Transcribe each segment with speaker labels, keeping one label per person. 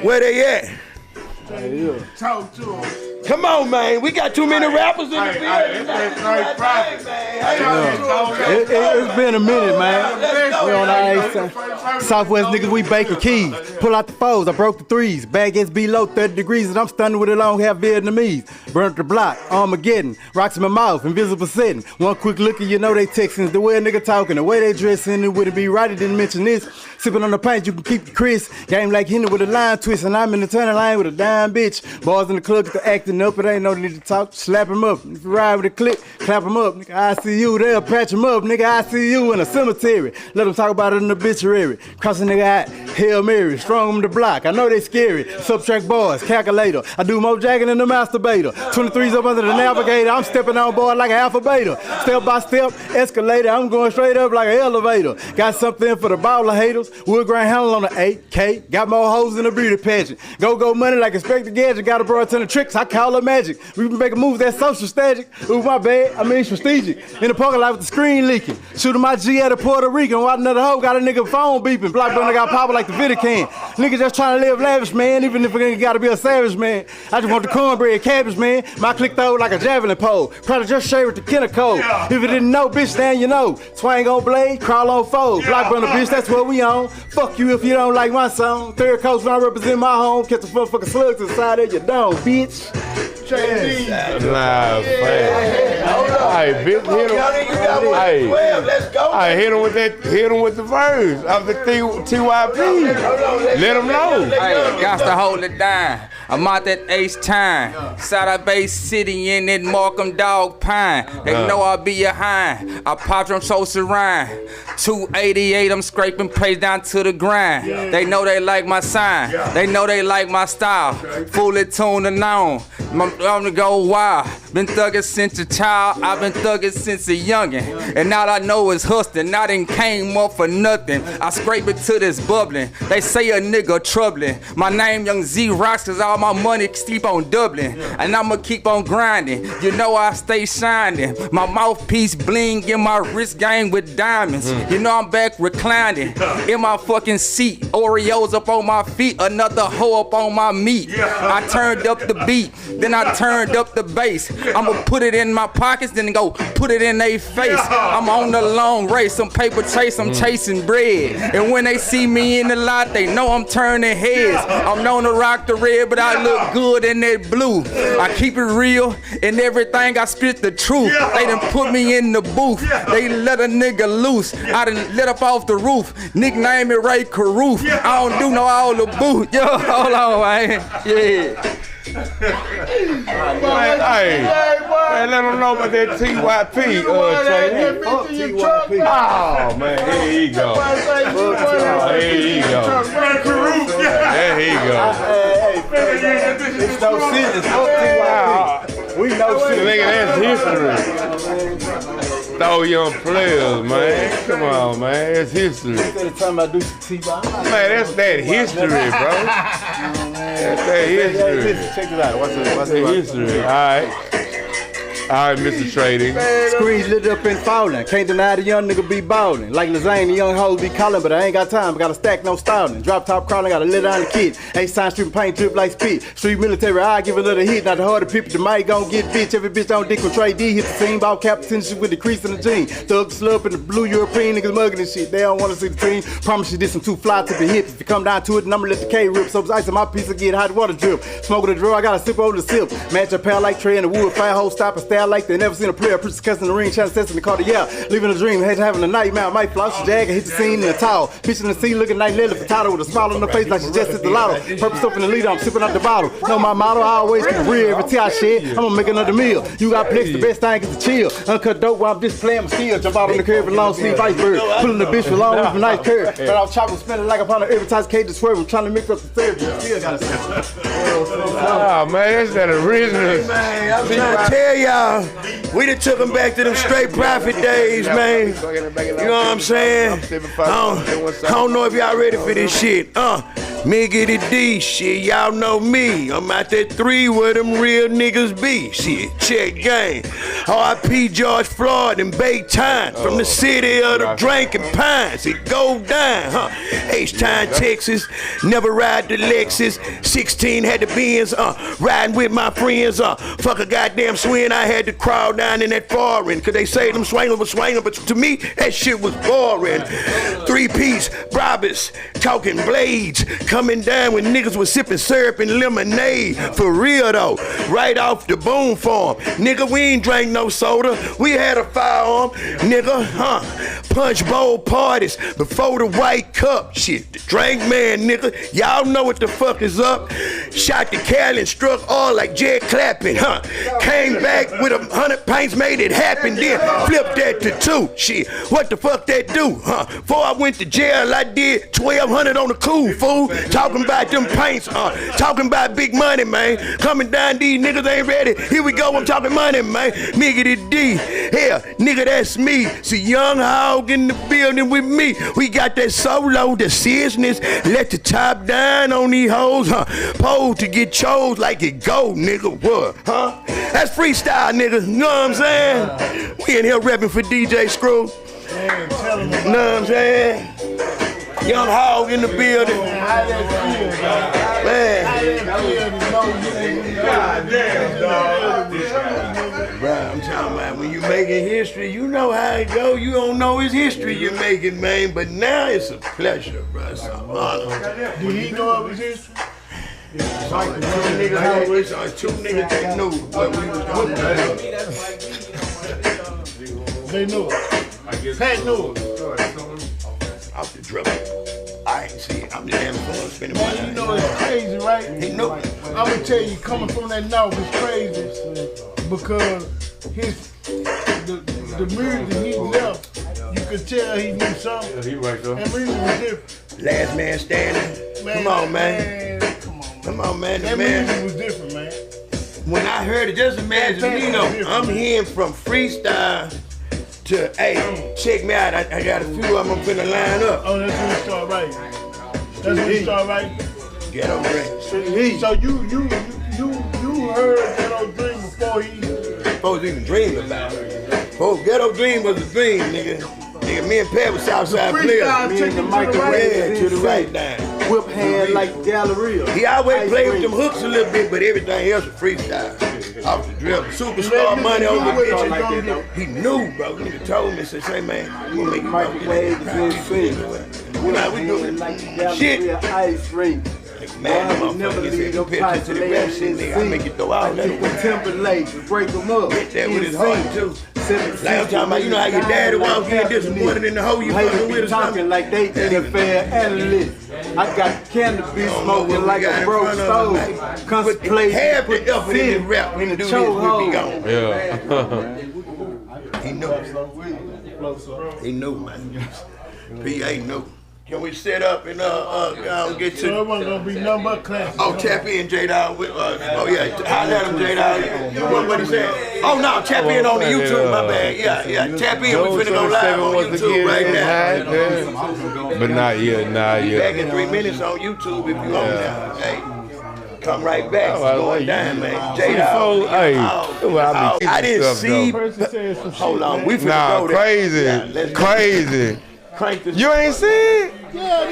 Speaker 1: Where they at?
Speaker 2: Talk to him.
Speaker 1: Come on, man. We got too many rappers in the building.
Speaker 3: It's been a minute, man. We on our Southwest niggas, we baking keys. Pull out the foes, I broke the threes. Bag gets below 30 degrees, and I'm stunning with a long hair Vietnamese. Burnt the block, Armageddon. Rocks in my mouth, invisible setting. One quick look and you know they Texans. The way a nigga talking, the way they dressing, it wouldn't be right, I didn't mention this. Sipping on the paint, you can keep the crisp. Game like Henry with a line twist, and I'm in the turning line with a dime bitch. Bars in the club, get the acting up, it ain't no need to talk. Slap him up. If you ride with a click, clap him up. Nigga, I see you, they'll patch him up. Nigga, I see you in a cemetery. Let them talk about it in the obituary. Cross a nigga out, Hail Mary, strong on the block. I know they scary. Subtract bars, calculator. I do more jacking than the masturbator. 23's up under the navigator. I'm stepping on board like an alpha beta. Step by step, escalator. I'm going straight up like an elevator. Got something for the baller haters. Wood grain handle on the 8K. Got more hoes in the beauty pageant. Go money like Inspector Gadget. Got a broad ton of tricks. I call her magic. We been making moves that social static. Ooh, my bad. I mean strategic. In the parking lot with the screen leaking. Shooting my G at a Puerto Rican. Watch another hoe. Got a nigga phone beeping. Block burner got power like the Vatican. Niggas just trying to live lavish, man. Even if a nigga gotta be a savage, man. I just want the cornbread cabbage, man. My click throw like a javelin pole. Probably just share with the killer code. If you didn't know, bitch, then you know. Twang on blade, crawl on fold. Block burner, bitch, that's what we on. Fuck you if you don't like my song. Third coast when I represent my home. Catch the motherfucking slugs inside of your dome, bitch.
Speaker 4: Nah, hey, bitch, hit him. Hey, hit him with that. Hit him with the verse of the TYP. Let him know.
Speaker 5: Hey, got to hold it down. I'm out that Ace time. South Bay City in that Markham Dawg Pine. They know I'll be a hind. I popped from Sosa Rhyme. 288, I'm scraping praise down to the grind. They know they like my sign. They know they like my style. Fully tuned and on. I'm to go wild. Been thugging since a child. I've been thugging since a youngin'. And all I know is hustling. I done came up for nothing. I scrape it to this bubbling. They say a nigga troubling. My name Young Z Rocks cause all my money keep on doubling. And I'ma keep on grinding. You know I stay shining. My mouthpiece bling in my wrist game with diamonds. You know I'm back reclining in my fucking seat. Oreos up on my feet. Another hoe up on my meat. I turned up the beat. Then I turned up the bass. I'ma put it in my pockets, then go put it in their face. I'm on the long race, some paper chase, I'm chasing bread. And when they see me in the lot, they know I'm turning heads. I'm known to rock the red, but I look good in that blue. I keep it real, and everything I spit the truth. They done put me in the booth. They let a nigga loose. I done lit up off the roof. Nickname it Ray Caroof. I don't do no all the boot. Yo, hold on, man. Yeah.
Speaker 4: Hey, man, let them know about that TYP, Trae. Oh, man, here you go. Here you go. There he go.
Speaker 3: It's no Cizzness. Fuck TYP. We know Cizzness.
Speaker 4: Nigga, that's history. Throw young players, man. Come on, man. It's history.
Speaker 3: Instead of talking about do some T-Ball.
Speaker 4: Man, that's that history, bro. That's that history.
Speaker 3: Check it out. What's
Speaker 4: the history? All right. All right, Mr. Trading.
Speaker 3: Screens lit up and falling. Can't deny the young nigga be ballin'. Like Lazane, the young hoes be callin', but I ain't got time. I got a stack, no styling. Drop top crawling, got a lit on the kid. Ain't sign street paint drip like spit. Street military, I give another hit. Not the harder people, the mic gon' get bitch. Every bitch on dick with Trae D. Hit the scene, ball cap attention with the crease in the jean. Thug slurp in the blue European niggas mugging and shit. They don't wanna see the team. Promise you this, I'm too fly to be hip. If you come down to it, then I'ma let the K rip. So it's ice in my piece and get hot water drip. Smoke with the draw, I got a sip over the sip. Match a pair like Trae in the wood. Fire hole stop and style like they never seen a player. Preacher cussing the ring, trying to test in the car. Yeah, living a dream, having a nightmare. Might floss the jag and hit the scene in the towel. Pitching the scene, looking like Lily Furtado with a smile on her face like she just hit the lotto. Purple stuff in the leader, I'm sipping out the bottle. Know my motto, I always keep it real. Every tea I shed, I'm gonna make another meal. You got plex, the best thing is to chill. Uncut dope while I'm just playing my steel. Jump out on the curb and long sleeve iceberg. Pulling the bitch with long with a nice curve. But off chopping, spinning like upon an advertised cage to swerve. I'm trying to mix up the therapy. Still got to
Speaker 4: Oh man, that's that original.
Speaker 1: Man, I'm trying to tell y'all, we done took them back to them straight profit days, man. You know what I'm saying? I don't know if y'all ready for this shit. Miggity D, shit, y'all know me. I'm out that 3 where them real niggas be. Shit, check game. R.I.P. George Floyd and Bay Time from the city of the drinking pines. It go down, huh? H-Town, Texas. Never ride the Lexus. 16 had the Benz, riding with my friends, fuck a goddamn swing. I had to crawl down in that foreign. Cause they say them swingers was swinging, but to me, that shit was boring. 3-piece, Brabus, talking blades. Coming down when niggas was sipping syrup and lemonade. For real though, right off the boom farm. Nigga, we ain't drank no soda. We had a firearm, nigga, punch bowl parties before the white cup. Shit, the drink man, nigga. Y'all know what the fuck is up. Shot the Cali and struck all like Jed Clapping, Came back with 100 pints, made it happen, then flipped that to 2. Shit, what the fuck that do, Before I went to jail, I did 1,200 on the cool, fool. Talking about them pints, talking about big money, man. Coming down, these niggas ain't ready. Here we go, I'm talking money, man. Miggity D, hell, nigga, that's me. See, young Hogg in the building with me. We got that solo, the Cizzness. Let the top down on these hoes, Pose to get chose like it go, nigga, what, That's freestyle, nigga, you know what I'm saying? We in here repping for DJ Screw.
Speaker 2: Man, tell him
Speaker 1: know what I'm saying? Young Hogg in the building.
Speaker 2: how that feel, dog.
Speaker 1: Man.
Speaker 2: How that feel to know
Speaker 4: God damn, dog.
Speaker 1: Bruh, I'm talking about when you making history, you know how it go. You don't know his history you're making, man. But now it's a pleasure, bruh. It's an honor.
Speaker 2: Did he know of his history?
Speaker 1: Like the 2 niggas that knew what we was going to do.
Speaker 2: They knew it. Pat knew it.
Speaker 1: Off the dribble. I ain't see it. I'm just having fun spending my
Speaker 2: You
Speaker 1: time.
Speaker 2: know it's crazy, right?
Speaker 1: He knew.
Speaker 2: I'm gonna tell you, coming from that north is crazy because the music that he left, you could tell he knew something.
Speaker 4: He right there.
Speaker 2: That music was different.
Speaker 1: Last man standing. Come on, man. Come on, man.
Speaker 2: That
Speaker 1: Man.
Speaker 2: music was different, man.
Speaker 1: When I heard it, just imagine, you know, I'm hearing from freestyle to, hey, check me out. I got a few of them I'm finna line up.
Speaker 2: Oh, that's when he started writing. That's when he started writing.
Speaker 1: Ghetto Dream.
Speaker 2: So you heard Ghetto Dream before
Speaker 1: Folks even dreamed about it. Folks, Ghetto Dream was a dream, nigga. Nigga, me and Pat was Southside players.
Speaker 2: Me and the
Speaker 1: microwave to the right down.
Speaker 3: Whip hand like Galleria.
Speaker 1: He always played with them hooks a little bit, but everything else was freestyle. Off the dribble. Superstar money on the bitches. He knew, bro. Nigga told me, said, say, man, we gonna make you
Speaker 3: Microwave is insane.
Speaker 1: You know how we doing
Speaker 3: like
Speaker 1: shit.
Speaker 3: Galleria ice rink.
Speaker 1: Man,
Speaker 3: Boy,
Speaker 1: I'm
Speaker 3: never
Speaker 1: motherfucker
Speaker 3: leave
Speaker 1: said,
Speaker 3: no
Speaker 1: compare to the rap shit, nigga. I make it throw out that
Speaker 3: People Timberlake, break them up.
Speaker 1: Hit that with his heart, too. Like I'm talking about, you know how your daddy walk in disappointed in the hole you fucking with or
Speaker 3: talking
Speaker 1: something?
Speaker 3: like they NFL analysts. I got cannabis smoking like a broke stove. Contemplate
Speaker 1: Half the effort in this rap when you do this, we be gone.
Speaker 4: Yeah.
Speaker 1: He knew. He knew, man. P.A. knew. Can we set up and get
Speaker 2: So it
Speaker 1: to?
Speaker 2: wasn't gonna be nothing but classic.
Speaker 1: Oh, tap in, J-Dawg. Oh yeah, holla at him, J-Dawg. What he said? Oh no, tap in on the YouTube. My bad. Yeah. Tap in. We finna go live on YouTube right now.
Speaker 4: But not yet,
Speaker 1: Back in 3 minutes on YouTube if you want now. Hey, come right back. It's going down, man. J-Dawg.
Speaker 4: Hey,
Speaker 1: I didn't see.
Speaker 2: Person said some shit.
Speaker 1: Hold on, we finna
Speaker 4: Nah,
Speaker 1: go there.
Speaker 4: crazy,
Speaker 1: Yeah, let's go.
Speaker 4: crazy.
Speaker 1: Crank this.
Speaker 4: You ain't seen it?
Speaker 2: Yeah,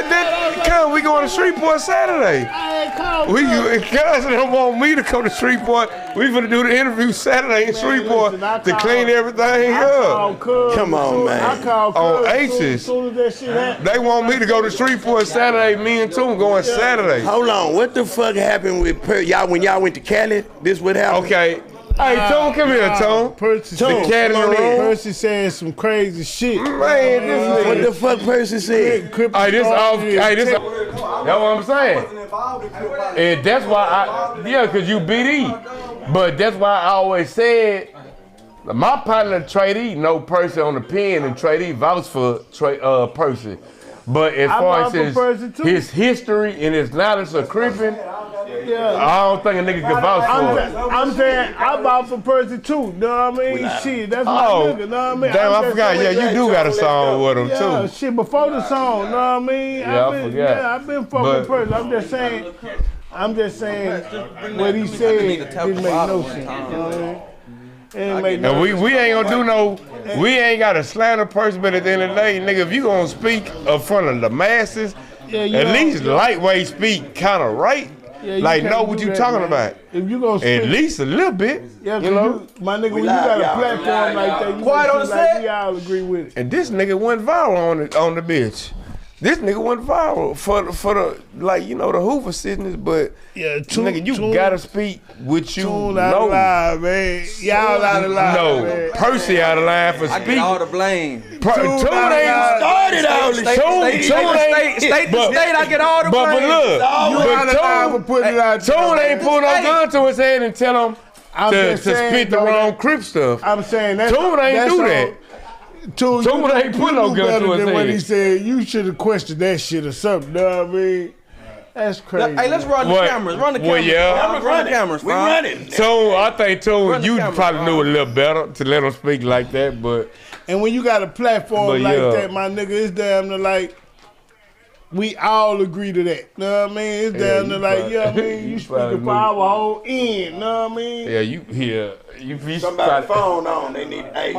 Speaker 2: nigga,
Speaker 4: Come, we going to Shreveport Saturday.
Speaker 2: I ain't called.
Speaker 4: Cuz they don't want me to come to Shreveport. We finna do the interview Saturday in Shreveport to clean everything up.
Speaker 1: Come on, man.
Speaker 2: I called
Speaker 4: On
Speaker 2: Cuz
Speaker 4: H's.
Speaker 2: as soon as that shit happened.
Speaker 4: They want me to go to Shreveport Saturday. Me and Toon going Saturday.
Speaker 1: Hold on, what the fuck happened with y'all when y'all went to Cali? This what happened?
Speaker 4: Okay. Hey, Toon, come here, Toon.
Speaker 2: Percy
Speaker 4: The cat in the room.
Speaker 2: Percy saying some crazy shit.
Speaker 4: Man, this
Speaker 1: What
Speaker 4: nigga.
Speaker 1: the fuck person said?
Speaker 4: Hey, this off. Hey, this. That's what I'm saying. And that's why cause you BD. But that's why I always said, my partner Trae know Percy on the pen, and Trae vouched for Percy. But as far as his history and his knowledge of cripping, I don't think a nigga can vouch for it.
Speaker 2: I'm saying I vouch for Percy too. Know what I mean? Shit, that's my nigga. Know what I mean?
Speaker 4: Damn, I forgot. Yeah, you do got a song with him
Speaker 2: Yeah,
Speaker 4: too.
Speaker 2: shit, before the song, know what I mean?
Speaker 4: Yeah, I forgot.
Speaker 2: Yeah, I've been fucking Percy. I'm just saying what he said didn't make no sense. You know what I mean?
Speaker 4: And we ain't gonna do no, we ain't got a slander person, but at the end of the day, nigga, if you gonna speak in front of the masses, at least lightweight speak kind of right.
Speaker 2: Yeah,
Speaker 4: like, know what you talking about.
Speaker 2: If you gonna speak,
Speaker 4: at least a little bit.
Speaker 2: Yeah,
Speaker 4: you know?
Speaker 2: My nigga, when you got a platform like that, you
Speaker 6: Quiet on the
Speaker 2: like
Speaker 6: set.
Speaker 2: we all agree with it.
Speaker 4: And this nigga went viral on the bitch. This nigga went viral for the like, you know, the Hoover Cizzness, but
Speaker 2: yeah,
Speaker 4: nigga, you gotta speak what you
Speaker 2: Toon
Speaker 4: know.
Speaker 2: Out of line, man. Y'all out of line.
Speaker 4: No,
Speaker 2: man.
Speaker 4: Percy out of line for
Speaker 5: I get
Speaker 4: speaking.
Speaker 5: all the blame.
Speaker 4: Toon ain't started all this shit.
Speaker 5: State to state, I get all the blame.
Speaker 4: But look,
Speaker 2: You out of line for putting it out there.
Speaker 4: Toon ain't pull no gun to his head and tell him to spit the wrong Crip stuff.
Speaker 2: I'm saying that.
Speaker 4: Toon ain't do that.
Speaker 2: Toon
Speaker 4: ain't put no gun to his head.
Speaker 2: When he said you should have questioned that shit or something. Know what I mean? That's crazy.
Speaker 6: Hey, let's run the cameras. Run the cameras.
Speaker 4: Well, yeah.
Speaker 6: Run the cameras.
Speaker 1: We running.
Speaker 4: Toon, I think Toon, you
Speaker 6: camera,
Speaker 4: probably knew a little better to let him speak like that, but.
Speaker 2: And when you got a platform
Speaker 4: But
Speaker 2: like
Speaker 4: yeah.
Speaker 2: that, my nigga, it's damn near like we all agree to that. Know what I mean? It's damn near like, you know what I mean? You speaking for our whole end. Know what I mean?
Speaker 4: Yeah, you
Speaker 1: Somebody phone on. They need. Hey,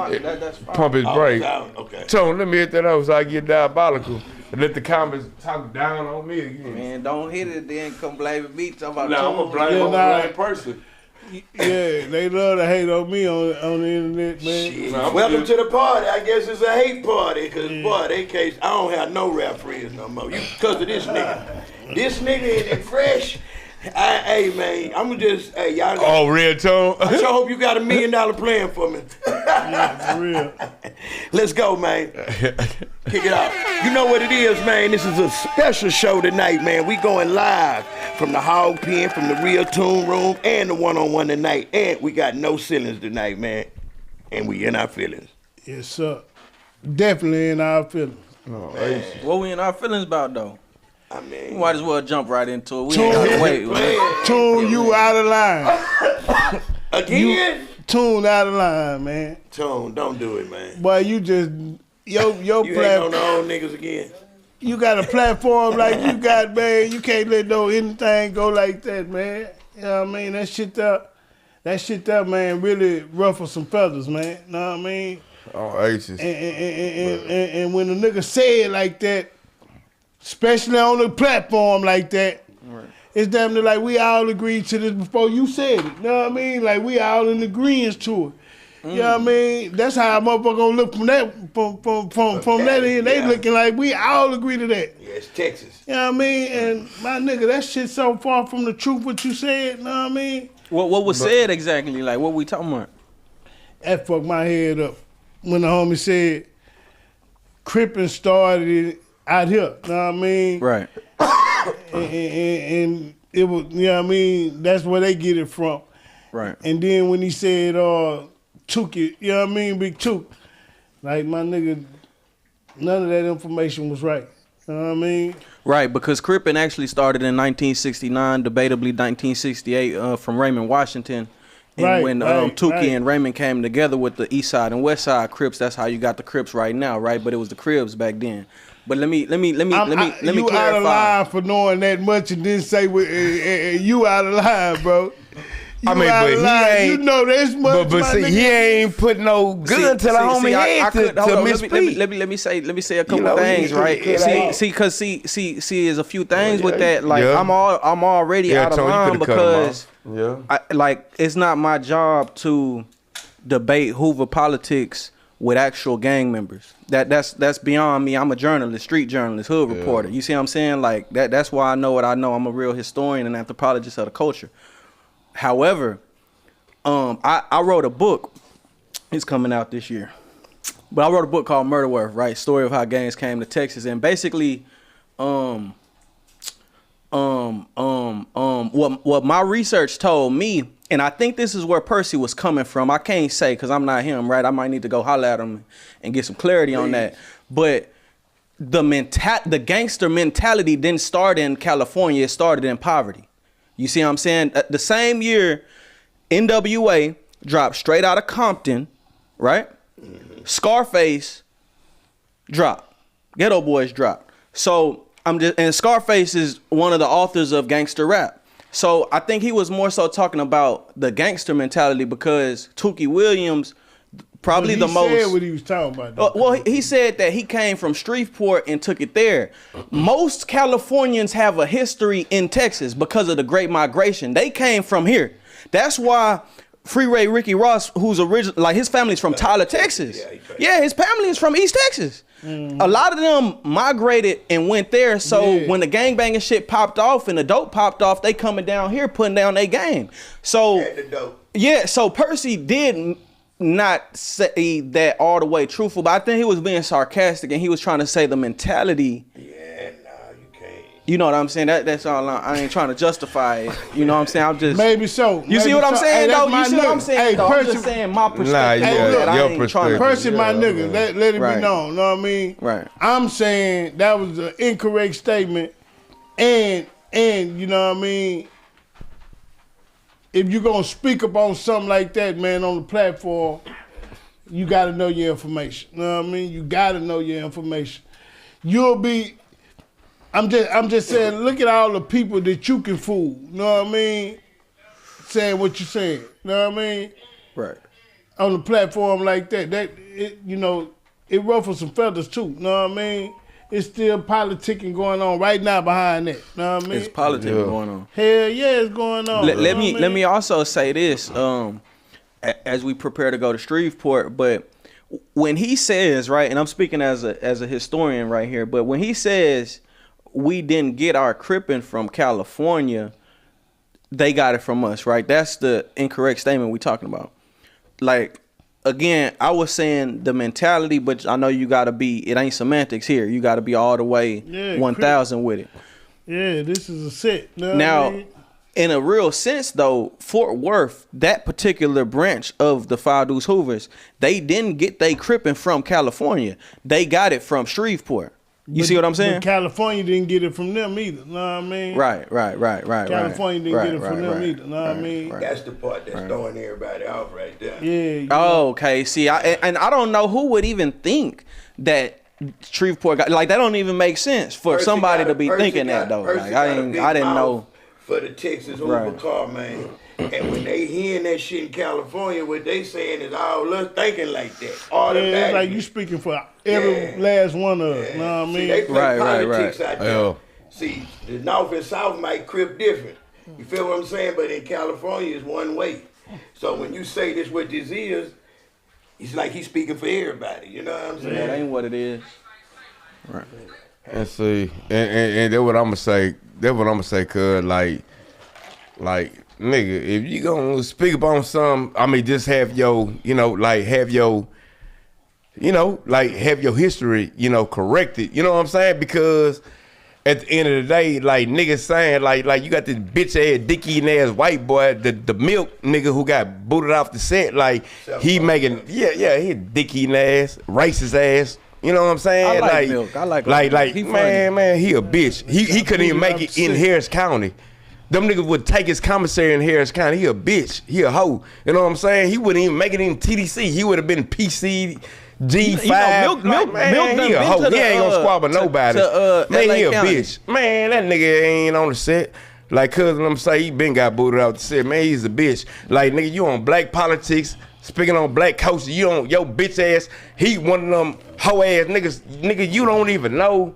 Speaker 4: pump his brake.
Speaker 1: Okay.
Speaker 4: Toon, let me hit that up so I get diabolical. And let the comments talk down on me again.
Speaker 6: Man, don't hit it, then come blame me. Talk about
Speaker 4: No, I'm
Speaker 6: Toon.
Speaker 4: gonna blame person.
Speaker 2: Yeah, they love to hate on me on the internet, man.
Speaker 1: Shit. Welcome to the party. I guess it's a hate party, cause boy, they case I don't have no rap friends no more. You cause of this nigga. This nigga is fresh. Hey man, I'm just y'all.
Speaker 4: Oh, real Toon.
Speaker 1: I sure hope you got $1 million plan for me.
Speaker 2: Yeah, for real.
Speaker 1: Let's go, man. Kick it off. You know what it is, man. This is a special show tonight, man. We going live from the Hogg Pen, from the real Toon room, and the one-on-one tonight. And we got no ceilings tonight, man. And we in our feelings.
Speaker 2: Yes, sir. Definitely in our feelings.
Speaker 6: What we in our feelings about, though?
Speaker 1: I mean,
Speaker 6: We might as well jump right into it. We ain't gotta wait.
Speaker 2: Toon, you out of line.
Speaker 1: again?
Speaker 2: Toon out of line, man.
Speaker 1: Toon, don't do it, man.
Speaker 2: Boy, you just your
Speaker 1: You ain't on
Speaker 2: platform.
Speaker 1: the old niggas again.
Speaker 2: You got a platform like you got, man. You can't let anything go like that, man. You know what I mean? That shit there, man, really ruffles some feathers, man. Know what I mean?
Speaker 4: Oh, aces.
Speaker 2: And when a nigga say it like that, especially on a platform like that, it's damn near like we all agreed to this before you said it. Know what I mean? Like we all in agreement to it. You know what I mean? That's how a motherfucker gonna look from that from that end. They looking like we all agree to that.
Speaker 1: Yeah, it's Texas.
Speaker 2: You know what I mean? And my nigga, that shit so far from the truth what you said, know what I mean?
Speaker 6: What was said exactly? Like, what we talking about?
Speaker 2: That fucked my head up when the homie said Crippin' started out here, know what I mean?
Speaker 6: Right.
Speaker 2: And it was, you know what I mean? That's where they get it from.
Speaker 6: Right.
Speaker 2: And then when he said, Took it, you know what I mean? Big Took. Like, my nigga, none of that information was right. You know what I mean?
Speaker 6: Right, because Crippin' actually started in 1969, debatably 1968, from Raymond, Washington. And
Speaker 2: Right,
Speaker 6: when
Speaker 2: right,
Speaker 6: Tukey
Speaker 2: right.
Speaker 6: and Raymond came together with the East Side and West Side Crips, that's how you got the Crips right now, right? But it was the Cribs back then. But let me
Speaker 2: You
Speaker 6: clarify.
Speaker 2: out of line for knowing that much and then say you out of line, bro. You
Speaker 4: I mean,
Speaker 2: out
Speaker 4: but
Speaker 2: of
Speaker 4: he
Speaker 2: line.
Speaker 4: ain't.
Speaker 2: You know this much.
Speaker 4: But
Speaker 2: my
Speaker 4: see,
Speaker 2: nigga.
Speaker 4: he ain't put no gun to the homie head to misspeak.
Speaker 6: Let me say a couple
Speaker 4: know,
Speaker 6: things,
Speaker 4: he
Speaker 6: right?
Speaker 4: could out.
Speaker 6: See, there's a few things with that. Like
Speaker 4: Yeah.
Speaker 6: I'm already out of
Speaker 4: Tony, you
Speaker 6: line
Speaker 4: coulda cut him
Speaker 6: because
Speaker 4: off.
Speaker 6: it's not my job to debate Hoover politics with actual gang members. That's beyond me. I'm a journalist, street journalist, hood reporter. You see what I'm saying? Like that's why I know what I know. I'm a real historian and anthropologist of the culture. However, I wrote a book. It's coming out this year. But I wrote a book called Murder Worth, right? Story of how gangs came to Texas. And basically, what my research told me, and I think this is where Percy was coming from. I can't say because I'm not him, right? I might need to go holler at him and get some clarity on that. But the gangster mentality didn't start in California. It started in poverty. You see what I'm saying? The same year, NWA dropped Straight Outta Compton, right? Scarface dropped. Ghetto Boys dropped. So and Scarface is one of the authors of gangster rap. So I think he was more so talking about the gangster mentality because Tookie Williams probably the most.
Speaker 2: He said what he was talking about.
Speaker 6: Well, he said that he came from Shreveport and took it there. Most Californians have a history in Texas because of the Great Migration. They came from here. That's why Freeway Ricky Ross, who's original, like his family's from Tyler, Texas. Yeah, his family is from East Texas. A lot of them migrated and went there. So when the gangbanging shit popped off and the dope popped off, they coming down here putting down their game. So yeah, so Percy did not say that all the way truthful, but I think he was being sarcastic and he was trying to say the mentality. You know what I'm saying? That's all. I ain't trying to justify it. You know what I'm saying? I'm just
Speaker 2: maybe so.
Speaker 6: You see what I'm saying?
Speaker 2: Hey,
Speaker 6: though? You see what I'm saying? Though? I'm just saying my perspective.
Speaker 2: Your perspective. Percy, my nigga. Let it be known. Know what I mean?
Speaker 6: Right.
Speaker 2: I'm saying that was an incorrect statement, and you know what I mean. If you're gonna speak up on something like that, man, on the platform, you gotta know your information. You know what I mean? You gotta know your information. You'll be. I'm just saying, look at all the people that you can fool. You know what I mean? Saying what you're saying. You know what I mean?
Speaker 6: Right.
Speaker 2: On a platform like that, it ruffles some feathers too. You know what I mean? It's still politicking going on right now behind that. You know what I mean?
Speaker 6: It's politicking going on.
Speaker 2: Hell yeah, it's going on.
Speaker 6: Let me also say this, as we prepare to go to Shreveport, but when he says, right, and I'm speaking as a historian right here, but when he says we didn't get our crippin' from California, they got it from us, right? That's the incorrect statement we talking about. Like, again, I was saying the mentality, but I know you gotta be, it ain't semantics here. You gotta be all the way 1,000 with it.
Speaker 2: Yeah, this is a set. You know
Speaker 6: now,
Speaker 2: what I mean?
Speaker 6: in a real sense though, Fort Worth, that particular branch of the Five Deuce Hoovers, they didn't get they crippin' from California. They got it from Shreveport. You see what I'm saying?
Speaker 2: But California didn't get it from them either. Know what I mean?
Speaker 6: Right.
Speaker 2: California didn't get it from them either. Know what I mean?
Speaker 1: That's the part that's throwing everybody off right there.
Speaker 2: Yeah.
Speaker 6: Oh, okay. See, I don't know who would even think that Shreveport got, like, that don't even make sense for somebody to be thinking that though. Like, I didn't know.
Speaker 1: For the Texas Hoover car, man. And when they hearing that shit in California, what they saying is all us thinking like that.
Speaker 2: Yeah, it's like you speaking for every last one of us. Know what I mean?
Speaker 1: See, they play politics out there. See, the North and South might crip different. You feel what I'm saying? But in California, it's one way. So when you say this what this is, it's like he's speaking for everybody. You know what I'm saying?
Speaker 6: That ain't what it is.
Speaker 4: Right. And see, and that's what I'm gonna say. That's what I'm gonna say, cuz like, nigga, if you gonna speak up on something, I mean, just have your, have your history, corrected. You know what I'm saying? Because at the end of the day, like, niggas saying, like you got this bitch ass, dick-eating ass white boy, the milk nigga who got booted off the set, like, he making, he dick-eating ass, racist ass. You know what I'm saying?
Speaker 6: I like milk. I like
Speaker 4: man, he a bitch. He couldn't even make it in Harris County. Them niggas would take his commissary in Harris County. He a bitch. He a hoe. You know what I'm saying? He wouldn't even make it in TDC. He would have been PC G5.
Speaker 6: Milk
Speaker 4: he a hoe. He ain't gonna squabble nobody. Man, he a bitch. Man, that nigga ain't on the set. Like, cousin, I'm saying, he been got booted out the set. Man, he's a bitch. Like, nigga, you on black politics. Speaking on black coaches, you don't, your bitch ass, he one of them hoe ass niggas, nigga, you don't even know.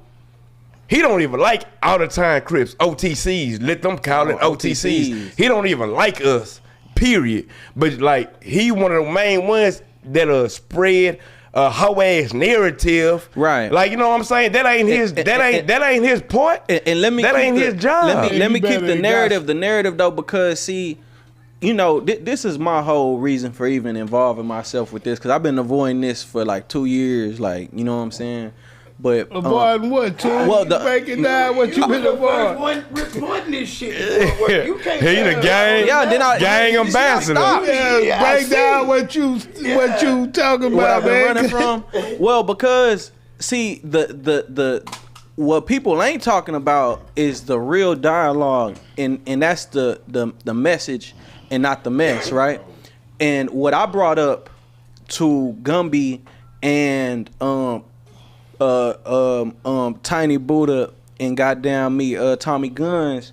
Speaker 4: He don't even like out of time Crips, OTCs, let them call it OTCs. He don't even like us, period. But like, he one of the main ones that'll spread a hoe ass narrative.
Speaker 6: Right.
Speaker 4: Like, you know what I'm saying? That ain't his, that ain't his part.
Speaker 6: And let me,
Speaker 4: that ain't his job.
Speaker 6: Let me keep the narrative though, because see, you know, this is my whole reason for even involving myself with this, because I've been avoiding this for like 2 years, like, you know what I'm saying? But
Speaker 2: avoiding what, Toon? Well, break it down what you been avoiding.
Speaker 1: Reporting this shit. You can't.
Speaker 4: He the gang, gang ambassador.
Speaker 2: Break down what you talking about,
Speaker 6: man. Running from? Well, because see, the what people ain't talking about is the real dialogue, and that's the message and not the mess, right? And what I brought up to Gumby and Tiny Buddha and goddamn me Tommy Guns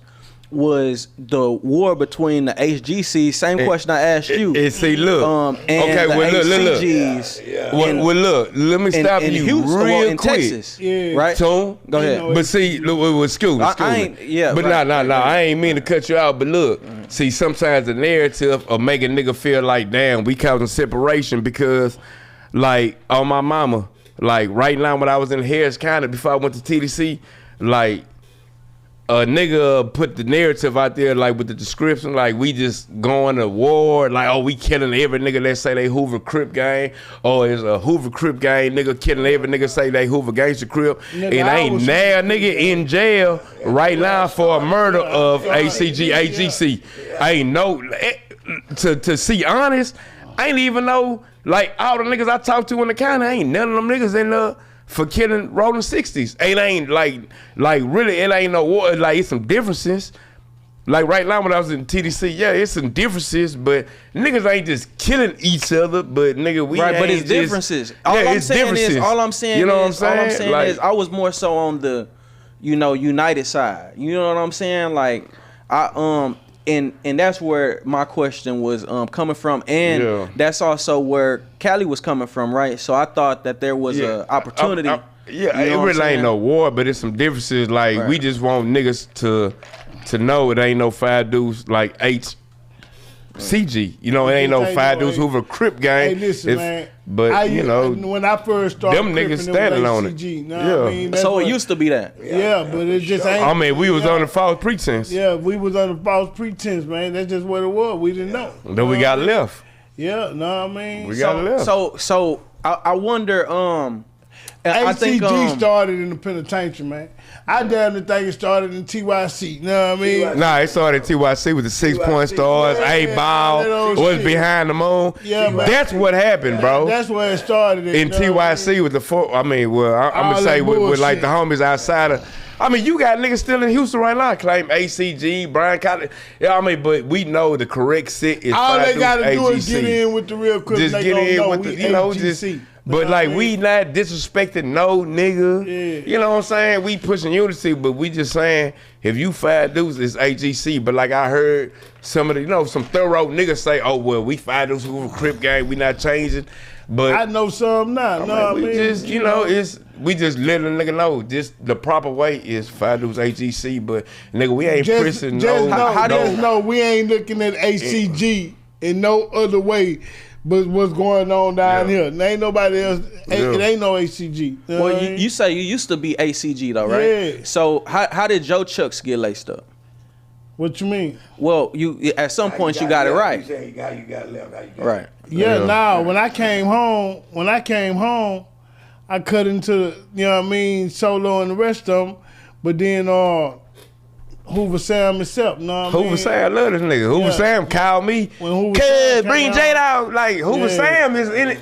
Speaker 6: was the war between the HGC. Same question I asked you.
Speaker 4: And see, look.
Speaker 6: And
Speaker 4: okay,
Speaker 6: the
Speaker 4: well, look.
Speaker 6: HCGs.
Speaker 4: Well, look. Let me stop you
Speaker 6: Houston,
Speaker 4: real
Speaker 6: in
Speaker 4: quick.
Speaker 6: Texas,
Speaker 2: Yeah.
Speaker 6: right?
Speaker 4: Toon,
Speaker 6: Go ahead.
Speaker 4: But see, look, it was school.
Speaker 6: I ain't, yeah,
Speaker 4: but
Speaker 6: right,
Speaker 4: no, I ain't mean to cut you out. But look, see, sometimes the narrative will make a nigga feel like, damn, we causing separation because, like, on my mama, like, right now when I was in Harris County before I went to TDC, like, a nigga put the narrative out there, like, with the description, like, we just going to war, like, oh, we killing every nigga that say they Hoover Crip gang, or it's a Hoover Crip gang nigga killing every nigga say they Hoover Gangster Crip,
Speaker 2: Nigga,
Speaker 4: and
Speaker 2: I
Speaker 4: ain't
Speaker 2: was-
Speaker 4: now nigga in jail right now for a murder of ACG, AGC. I ain't know, to see honest, I ain't even know, like, all the niggas I talked to in the county, ain't none of them niggas in the for killing rolling 60s. It ain't like really, it ain't no war. Like, it's some differences. Like right now when I was in TDC, yeah, it's some differences, but niggas ain't just killing each other, but nigga, we
Speaker 6: Right,
Speaker 4: ain't
Speaker 6: but it's
Speaker 4: just,
Speaker 6: differences.
Speaker 4: Yeah,
Speaker 6: All I'm
Speaker 4: it's
Speaker 6: saying
Speaker 4: differences.
Speaker 6: is, all I'm saying
Speaker 4: you know
Speaker 6: is,
Speaker 4: what I'm saying?
Speaker 6: all I'm saying
Speaker 4: Like,
Speaker 6: is, I was more so on the, united side. You know what I'm saying? Like, and that's where my question was coming from, and that's also where Cali was coming from, right? So I thought that there was a opportunity.
Speaker 4: Yeah,
Speaker 6: you know
Speaker 4: it
Speaker 6: what I'm
Speaker 4: really
Speaker 6: saying?
Speaker 4: ain't no war, but it's some differences. Like,
Speaker 6: Right.
Speaker 4: we just want niggas to know it ain't no 5 dudes like HCG. You know, it ain't no 5 dudes Hoover Crip gang.
Speaker 2: Hey, listen, man.
Speaker 4: But, you know,
Speaker 2: when I first started,
Speaker 4: them niggas standing on it.
Speaker 2: You know
Speaker 4: Yeah.
Speaker 2: what I mean? That's
Speaker 6: So
Speaker 2: what-
Speaker 6: it used to be that.
Speaker 2: Yeah, but it just ain't.
Speaker 4: I mean, we was on the false pretense.
Speaker 2: Yeah, we was under false pretense, man. That's just what it was. We didn't know.
Speaker 4: Then we got left.
Speaker 2: Yeah, know what I mean?
Speaker 4: We got left.
Speaker 6: So I wonder. I think
Speaker 2: HCG started in the penitentiary, man. I damn near think it started in TYC. You know what I mean?
Speaker 4: Nah, it started at TYC with the 6-point stars,
Speaker 2: Yeah,
Speaker 4: A-ball,
Speaker 2: that old
Speaker 4: was
Speaker 2: shit.
Speaker 4: behind the moon.
Speaker 2: Yeah, man.
Speaker 4: That's what happened, bro.
Speaker 2: That's where it started.
Speaker 4: In
Speaker 2: you know what I mean?
Speaker 4: TYC with the four, I mean, well, I'm
Speaker 2: All
Speaker 4: gonna say
Speaker 2: that
Speaker 4: with like the
Speaker 2: bullshit.
Speaker 4: homies outside of, I mean, you got niggas still in Houston right now claim ACG, Brian Collins. Yeah, I mean, but we know the correct sit is
Speaker 2: All they gotta do is
Speaker 4: AGC.
Speaker 2: get in with the real Crips.
Speaker 4: Just
Speaker 2: They
Speaker 4: get
Speaker 2: gonna
Speaker 4: in
Speaker 2: know
Speaker 4: with
Speaker 2: we
Speaker 4: the, you know,
Speaker 2: AGC.
Speaker 4: just.
Speaker 2: You
Speaker 4: But
Speaker 2: know
Speaker 4: like,
Speaker 2: what I
Speaker 4: we
Speaker 2: mean?
Speaker 4: not disrespecting no nigga.
Speaker 2: Yeah.
Speaker 4: You know what I'm saying? We pushing unity, but we just saying if you 5 dudes, it's AGC. But like I heard some of the, some thorough niggas say, oh well, we 5 dudes who a Crip gang, we not changing. But
Speaker 2: I know some now. No,
Speaker 4: we just, we just letting a nigga know just the proper way is 5 dudes AGC. But nigga, we ain't pressing no.
Speaker 2: Just know we ain't looking at ACG in no other way. But what's going on down here? And ain't nobody else. It ain't no ACG. You know what I
Speaker 6: Well,
Speaker 2: mean?
Speaker 6: you say you used to be ACG though, right?
Speaker 2: Yeah.
Speaker 6: So how did Joe Chucks get laced up?
Speaker 2: What you mean?
Speaker 6: Well, you at some point you got it right.
Speaker 1: You got left. How you got
Speaker 6: Right.
Speaker 2: Yeah, now when I came home, I cut into Solo and the rest of them, but then Hoover Sam himself, know what I mean?
Speaker 4: Hoover Sam, I love this nigga. Hoover Sam called me,
Speaker 2: When Hoover
Speaker 4: cuz
Speaker 2: Sam
Speaker 4: bring
Speaker 2: came
Speaker 4: Jade
Speaker 2: out.
Speaker 4: out. Like Hoover
Speaker 2: Yeah.
Speaker 4: Sam is in it.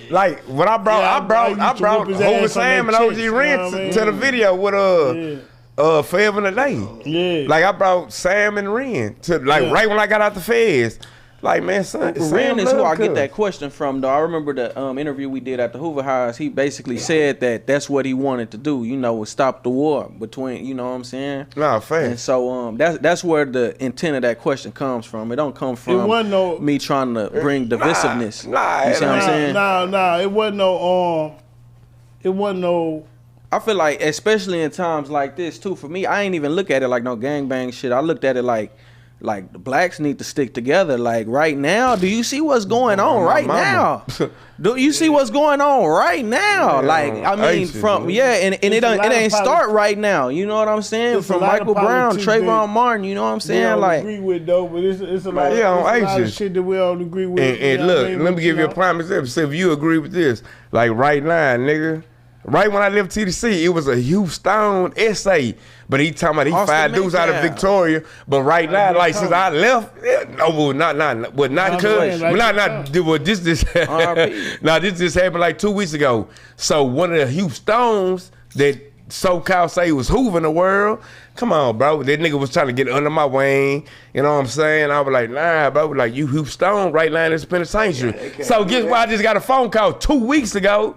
Speaker 4: Like when I brought,
Speaker 2: Yeah,
Speaker 4: I brought
Speaker 2: I used to whip his
Speaker 4: Hoover
Speaker 2: ass on
Speaker 4: Sam
Speaker 2: that
Speaker 4: and OG
Speaker 2: chest, you know
Speaker 4: Ren
Speaker 2: what I mean?
Speaker 4: to the video with Forever in a Day.
Speaker 2: Yeah.
Speaker 4: Like I brought Sam and Ren to right when I got out the feds. Like, man, son,
Speaker 6: Ren is who
Speaker 4: love
Speaker 6: I get
Speaker 4: cuz.
Speaker 6: that question from, though. I remember the interview we did at the Hoover House. He basically said that that's what he wanted to do, was stop the war between, you know what I'm saying?
Speaker 4: Nah,
Speaker 6: And
Speaker 4: fair.
Speaker 6: so that's where the intent of that question comes from. It don't come from
Speaker 2: wasn't no-
Speaker 6: me trying to bring divisiveness.
Speaker 4: Nah,
Speaker 6: you see what I'm saying?
Speaker 2: Nah, it wasn't no.
Speaker 6: I feel like, especially in times like this, too, for me, I ain't even look at it like no gangbang shit. I looked at it like the blacks need to stick together. Like right now, do you see what's going on right now? Do you see what's going on right now?
Speaker 4: Yeah,
Speaker 6: Like, I mean,
Speaker 4: Asian,
Speaker 6: from
Speaker 4: man.
Speaker 6: and it
Speaker 2: a lot of
Speaker 6: ain't start right now. You know what I'm saying?
Speaker 2: It's a
Speaker 6: From
Speaker 2: lot of
Speaker 6: Michael Brown,
Speaker 2: politics
Speaker 6: Trayvon
Speaker 2: that
Speaker 6: Martin. You know what I'm
Speaker 2: We
Speaker 6: saying?
Speaker 2: don't
Speaker 6: Like,
Speaker 2: agree with though, but it's a lot,
Speaker 4: Yeah, on
Speaker 2: it's a lot of
Speaker 4: Asian.
Speaker 2: shit that we don't agree with.
Speaker 4: And
Speaker 2: you know
Speaker 4: look,
Speaker 2: what I mean?
Speaker 4: let me
Speaker 2: But,
Speaker 4: give you a
Speaker 2: know,
Speaker 4: prime example. So if you agree with this, like right now, nigga, right when I left TDC, it was a Hugh Stone essay. But he talking about he
Speaker 6: Austin
Speaker 4: 5 dudes out of
Speaker 6: Metcalf.
Speaker 4: Victoria. But right now, like since I left, not
Speaker 2: I'm
Speaker 4: cuz,
Speaker 2: saying, like,
Speaker 4: this
Speaker 6: R.I.P.
Speaker 4: now this just happened like 2 weeks ago. So one of the Hugh Stones that so-called say he was Hoover in the world. Come on, bro. That nigga was trying to get under my wing. You know what I'm saying? I was like, nah, bro. Like, you Hoop Stone, right line in the penitentiary. So guess what? I just got a phone call 2 weeks ago.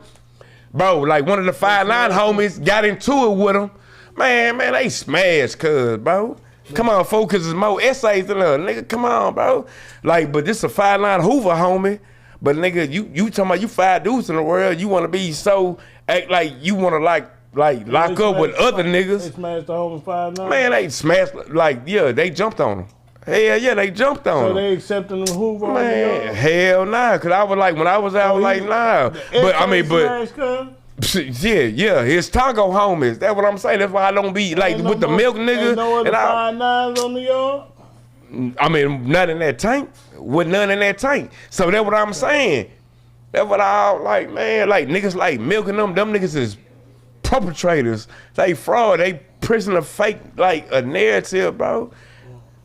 Speaker 4: Bro, like one of the 5'9" homies got into it with him. Man, they smashed, cuz, bro. Come on, folks, cause there's more essays than her. Nigga, come on, bro. Like, but this a 5'9" Hoover, homie. But nigga, you talking about you 5 dudes in the world, you wanna be so, act like you wanna like lock up with other niggas.
Speaker 2: They smashed the homie 5'9"?
Speaker 4: Man, they smashed, like, yeah, they jumped on him. Hell yeah, they jumped on him.
Speaker 2: So they accepting them Hoover?
Speaker 4: Man, hell nah, cause I was like, when I was out, I was like, nah. But I mean, yeah, his taco homies. That's what I'm saying. That's why I don't be like with the milk nigga.
Speaker 2: Ain't no other 5'9" on the yard?
Speaker 4: I mean, not in that tank. With none in that tank. So that's what I'm saying. That's what I like, man. Like niggas like milking them. Them niggas is perpetrators. They fraud. They prison a fake like a narrative, bro.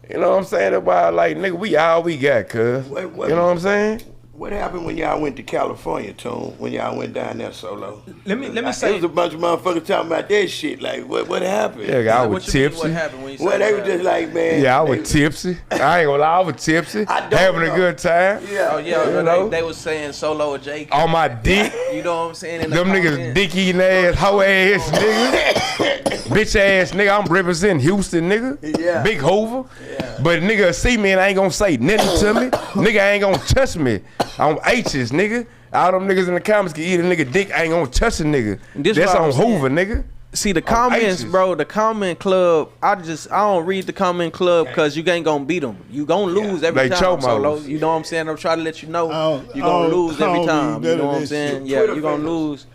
Speaker 4: You know what I'm saying? That's why like nigga, we all we got, cuz. You know what I'm saying?
Speaker 1: What happened when y'all went to California, Toon? When y'all went down there solo?
Speaker 6: Let me say.
Speaker 1: There was a bunch of motherfuckers talking about that shit. Like, what happened?
Speaker 4: Yeah, I was tipsy.
Speaker 6: What happened when you
Speaker 1: Well, they were just like, man.
Speaker 4: Yeah, I was tipsy. I ain't gonna lie, I was tipsy. Having a good time.
Speaker 1: Yeah.
Speaker 6: Oh yeah,
Speaker 4: You know?
Speaker 6: they was saying Solo or Jake.
Speaker 4: On my dick.
Speaker 6: You know what I'm saying?
Speaker 4: Them niggas dick eating ass, hoe ass nigga. Bitch ass nigga, I'm representing Houston nigga.
Speaker 1: Yeah.
Speaker 4: Big Hoover.
Speaker 1: Yeah.
Speaker 4: But nigga see me and ain't gonna say nothing to me. Nigga ain't gonna touch me. I'm H's, nigga. All them niggas in the comments can eat a nigga dick, ain't gonna touch a nigga. That's on Hoover, nigga.
Speaker 6: See the comments, bro. The comment club. I don't read the comment club because you ain't gonna beat them. You gonna lose every
Speaker 4: They
Speaker 6: time.
Speaker 4: chomos.
Speaker 6: Solo. You know what I'm saying? I'm trying to let you know. You gonna lose every time. You know what I'm saying? Yeah, you gonna lose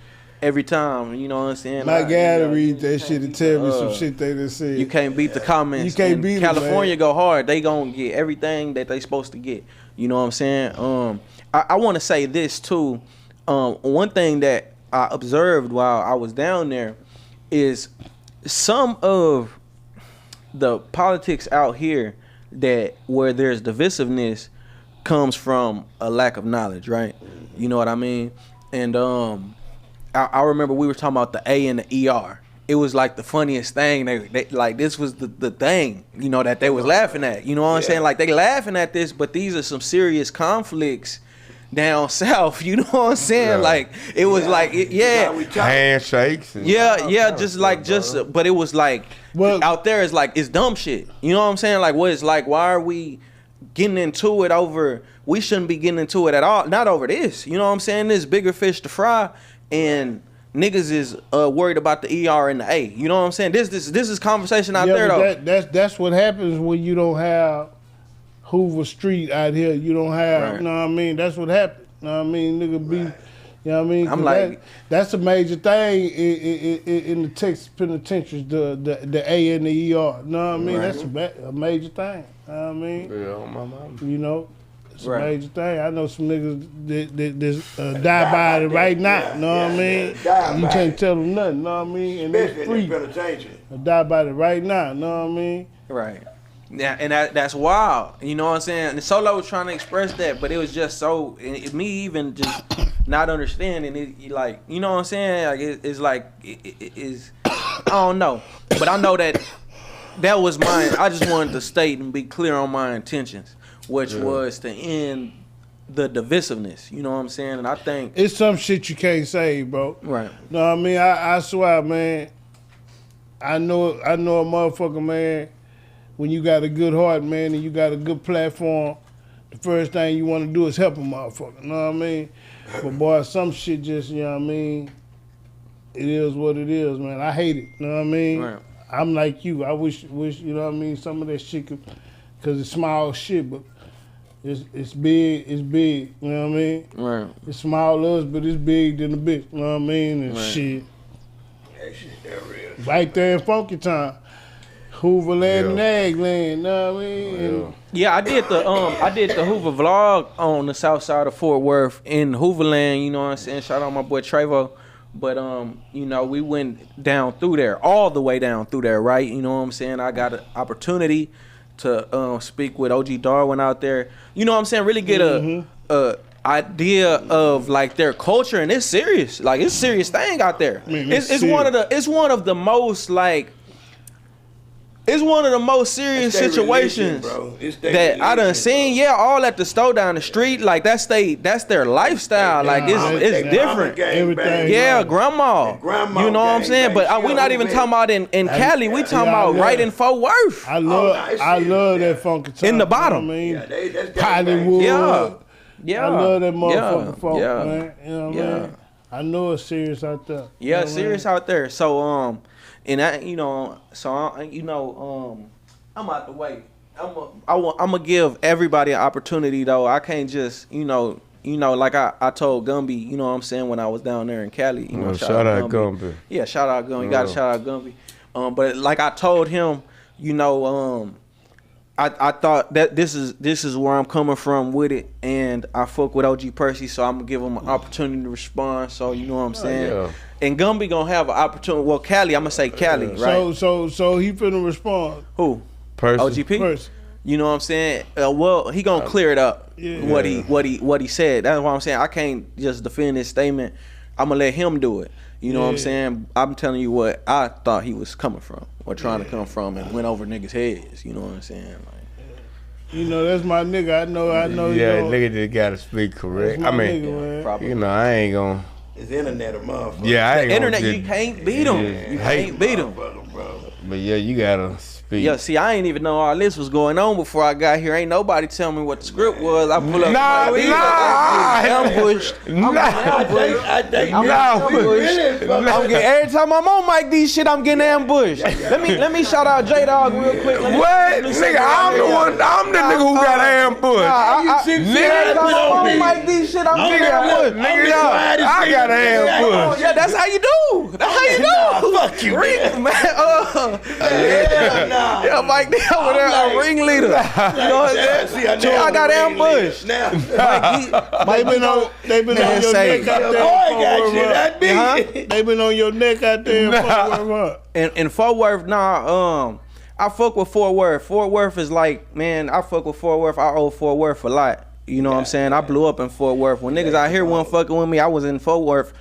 Speaker 6: every time. You know what I'm saying?
Speaker 2: My guy to read that shit and tell me some shit they done said.
Speaker 6: You can't beat the comments.
Speaker 2: You can't beat 'em,
Speaker 6: California
Speaker 2: man.
Speaker 6: go hard. They gonna get everything that they supposed to get. You know what I'm saying? I want to say this too. One thing that I observed while I was down there is some of the politics out here that where there's divisiveness comes from a lack of knowledge, right? You know what I mean? And I remember we were talking about the A and the ER. It was like the funniest thing. They like this was the thing, you know, that they was laughing at. You know what I'm saying? Like they laughing at this, but these are some serious conflicts down south. You know what I'm saying?
Speaker 4: Yeah.
Speaker 6: Like it was like
Speaker 4: handshakes. And
Speaker 6: but it was like out there is like it's dumb shit. You know what I'm saying? Like what it's like, why are we getting into it over? We shouldn't be getting into it at all. Not over this. You know what I'm saying? There's bigger fish to fry, and niggas is worried about the ER and the A. You know what I'm saying? This is conversation out there though.
Speaker 2: That's what happens when you don't have Hoover Street out here. You don't have,
Speaker 6: Right.
Speaker 2: you know what I mean? That's what happened. You know what I mean? Nigga be, you know what I mean?
Speaker 6: I'm like-
Speaker 2: that's a major thing in the Texas penitentiaries, the A and the ER. You know what I mean?
Speaker 6: Right.
Speaker 2: That's a major thing. You know what I mean?
Speaker 4: Yeah, on my mama.
Speaker 2: You know? It's
Speaker 6: Right.
Speaker 2: a major thing. I know some niggas that die by it right now. You know what I mean? You can't tell them nothing. You know what I mean? And it's free. Die by it right now. You know what I mean?
Speaker 6: Right. Yeah, and that's wild. You know what I'm saying? And Solo was trying to express that, but it was just so me even just not understanding it. Like, you know what I'm saying? Like it's like it is. I don't know, but I know that was mine. I just wanted to state and be clear on my intentions, which was to end the divisiveness. You know what I'm saying? And I think
Speaker 2: It's some shit you can't say, bro.
Speaker 6: right.
Speaker 2: No, I mean, I swear, man. I know a motherfucker, man. When you got a good heart, man, and you got a good platform, the first thing you want to do is help a motherfucker. You know what I mean? But boy, some shit just, you know what I mean? It is what it is, man. I hate it. You know what I mean?
Speaker 6: Right.
Speaker 2: I'm like you. I wish, you know what I mean? Some of that shit could, cause it's small shit, but it's big. It's big. You know what I mean?
Speaker 6: Right.
Speaker 2: It's small to us, but it's big than the bitch. You know what I mean? And shit. Right there in Funky Town. Hoover Land and Ag Land, you know what I mean? And
Speaker 6: Yeah, I did the Hoover vlog on the south side of Fort Worth in Hooverland, you know what I'm saying? Shout out my boy Trae. But you know, we went down through there, all the way down through there, right? You know what I'm saying? I got an opportunity to speak with OG Darwin out there. You know what I'm saying? Really get idea of like their culture, and it's serious. Like it's a serious thing out there.
Speaker 2: Man,
Speaker 6: It's one of the most like. It's one of the most serious situations that I done seen. Yeah, all at the store down the street. Like that's their lifestyle. Like it's different.
Speaker 2: Everything.
Speaker 6: Yeah, grandma. You know what I'm saying? But we not even talking about in Cali. We talking about right in Fort Worth.
Speaker 2: I love that funky time.
Speaker 6: In the bottom.
Speaker 2: You know what I mean? Hollywood.
Speaker 6: Yeah.
Speaker 2: I love that motherfucking funk,
Speaker 6: Yeah.
Speaker 2: man. You know what I mean? I know it's serious out there.
Speaker 6: Yeah,
Speaker 2: You know
Speaker 6: serious
Speaker 2: what
Speaker 6: out there. So and I, I'm out the way. I'm gonna give everybody an opportunity though. I can't just, like I told Gumby, you know what I'm saying, when I was down there in Cali.
Speaker 4: Shout out Gumby.
Speaker 6: Yeah, shout out Gumby. You gotta shout out Gumby. But like I told him, I thought that this is where I'm coming from with it, and I fuck with OG Percy, so I'm gonna give him an opportunity to respond. So you know what I'm saying.
Speaker 4: Yeah.
Speaker 6: And Gumby gonna have an opportunity. Well, Cali, I'm gonna say Cali, right?
Speaker 2: So he finna respond.
Speaker 6: Who?
Speaker 4: Percy.
Speaker 6: OGP.
Speaker 2: Percy.
Speaker 6: You know what I'm saying? Well, he gonna clear it up.
Speaker 2: Yeah.
Speaker 6: What he said. That's why I'm saying I can't just defend his statement. I'm gonna let him do it. You know what I'm saying? I'm telling you what I thought he was coming from, or trying to come from, and went over niggas' heads. You know what I'm saying? Like,
Speaker 2: That's my nigga. I know.
Speaker 4: Yeah, nigga just gotta speak correct.
Speaker 2: That's
Speaker 4: I
Speaker 2: my
Speaker 4: mean,
Speaker 2: nigga, man.
Speaker 4: I ain't gonna.
Speaker 1: It's internet a motherfucker.
Speaker 4: Yeah, I ain't
Speaker 6: internet,
Speaker 4: gonna
Speaker 6: you can't beat him. You can't beat him.
Speaker 4: But yeah, you gotta speak.
Speaker 6: Yeah, see, I ain't even know all this was going on before I got here. Ain't nobody tell me what the script was. I pull up. Ambushed. I'm getting every time I'm on Mike D shit, I'm getting ambushed. Let me shout out Dawg real quick.
Speaker 4: What? Nigga, I'm the nigga who got ambushed.
Speaker 6: Every time I'm on Mike D shit, I'm getting ambushed.
Speaker 4: Nigga, I got ambushed.
Speaker 6: Yeah, that's how you do. That's how you do.
Speaker 1: Fuck you, man.
Speaker 6: Yeah, Mike D over there, a ringleader. You know what I'm saying? So I got ambushed.
Speaker 2: They been on your neck out there. They been on your neck out there in Fort Worth.
Speaker 6: In Fort Worth, I fuck with Fort Worth. Fort Worth is like, man, I fuck with Fort Worth. I owe Fort Worth a lot. You know what I'm saying? I blew up in Fort Worth. When niggas out here weren't fucking with me, I was in Fort Worth.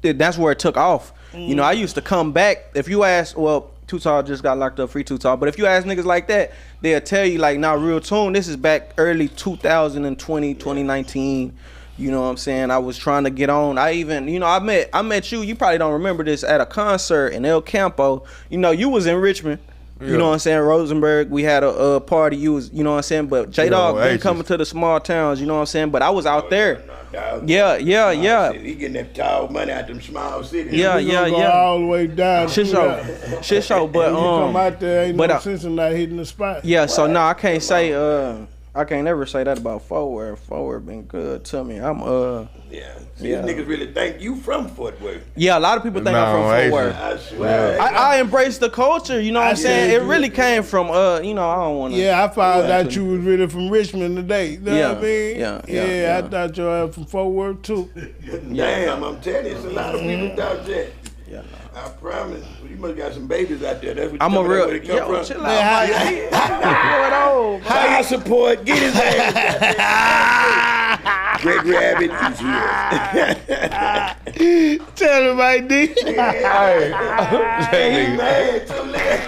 Speaker 6: That's where it took off. I used to come back. If you ask, well, Too Tall just got locked up, free Too Tall. But if you ask niggas like that, they'll tell you like, nah, real Toon, this is back early 2020, 2019. You know what I'm saying? I was trying to get on. I even, I met you. You probably don't remember this, at a concert in El Campo. You was in Richmond. You know what I'm saying? Rosenberg, we had a party. You was, you know what I'm saying? But Dawg been coming to the small towns, you know what I'm saying? But I was out there. Yeah.
Speaker 1: He getting that tall money out them small cities.
Speaker 6: Yeah.
Speaker 2: All the way down.
Speaker 6: Shit show. But
Speaker 2: you come out there, ain't no
Speaker 6: but,
Speaker 2: sense in not hitting the spot.
Speaker 6: Yeah, so no, I can't say I can't never say that about Fort Worth. Fort Worth been good to me.
Speaker 1: These niggas really think you from Fort Worth.
Speaker 6: Yeah, a lot of people think I'm from Fort Worth.
Speaker 1: I swear.
Speaker 6: I embrace the culture, you know what I'm saying? It really came from I don't want to.
Speaker 2: Yeah, I found out you was really from Richmond today. You know what I mean?
Speaker 6: Yeah.
Speaker 2: I thought you were from Fort Worth too.
Speaker 1: Damn, I'm telling you, it's a lot of people out there.
Speaker 6: Yeah.
Speaker 1: I promise. You must got some babies out there. That's what
Speaker 6: I'm a real.
Speaker 1: where they come from.
Speaker 6: Chill out.
Speaker 1: How I support? Get his ass. Greg Rabbit is here.
Speaker 2: Tell him, Mike D.
Speaker 1: Hey, man, too late.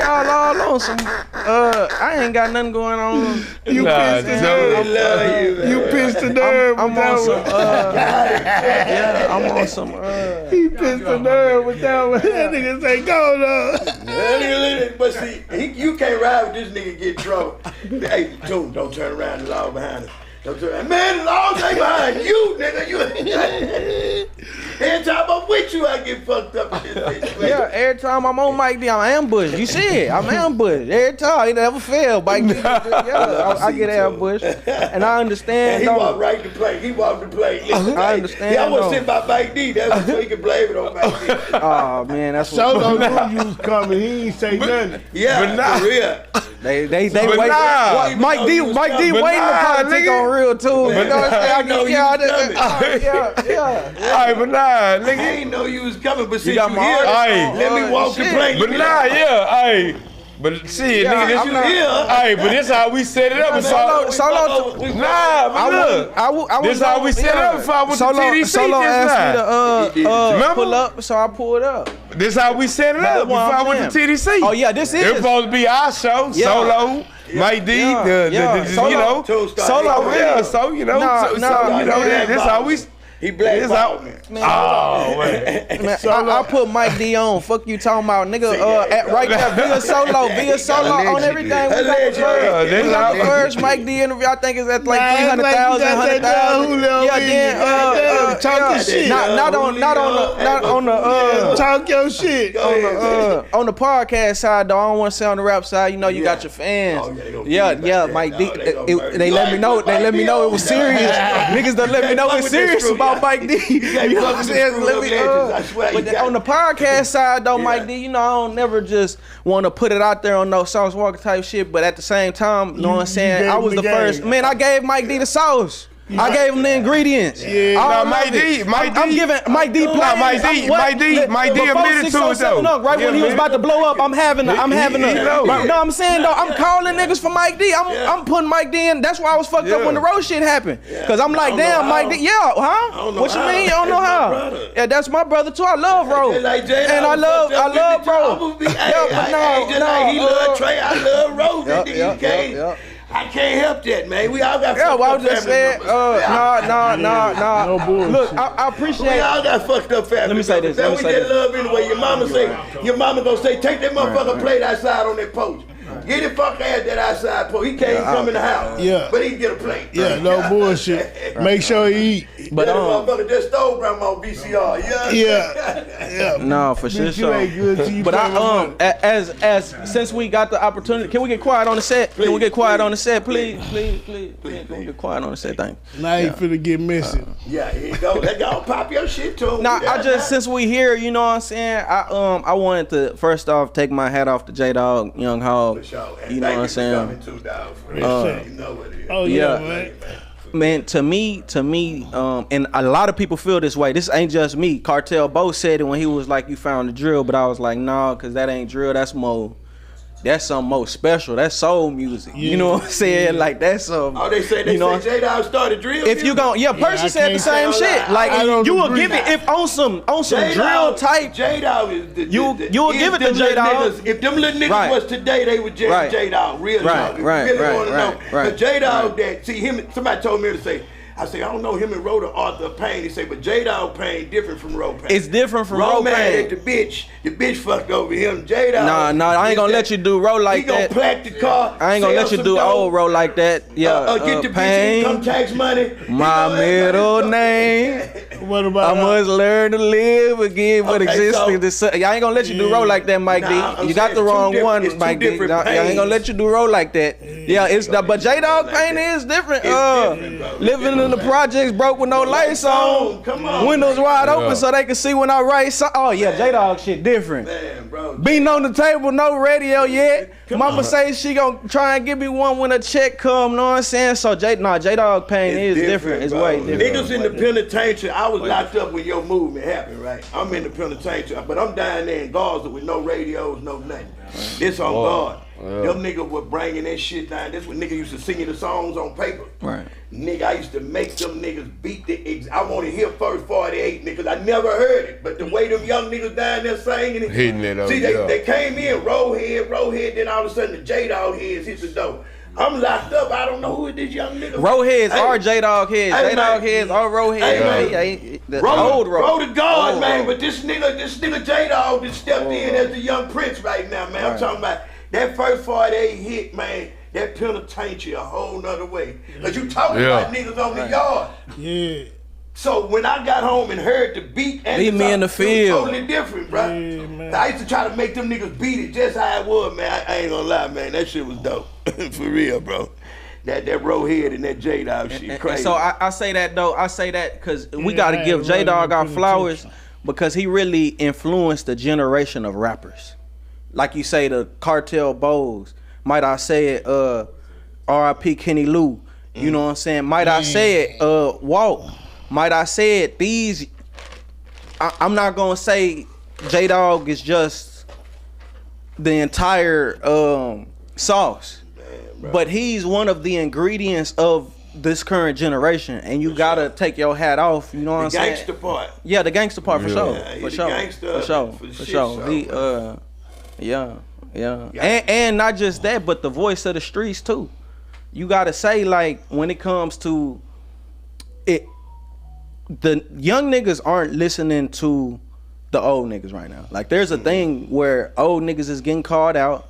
Speaker 6: Y'all all on some. I ain't got nothing going on.
Speaker 2: You pissed the nerve. You pissed the nerve.
Speaker 6: I'm on some. I'm on some.
Speaker 2: He pissed the nerve with that one. That nigga say, go though.
Speaker 1: But see, you can't ride with this nigga get trouble. Hey, Toon, don't turn around. The law behind us. Don't turn around. Man, the law's ain't behind you, nigga. Every time I'm with you, I get fucked up in this bitch.
Speaker 6: Yeah, every time I'm on Mike D, I'm ambushed. You see it? I'm ambushed. Every time. He never fail. Mike D. Yeah, I get ambushed. And I understand.
Speaker 1: And he walked right to play. He walked to play. Listen,
Speaker 6: I understand.
Speaker 1: I was sitting by Mike D. That's so he can blame it on Mike D.
Speaker 6: Oh, man, that's
Speaker 2: So
Speaker 6: what.
Speaker 2: don't knew you was coming. He ain't say nothing.
Speaker 1: Yeah, for real.
Speaker 6: They wait.
Speaker 4: nah.
Speaker 6: Mike D waiting to politic on real too. You know what I'm saying? Yeah.
Speaker 4: Alright, but nah,
Speaker 1: I
Speaker 4: nigga.
Speaker 1: ain't know you was coming, but since you
Speaker 6: got
Speaker 1: here,
Speaker 6: my
Speaker 1: let me walk the plank.
Speaker 4: But nah, yeah, But shit, nigga, this hey, but this how we set it up.
Speaker 6: Solo.
Speaker 4: Nah, but look. This how we set it up before I went to TDC.
Speaker 6: Solo asked me to
Speaker 4: pull
Speaker 6: up, so I pulled up.
Speaker 4: This how we set it up before I went to TDC.
Speaker 6: Oh yeah, this is.
Speaker 4: It's supposed to be our show, Solo. Mike D, you know,
Speaker 6: Solo,
Speaker 4: so you know, this how we.
Speaker 1: He blackballed me.
Speaker 4: Oh man,
Speaker 6: I put Mike D on. Fuck you talking about, nigga. Right there, via solo on everything. We got the first Mike D interview. I think it's at like 300,000, 100,000. Yeah, then
Speaker 2: talking shit.
Speaker 6: Not on the
Speaker 2: talk your shit
Speaker 6: on the podcast side though. I don't want to say on the rap side. You know, you got your fans. Yeah, Mike D. They let me know. They let me know it was serious. Niggas don't let me know it's serious about Mike D. You know what I'm saying? But on the podcast side though, Mike D, you know, I don't never just want to put it out there on no Sauce Walker type shit, but at the same time, you know what I'm saying? I was the first. Man, I gave Mike D the sauce. I gave him the ingredients.
Speaker 4: Yeah, Mike D.
Speaker 6: I'm giving Mike D plans.
Speaker 4: Mike D admitted to it though.
Speaker 6: Right when he was about to blow up, I'm having a. You know what I'm saying though? I'm calling niggas for Mike D. I'm putting Mike D in. That's why I was fucked up when the road shit happened. Cause I'm like, damn, Mike D. Yeah, huh? What you mean? You don't know how? Yeah, that's my brother too. I love Ro. And I love Ro.
Speaker 1: Yeah, but no. He love Trae. I love Ro. I can't help that, man. We all got fucked up family members.
Speaker 6: No bullshit. Look, I appreciate.
Speaker 1: We all got fucked up family.
Speaker 6: Let me say this.
Speaker 1: That we get love anyway. Your mama gonna say, take that motherfucker plate outside on that poach. Get the fuck ass that outside poach. He can't even come in the house.
Speaker 2: Yeah.
Speaker 1: But he can get a plate.
Speaker 2: Yeah, no bullshit. Make sure he eat.
Speaker 1: But that motherfucker just stole grandma VCR.
Speaker 2: Yeah.
Speaker 6: No, for sure.
Speaker 2: You ain't good till you
Speaker 6: but as since we got the opportunity, can we get quiet on the set? Can we get quiet on the set, please? Please. Can we get quiet on the set? Thank you.
Speaker 2: Now you finna get missing.
Speaker 1: Yeah, here you go. Let y'all pop your shit to him.
Speaker 6: Nah, I just since we here, you know what I'm saying. I wanted to first off take my hat off to J-Dawg, Young Hogg. You know what I'm saying?
Speaker 2: Oh yeah, man.
Speaker 6: Man, to me, and a lot of people feel this way. This ain't just me. Cartel Bo said it when he was like, "You found the drill," but I was like, "Nah, cause that ain't drill. That's something more special. That's soul music." You know what I'm saying? Like that's
Speaker 1: they say J-Dawg started drill.
Speaker 6: If you gon' Percy said the same shit. Like you will give it if on some drill type.
Speaker 1: J-Dawg is
Speaker 6: you will give it to J-Dawg.
Speaker 1: If them little niggas was today, they would J-Dawg. Real talk. Really want to know. But J-Dawg that see him. Somebody told me to say. I say, I don't know him and Ro the author of Pain. He say, but J-Dawg Pain different from Ro Pain.
Speaker 6: It's different from Ro Pain.
Speaker 1: The bitch fucked over him. J-Dawg.
Speaker 6: Nah, I ain't gonna let you do Ro like that.
Speaker 1: He gonna plaque the car.
Speaker 6: I ain't gonna let you do old Ro like that. Yeah,
Speaker 1: get the
Speaker 6: Pain.
Speaker 1: bitch income tax money.
Speaker 6: My middle name.
Speaker 2: What about
Speaker 6: I must learn to live again, but existing. I ain't gonna let you do Roll like that, Mike D. You got the wrong one, Mike D. I ain't gonna let you do Roll like that. Yeah, it's but J-Dawg Pain is different. Living in the projects, broke with no lights on, windows wide open so they can see when I write. Oh yeah, J-Dawg shit different. Beating on the table, no radio yet. Mama say she gonna try and give me one when a check come. Know what I'm saying? So J-Dawg Pain is different. It's way different.
Speaker 1: Niggas in the penitentiary. I was locked up when your movement happened, right? I'm in the penitentiary, but I'm down there in Gaza with no radios, no nothing. This on God. Them niggas were bringing that shit down. This when niggas used to sing the songs on paper.
Speaker 6: Right.
Speaker 1: Nigga, I used to make them niggas beat the I want to hear First 48 niggas. I never heard it, but the way them young niggas down there singing it.
Speaker 4: Hitting it up.
Speaker 1: See, they came in, roll head, then all of a sudden the J-Dawg heads hit the door. I'm locked up. I don't know who this young nigga.
Speaker 6: Row heads are J-Dawg heads. J-Dawg heads are row heads. The old row.
Speaker 1: Row the God, man. But this nigga J-Dawg just stepped in as the young prince right now, man. I'm talking about that First 48 hit, man. That penitentiary a whole nother way. Cause you talking about niggas on the yard.
Speaker 2: Yeah.
Speaker 1: So when I got home and heard the beat and
Speaker 6: leave me in the field.
Speaker 1: Totally different, bro.
Speaker 2: Yeah, man.
Speaker 1: I used to try to make them niggas beat it just how it was, man. I ain't gonna lie, man. That shit was dope. For real, bro. That row head and that J-Dawg shit crazy.
Speaker 6: So I say that though. I say that because we gotta give J-Dawg our flowers because he really influenced a generation of rappers. Like you say, the Cartel Bows. Might I say it, R.I.P. Kenny Lou. You know what I'm saying? Might I say it, Walt. Might I say it, these, I'm not gonna say J-Dawg is just the entire sauce. Man, but he's one of the ingredients of this current generation, and you gotta take your hat off. You know what I'm saying?
Speaker 1: The gangster part.
Speaker 6: Yeah, the gangster part for sure.
Speaker 1: Yeah,
Speaker 6: For sure. He yeah. And not just that, but the voice of the streets too. You gotta say, like, when it comes to it, the young niggas aren't listening to the old niggas right now. Like, there's a thing where old niggas is getting called out,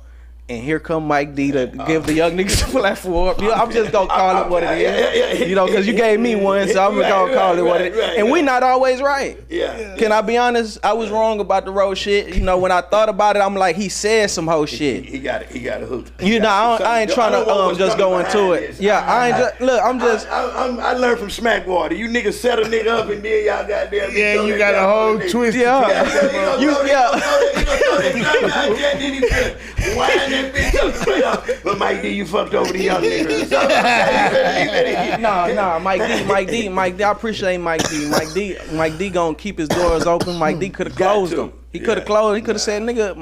Speaker 6: and here come Mike D to give the young niggas a platform. You know, I'm just gonna call it what it is. You know, because you gave me one, so I'm gonna call it what it is. And we not always right.
Speaker 1: Yeah.
Speaker 6: Can I be honest? I was wrong about the road shit. You know, when I thought about it, I'm like, he said some whole shit.
Speaker 1: He got a hook.
Speaker 6: You know, I ain't trying to just go into it. Yeah, I ain't just look. I'm just.
Speaker 1: I learned from Smackwater. You niggas set a nigga up and then y'all goddamn.
Speaker 2: Yeah, you got a whole twist.
Speaker 6: Yeah.
Speaker 1: But Mike D, you fucked over the young niggas.
Speaker 6: Nah, Mike D, I appreciate Mike D. Mike D gonna keep his doors open. Mike D could have closed them. He could have closed. He could have said, "Nigga,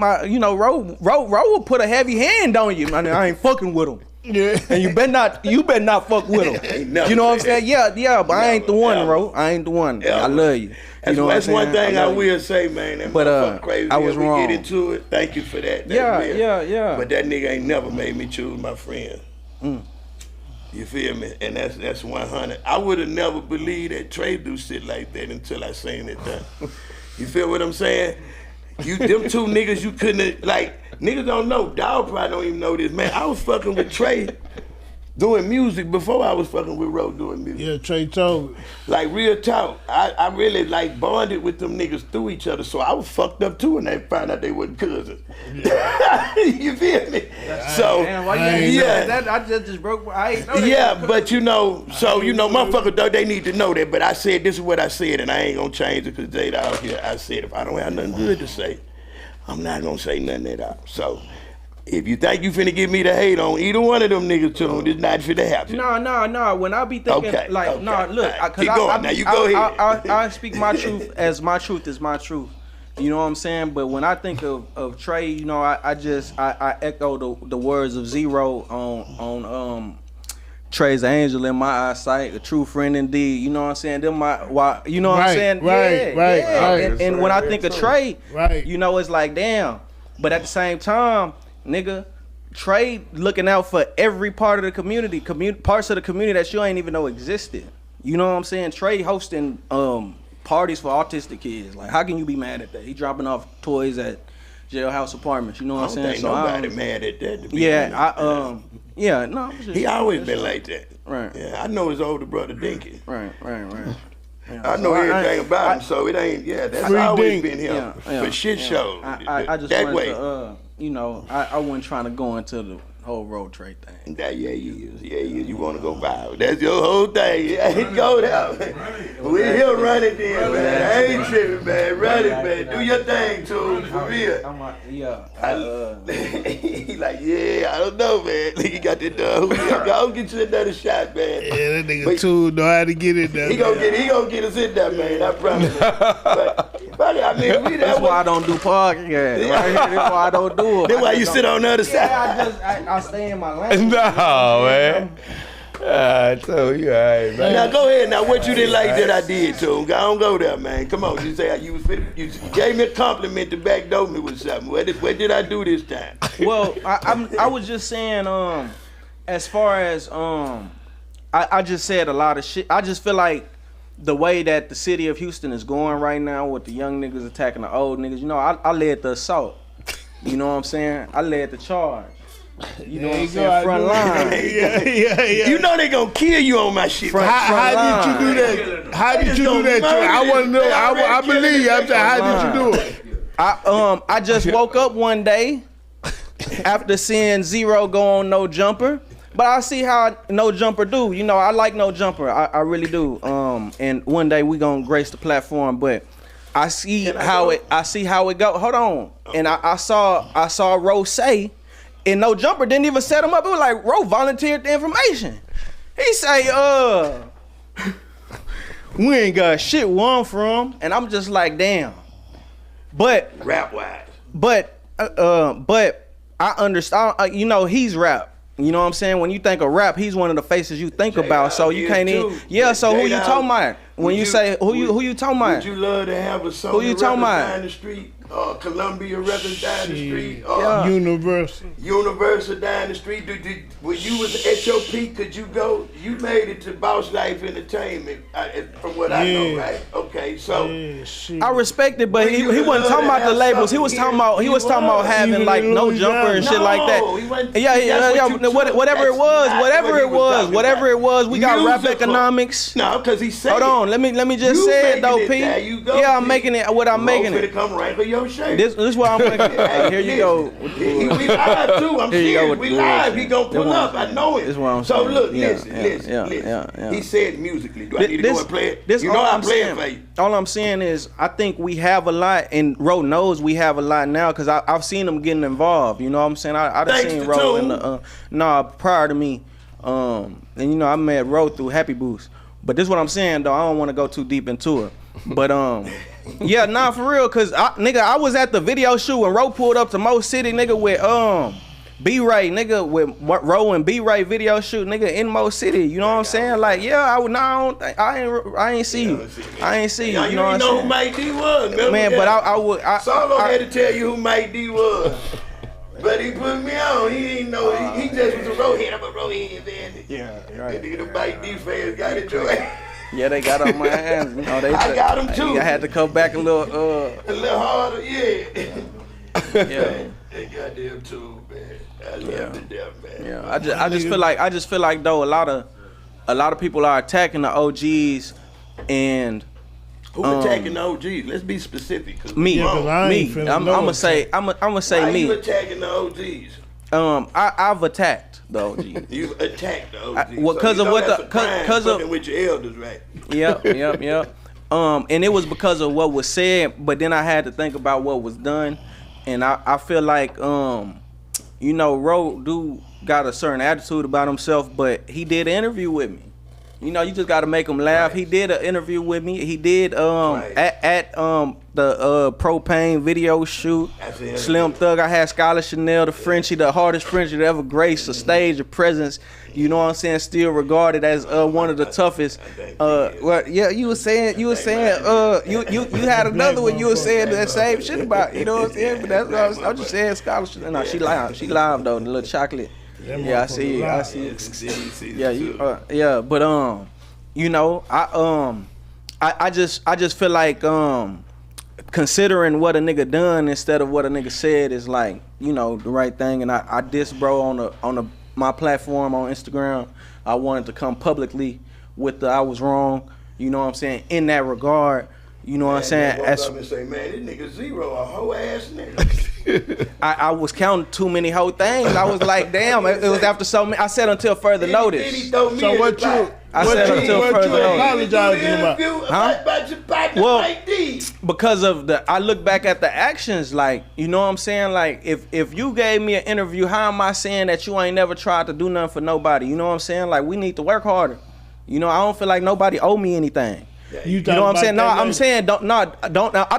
Speaker 6: Ro will put a heavy hand on you. I ain't fucking with him." Yeah. And you better not fuck with him. You know what I'm saying? Yeah, but I ain't the one, Ro. I ain't the one. I love you.
Speaker 1: That's one thing I will say, man. That crazy.
Speaker 6: I was wrong.
Speaker 1: We get into it. Thank you for that.
Speaker 6: Yeah.
Speaker 1: But that nigga ain't never made me choose my friend. You feel me? And that's 100. I would have never believed that Trae do shit like that until I seen it done. You feel what I'm saying? Them two niggas you couldn't, like, niggas don't know. Dawg probably don't even know this, man. I was fucking with Trae doing music before I was fucking with Ro doing music.
Speaker 2: Yeah, Trae told me.
Speaker 1: Like, real talk. I really, like, bonded with them niggas through each other, so I was fucked up too when they found out they wasn't cousins. Yeah. You feel me? So,
Speaker 6: man, I just broke my, I ain't know that.
Speaker 1: Yeah, but motherfuckers, though, they need to know that, but I said, this is what I said, and I ain't gonna change it, because Jada out here, I said, if I don't have nothing good to say, I'm not gonna say nothing at all. So, if you think you finna give me the hate on either one of them niggas, Toon, it's not finna happen.
Speaker 6: No. When I be thinking, look,
Speaker 1: right, keep going. Now you go ahead.
Speaker 6: I speak my truth as my truth is my truth. You know what I'm saying? But when I think of Trae, you know, I echo the words of Zero on Trae's angel in my eyesight, a true friend indeed. You know what I'm saying? You know what I'm saying? Right. And when I think of Trae, you know, it's like, damn. But at the same time, nigga, Trae looking out for every part of the community, parts of the community that you ain't even know existed. You know what I'm saying? Trae hosting parties for autistic kids. Like, how can you be mad at that? He dropping off toys at jailhouse apartments. You know what I'm saying?
Speaker 1: So nobody mad at that. He always been like that.
Speaker 6: Right.
Speaker 1: Yeah, I know his older brother Dinky.
Speaker 6: Right. Yeah.
Speaker 1: I know everything about him, so it ain't. Yeah, that's always been him for shit shows.
Speaker 6: I just
Speaker 1: that
Speaker 6: wanted
Speaker 1: way.
Speaker 6: to, I wasn't trying to go into the whole road Trae thing.
Speaker 1: You want to go viral? That's your whole thing. Go there. We here running then, man. I ain't tripping, man. Run it, man. Do your thing, Toon, for real. He like, I don't know, man. He got that I'll get you another shot, man.
Speaker 2: Yeah, that nigga Toon know how to get in there.
Speaker 1: He gonna get us in there, man. I promise. But I mean,
Speaker 6: that's why I don't do podcasts. Right? That's why I don't do it.
Speaker 1: That's why you sit on the other side.
Speaker 6: I stay in my lane.
Speaker 4: No, man. So you all right, man.
Speaker 1: Now go ahead. Now what you didn't like that I did, Toon? Don't go there, man. Come on. You say you gave me a compliment to backdoor me with something. What did I do this time?
Speaker 6: Well, I was just saying, as far as I just said a lot of shit. I just feel like the way that the city of Houston is going right now with the young niggas attacking the old niggas, you know, I led the assault. You know what I'm saying? I led the charge. You know what I'm saying? Front line.
Speaker 2: Yeah.
Speaker 1: You know they gonna kill you on my shit.
Speaker 2: How did you do that? How did you do that? I want to know. I believe you. I'm saying, how did you do it?
Speaker 6: I just woke up one day after seeing Zero go on No Jumper. But I see how No Jumper do. You know, I like No Jumper. I really do. And one day we gonna grace the platform, but I see how it go. Hold on. And I saw Ro say, and No Jumper didn't even set him up. It was like Ro volunteered the information. He say, we ain't got shit where I'm from. And I'm just like, damn. But
Speaker 1: rap wise.
Speaker 6: But but I understand. You know, he's rap. You know what I'm saying? When you think of rap, he's one of the faces you think about. So you can't even. Yeah. So who you talking about? When you say who you talking about?
Speaker 1: Would you love to have a song?
Speaker 6: Who you talking about?
Speaker 1: Down the street, Columbia Records down the street, Universal down the street. When you was at your peak, could you go? You made it to Boss Life Entertainment, from what I know, right? Okay, so
Speaker 6: I respect it, but he wasn't talking about the labels. He was talking about having like no jumper and shit like that. Yeah. Whatever it was, we got rap economics.
Speaker 1: No, because he said.
Speaker 6: Hold on, let me just say it though, P. Yeah, I'm making it. What I'm making it.
Speaker 1: Come right for your shirt.
Speaker 6: This is what I'm making it. Here you go.
Speaker 1: We live too. I'm serious. We live. He gonna pull up. I know it.
Speaker 6: This is what I'm
Speaker 1: so
Speaker 6: saying.
Speaker 1: Look, listen. He said musically. Do I need to go and play it?
Speaker 6: This
Speaker 1: you know I'm playing for you.
Speaker 6: All I'm saying is I think we have a lot, and Ro knows we have a lot now because I've seen him getting involved. You know what I'm saying? I done seen Ro in the prior to me. And you know I met Ro through Happy Boost. But this is what I'm saying though. I don't want to go too deep into it. But yeah, nah, for real, cause I was at the video shoot when Ro pulled up to Mo City, nigga, with B-Ray, nigga, with Ro and B-Ray video shoot, nigga, in Mo City. You know what I'm saying? Like, yeah, I ain't see you. I ain't see you. You know what I'm saying?
Speaker 1: Who Mike D was,
Speaker 6: man. But I would.
Speaker 1: Solo had to tell you who Mike D was. But he put me on. He ain't know. He just was a roadhead. I'm a roadhead, man.
Speaker 6: Yeah, right.
Speaker 1: The Mike D fans got it, Joy.
Speaker 6: Yeah, they got on my ass. You know,
Speaker 1: I got them too.
Speaker 6: I had to come back a little
Speaker 1: harder, yeah.
Speaker 6: Yeah.
Speaker 1: They got them too, man. I love to death, man.
Speaker 6: Yeah, I just feel like though a lot of people are attacking the OGs and
Speaker 1: who attacking the OGs? Let's be specific.
Speaker 6: Me. I'm gonna say
Speaker 1: Why
Speaker 6: me.
Speaker 1: You attacking the OGs?
Speaker 6: I've attacked the OG.
Speaker 1: You attacked the OG.
Speaker 6: Because of what because of
Speaker 1: with your elders, right?
Speaker 6: Yep. And it was because of what was said, but then I had to think about what was done, and I feel like you know, Ro do got a certain attitude about himself, but he did an interview with me. You know, you just got to make him laugh. Right. He did an interview with me. He did at the Propane video shoot. Slim Thug. I had Scholar Chanel, the hardest Frenchie to ever grace a stage, a presence. You know what I'm saying? Still regarded as one of the toughest. Well, yeah, you were saying you had another one. You were saying that same shit about. You know what I'm saying? But that's I'm just saying Scholar Chanel. No, she live though. The little chocolate. Yeah, I see it. Yeah, but you know, I just feel like considering what a nigga done instead of what a nigga said is like, you know, the right thing. And I diss bro on my platform on Instagram. I wanted to come publicly with I was wrong. You know what I'm saying? In that regard. You know what I'm saying?
Speaker 1: Up and say, man, this nigga Zero, a hoe ass nigga.
Speaker 6: I was counting too many whole things. I was like, damn, it was after so many. I said until further notice.
Speaker 2: So what you apologizing about?
Speaker 6: Huh? Well, because of I look back at the actions, like, you know what I'm saying? Like, if you gave me an interview, how am I saying that you ain't never tried to do nothing for nobody? You know what I'm saying? Like, we need to work harder. You know, I don't feel like nobody owe me anything. You know what I'm saying? No, I'm saying don't. I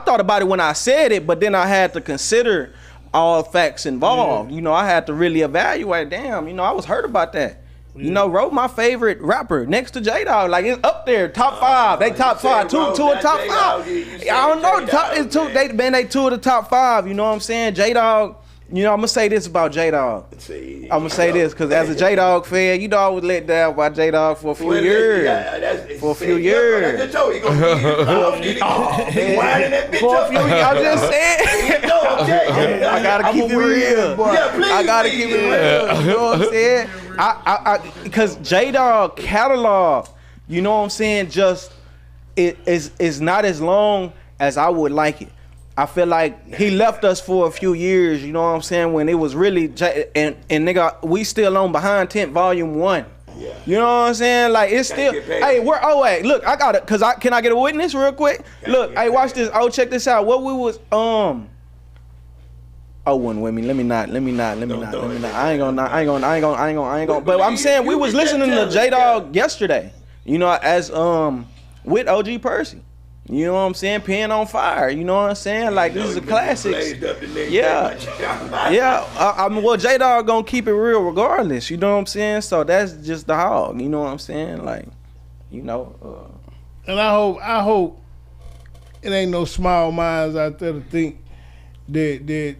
Speaker 6: thought about it when I said it, but then I had to consider all facts involved. Yeah. You know, I had to really evaluate. Damn, you know, I was hurt about that. Yeah. You know, Ro, my favorite rapper next to J-Dawg, like it's up there, top five. They top five, two of top five. I don't know, they two of the top five. You know what I'm saying? J-Dawg. You know, I'm gonna say this about J-Dawg. I'm gonna say this because as a J-Dawg fan, you know I was let down by J-Dawg for a few years. For a few years. I'm just saying. I gotta keep it real. I gotta keep it real. You know what I'm saying? Because J-Dawg catalog, you know what I'm saying, just is not as long as I would like it. I feel like he left us for a few years, you know what I'm saying, when it was really, and nigga, we still on Behind Tent Volume 1. Yeah. You know what I'm saying? Like, it's still, hey, wait, look, I got it, can I get a witness real quick? Look, hey, watch this, check this out. What we was, one with me, let me not. I ain't gonna, but I'm saying we was listening to J-Dawg yesterday, you know, as, with OG Percy. You know what I'm saying? Pen on fire. You know what I'm saying? Like, this is a classic. Yeah. Yeah. I mean, well, J-Dawg gonna keep it real regardless. You know what I'm saying? So that's just the Hogg. You know what I'm saying? Like, you know.
Speaker 2: And I hope it ain't no small minds out there to think that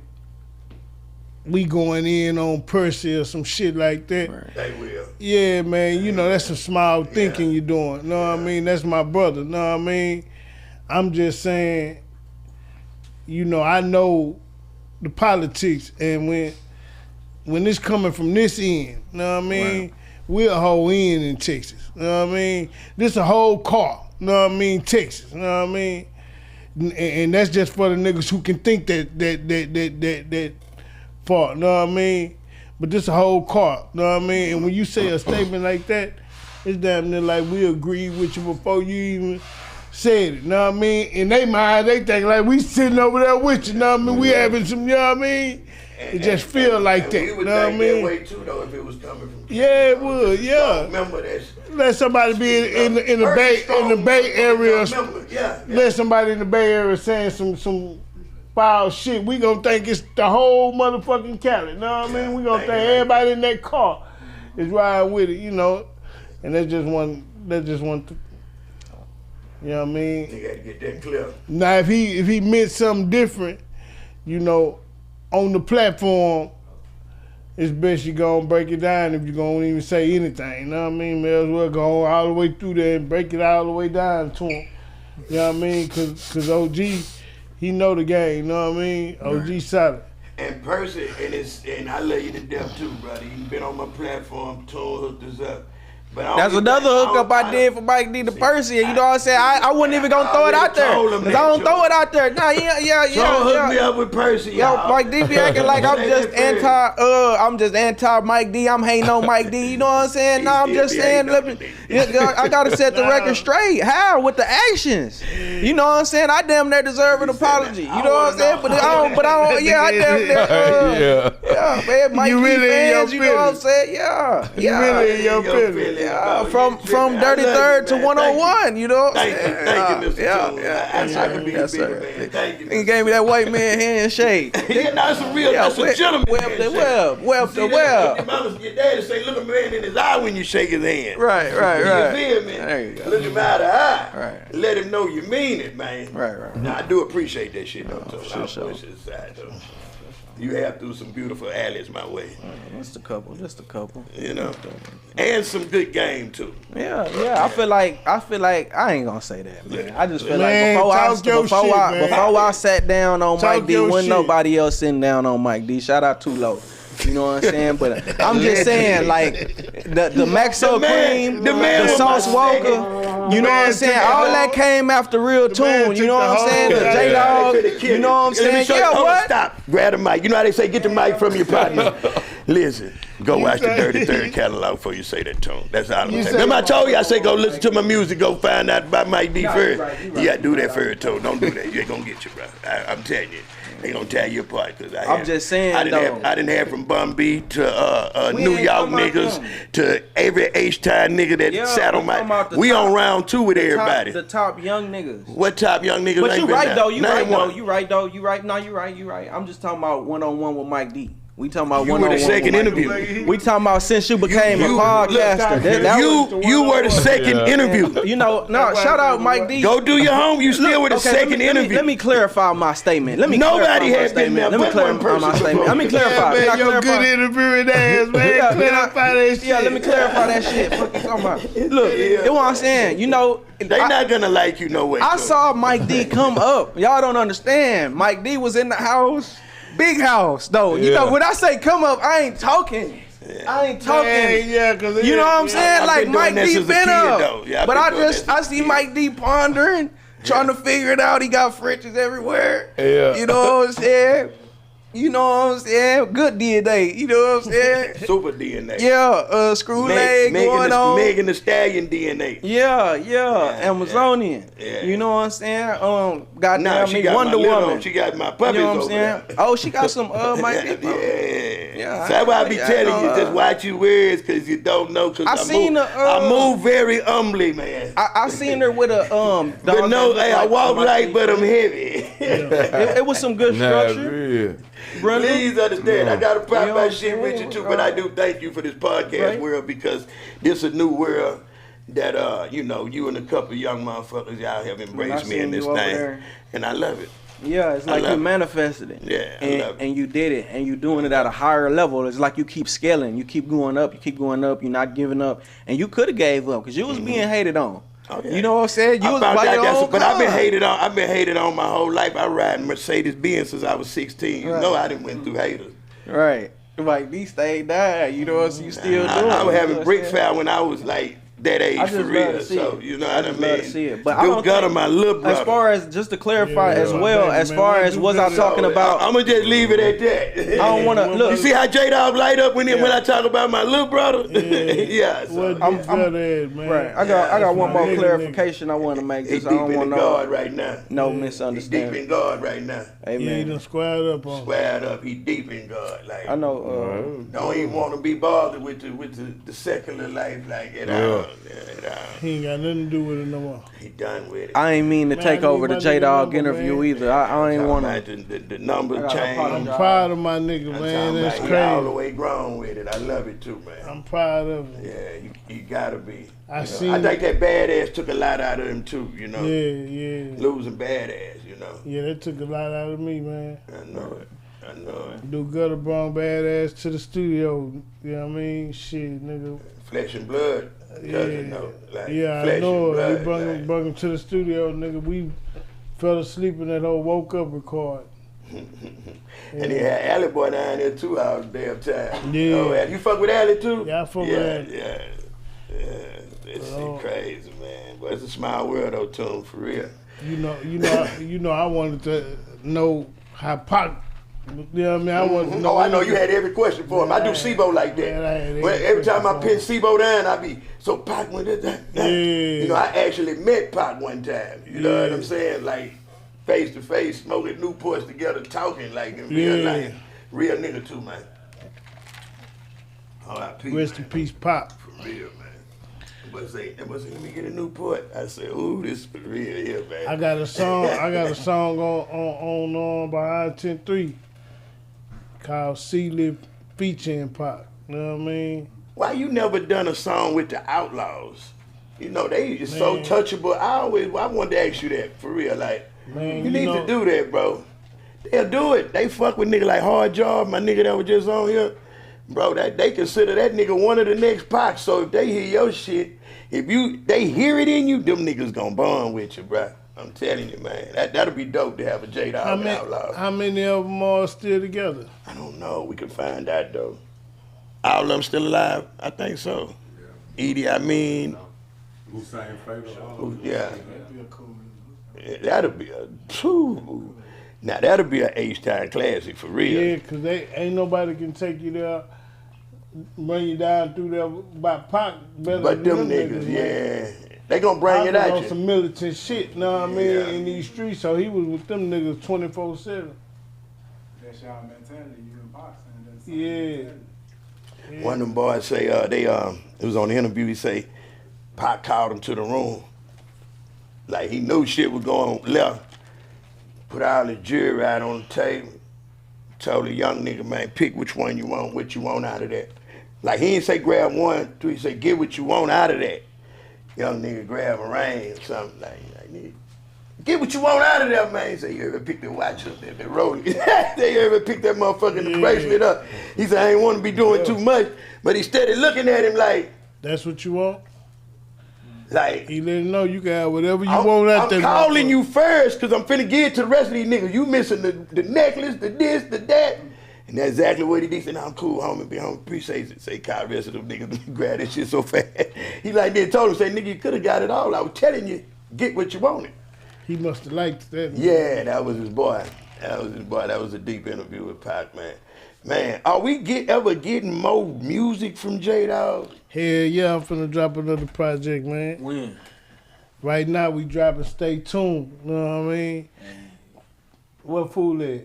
Speaker 2: we going in on Percy or some shit like that.
Speaker 6: Right.
Speaker 1: They will.
Speaker 2: Yeah, man. You know, that's some small thinking you're doing. Know what I mean? That's my brother. Know what I mean? I'm just saying, you know, I know the politics, and when it's coming from this end, know what I mean? Right. We're a whole end in Texas. Know what I mean? This a whole car. Know what I mean? Texas. Know what I mean? And that's just for the niggas who can think that far. Know what I mean? But this a whole car. Know what I mean? And when you say a statement like that, it's damn near like we agreed with you before you even said it, know what I mean? In their mind, they think like we sitting over there with you, know what I mean? We having some, you know what I mean? It just feel like that, you know what I mean?
Speaker 1: That way too, though, if it was coming from
Speaker 2: yeah, it would, yeah.
Speaker 1: Remember that.
Speaker 2: Let somebody be in the Bay Area. Let somebody in the Bay Area saying some foul shit. We gonna think it's the whole motherfucking Cali, know what I mean? We gonna think everybody in that car is riding with it, you know? And that's just one. You know what I mean?
Speaker 1: You gotta get that clear.
Speaker 2: Now, if he meant something different, you know, on the platform, it's best you go and break it down if you're gonna even say anything. You know what I mean? May as well go all the way through there and break it all the way down to him. You know what I mean? Cause OG, he know the game. You know what I mean? OG solid.
Speaker 1: And Percy, and I love you to death too, brother. You been on my platform, Toon hooked us up.
Speaker 6: That's another hookup I did for Mike D to Percy. You know what I'm saying? I wasn't even gonna throw it out there. Cause I don't throw it out there. Nah, yeah.
Speaker 1: Hook me up with Percy.
Speaker 6: Yo, Mike D be acting like I'm just anti Mike D. I'm hating on Mike D. You know what I'm saying? No, I'm just saying, I gotta set the record straight. How? With the actions. You know what I'm saying? I damn near deserve an apology. You know what I'm saying? But I don't, yeah, I damn near, yeah, man, Mike D fans, you know what I'm saying? Yeah.
Speaker 2: You really in your feelings.
Speaker 6: Yeah, from Dirty Third to 101, you know.
Speaker 1: Thank you, Mr. Toon.
Speaker 6: Yes, sir. Thank you. He gave me that white man handshake.
Speaker 1: Yeah, that's a real, that's a gentleman.
Speaker 6: Web to web.
Speaker 1: Your daddy say, look a man in his eye when you shake his hand.
Speaker 6: Right.
Speaker 1: You feel me?
Speaker 6: There you go.
Speaker 1: Look him eye to eye.
Speaker 6: Right.
Speaker 1: Let him know you mean it, man.
Speaker 6: Right.
Speaker 1: Now, I do appreciate that shit, though, Toon.
Speaker 6: Sure.
Speaker 1: I'll push it aside, though. You have through some beautiful alleys my way.
Speaker 6: Just a couple.
Speaker 1: You know, and some good game too.
Speaker 6: Yeah. I feel like I ain't gonna say that, man. I just feel
Speaker 2: Man,
Speaker 6: like before I sat down on
Speaker 2: Talk
Speaker 6: Mike D, wasn't nobody else sitting down on Mike D. Shout out to Low. You know what I'm saying? But I'm just saying, like, the Maxo Cream, the Sauce Walker, you know what I'm saying? All that came after Real Toon, you know what I'm saying? The J-Dawg, you know what I'm saying? Yeah, what?
Speaker 1: Stop. Grab the mic. You know how they say, get the mic from your partner. Listen, go watch the Dirty Third catalog before you say that, Toon. That's all I'm saying. Remember I told you, I say go listen to my music, go find out about Mike D first. You gotta do that first, Toon. Don't do that. You ain't gonna get you, bro. I'm telling you. They gonna tear you apart because I didn't have from Bum B to New York niggas to every H-Time nigga that sat on my. We on round 2 with everybody.
Speaker 6: The top young niggas.
Speaker 1: What top young niggas?
Speaker 6: But
Speaker 1: ain't
Speaker 6: you
Speaker 1: been
Speaker 6: right
Speaker 1: there?
Speaker 6: though. You
Speaker 1: Name
Speaker 6: right though.
Speaker 1: one.
Speaker 6: You right. No, you right. I'm just talking about one-on-one with Mike D. We talking about
Speaker 1: You
Speaker 6: one-on-one
Speaker 1: were the second
Speaker 6: with Mike
Speaker 1: interview.
Speaker 6: D. We talking about since you became a podcaster.
Speaker 1: You were the second interview.
Speaker 6: You know, no. Shout out Mike D.
Speaker 1: Go do your home. You still were the second interview.
Speaker 6: Let me clarify my statement.
Speaker 1: Nobody has been there.
Speaker 6: Let me clarify my statement. Let me clarify.
Speaker 2: Man, your good interviewing ass, man. Clarify that shit.
Speaker 6: Yeah, let me clarify that shit. Fuck you talking about? Look, that's what I'm saying. You know,
Speaker 1: they not gonna like you no way.
Speaker 6: I saw Mike D come up. Y'all don't understand. Mike D was in the house. Big house, though. You know, when I say come up, I ain't talking. I ain't talking.
Speaker 2: Cause
Speaker 6: you know what I'm saying? Like Mike D been up. But I see
Speaker 1: kid.
Speaker 6: Mike D pondering, trying to figure it out. He got fridges everywhere. Yeah. You know what I'm saying? You know what I'm saying? Good DNA. You know what I'm saying?
Speaker 1: Super DNA.
Speaker 6: Yeah, screw leg going on.
Speaker 1: Megan Thee Stallion DNA.
Speaker 6: Yeah, Amazonian.
Speaker 1: Yeah.
Speaker 6: You know what I'm saying? Goddamn
Speaker 1: Nah, she got
Speaker 6: Wonder
Speaker 1: my little,
Speaker 6: Woman.
Speaker 1: she got my puppies
Speaker 6: You know what I'm
Speaker 1: over
Speaker 6: saying?
Speaker 1: there.
Speaker 6: Oh, she got some Mike
Speaker 1: Yeah.
Speaker 6: Yeah,
Speaker 1: So that's why I be telling you,
Speaker 6: know,
Speaker 1: just watch your words, cause you don't know. Cause I move very humbly, man.
Speaker 6: I seen her with a
Speaker 1: But no, hey, I walk light, but I'm heavy.
Speaker 6: It was some good structure. Brenda?
Speaker 1: Please understand, I gotta pop
Speaker 6: You know
Speaker 1: my
Speaker 6: what
Speaker 1: shit
Speaker 6: I'm
Speaker 1: with you
Speaker 6: saying?
Speaker 1: too, but I do thank you for this podcast
Speaker 6: Right.
Speaker 1: world, because this is a new world that you know, you and a couple of young motherfuckers, y'all have embraced me in this thing, and I love it.
Speaker 6: Yeah, it's like you manifested it.
Speaker 1: Yeah, I love it.
Speaker 6: And you did it, and you doing it at a higher level. It's like you keep scaling, you keep going up, you're not giving up, and you could have gave up because you was being hated on.
Speaker 1: Oh, yeah.
Speaker 6: You know what I'm saying? You was by your own
Speaker 1: but I've been
Speaker 6: kind.
Speaker 1: hated on. I've been hated on my whole life. I ride Mercedes Benz since I was 16. You know I didn't went through haters.
Speaker 6: Right. Like these stay died. You know what I'm saying? You still doing
Speaker 1: I was
Speaker 6: it,
Speaker 1: having
Speaker 6: you know
Speaker 1: brick
Speaker 6: what I'm saying?
Speaker 1: foul when I was like that age
Speaker 6: I just
Speaker 1: for
Speaker 6: love
Speaker 1: real.
Speaker 6: to see
Speaker 1: So
Speaker 6: it.
Speaker 1: you know
Speaker 6: I
Speaker 1: what I
Speaker 6: just
Speaker 1: mean.
Speaker 6: love to see it. But I
Speaker 1: Dude
Speaker 6: don't
Speaker 1: Gutter,
Speaker 6: think-
Speaker 1: my little brother.
Speaker 6: As far as just to clarify as well, as
Speaker 2: man,
Speaker 6: far
Speaker 2: why
Speaker 6: as
Speaker 2: do
Speaker 6: was I
Speaker 2: that?
Speaker 6: talking about?
Speaker 1: I'm gonna just leave it at that.
Speaker 6: I don't want to look.
Speaker 1: You see how J-Dawg light up when I talk about my little brother? Yeah. So.
Speaker 2: What this brother is, man.
Speaker 6: Right. I got one more
Speaker 2: nigga,
Speaker 6: clarification I want to make.
Speaker 1: He's
Speaker 6: Just
Speaker 1: deep
Speaker 6: I don't
Speaker 1: in
Speaker 6: want
Speaker 1: the
Speaker 6: no
Speaker 1: guard right now.
Speaker 6: no
Speaker 1: He's deep
Speaker 6: misunderstanding.
Speaker 1: in guard right now.
Speaker 2: Yeah, he
Speaker 6: Amen.
Speaker 2: done squared up on.
Speaker 1: Squared up. He deep in guard. Like
Speaker 6: I know.
Speaker 1: don't even want to be bothered with the secular life like it out.
Speaker 2: He ain't got nothing to do with it no more.
Speaker 1: He done with it.
Speaker 6: I ain't mean to
Speaker 2: Man,
Speaker 6: take
Speaker 2: I
Speaker 6: over
Speaker 2: need
Speaker 6: the
Speaker 2: my
Speaker 6: J-Dawg
Speaker 2: nigga
Speaker 6: interview
Speaker 2: number,
Speaker 6: either. I ain't want to.
Speaker 1: The number
Speaker 6: I gotta
Speaker 1: change.
Speaker 6: apologize.
Speaker 2: I'm proud of my nigga, man. That's
Speaker 1: He all the
Speaker 2: crazy.
Speaker 1: way grown with it. I love it too, man.
Speaker 2: I'm proud of him.
Speaker 1: Yeah, you gotta be.
Speaker 2: I
Speaker 1: I
Speaker 2: seen
Speaker 1: think that badass took a lot out of him too. You know,
Speaker 2: Yeah.
Speaker 1: losing badass. You know,
Speaker 2: Yeah, that took a lot out of me, man.
Speaker 1: I know it.
Speaker 2: Do Gutter brought badass to the studio. You know what I mean? Shit, nigga.
Speaker 1: Flesh and blood. Doesn't know. Like,
Speaker 2: Yeah,
Speaker 1: flesh
Speaker 2: I know.
Speaker 1: and
Speaker 2: He
Speaker 1: blood,
Speaker 2: brought him to the studio, nigga. We fell asleep in that whole woke up record.
Speaker 1: And he had Alley Boy down there too all the damn time.
Speaker 2: Yeah.
Speaker 1: Oh, you fuck with Alley too?
Speaker 2: Yeah, I fuck with Alley.
Speaker 1: Yeah. This shit crazy, man. But it's a small world though, Toon, for real.
Speaker 2: You know. I wanted to know how Pac. You know what I mean? I wanted to know.
Speaker 1: Oh, I know you had every question for him. I do SIBO like that.
Speaker 2: Man, I had
Speaker 1: But
Speaker 2: every
Speaker 1: every time I
Speaker 2: question
Speaker 1: pin SIBO down, I be, so Pac went that.
Speaker 2: Yeah.
Speaker 1: You know, I actually met Pac one time. You know what I'm saying? Like, face to face, smoking Newports together, talking like in real
Speaker 2: Yeah.
Speaker 1: life. Real nigga too, man. R.I.P.
Speaker 2: Rest in peace, Pac.
Speaker 1: For real, man. It was let me get a Newport. I said, ooh, this for real here, man.
Speaker 2: I got a song on by I-10-3 called C-Lip featuring Pac. You know what I mean?
Speaker 1: Why you never done a song with the Outlaws? You know, they is so
Speaker 2: Man.
Speaker 1: touchable. I wanted to ask you that, for real. Like,
Speaker 2: Man,
Speaker 1: you need
Speaker 2: know-
Speaker 1: to do that, bro. They'll do it. They fuck with nigga like Hard Job, my nigga that was just on here. Bro, that they consider that nigga one of the next Pac. So if they hear your shit, they hear it in you, them niggas gonna bond with you, bro. I'm telling you, man. That'll be dope to have a J-Dawg and Outlaws.
Speaker 2: How many of them are still together?
Speaker 1: I don't know. We can find out though. All of them still alive? I think so. Edie, I mean,
Speaker 7: Hussein Fatal.
Speaker 1: yeah. That'll be a phew. Now that'll be an H-Time classic for real.
Speaker 2: Yeah, cause they ain't nobody can take you there, bring you down through there by Pac better
Speaker 1: But
Speaker 2: than
Speaker 1: them niggas,
Speaker 2: man.
Speaker 1: yeah. They gonna bring
Speaker 2: Pac
Speaker 1: it
Speaker 2: was
Speaker 1: at
Speaker 2: on
Speaker 1: you.
Speaker 2: some militant shit, know what I mean,
Speaker 1: Yeah.
Speaker 2: in these streets. So he was with them niggas 24/7.
Speaker 7: That's y'all mentality. You in boxing. That's
Speaker 2: Yeah.
Speaker 1: One of them boys say, it was on the interview, he say, Pac called him to the room. Like he knew shit was going left. Put all the jewelry out on the table. Told the young nigga, man, pick which one you want, what you want out of that. Like he didn't say grab 1, 2, he said get what you want out of that. Young nigga grab a ring or something like nigga, get what you want out of that, man. He said, you ever pick the watch up there, the Rolex? They ever pick that motherfucking the bracelet up? He said, I ain't want to be doing too much. But he steady looking at him like,
Speaker 2: That's what you want?
Speaker 1: like,
Speaker 2: He let him know you can have whatever you want out there.
Speaker 1: I'm calling you first because I'm finna give it to the rest of these niggas. You missing the necklace, the this, the that. And that's exactly what he did. He said, I'm cool, homie, be home. Appreciate it. Say, call the rest of them niggas grab this shit so fast. He like then told him, say, nigga, you could have got it all. I was telling you, get what you wanted.
Speaker 2: He must have liked that.
Speaker 1: Yeah, that was his boy. That was a deep interview with Pac, man. Man, are we ever getting more music from J-Dawg?
Speaker 2: Hell yeah, I'm finna drop another project, man.
Speaker 8: When?
Speaker 2: Right now we dropping Stay Tuned, you know what I mean? What fool at?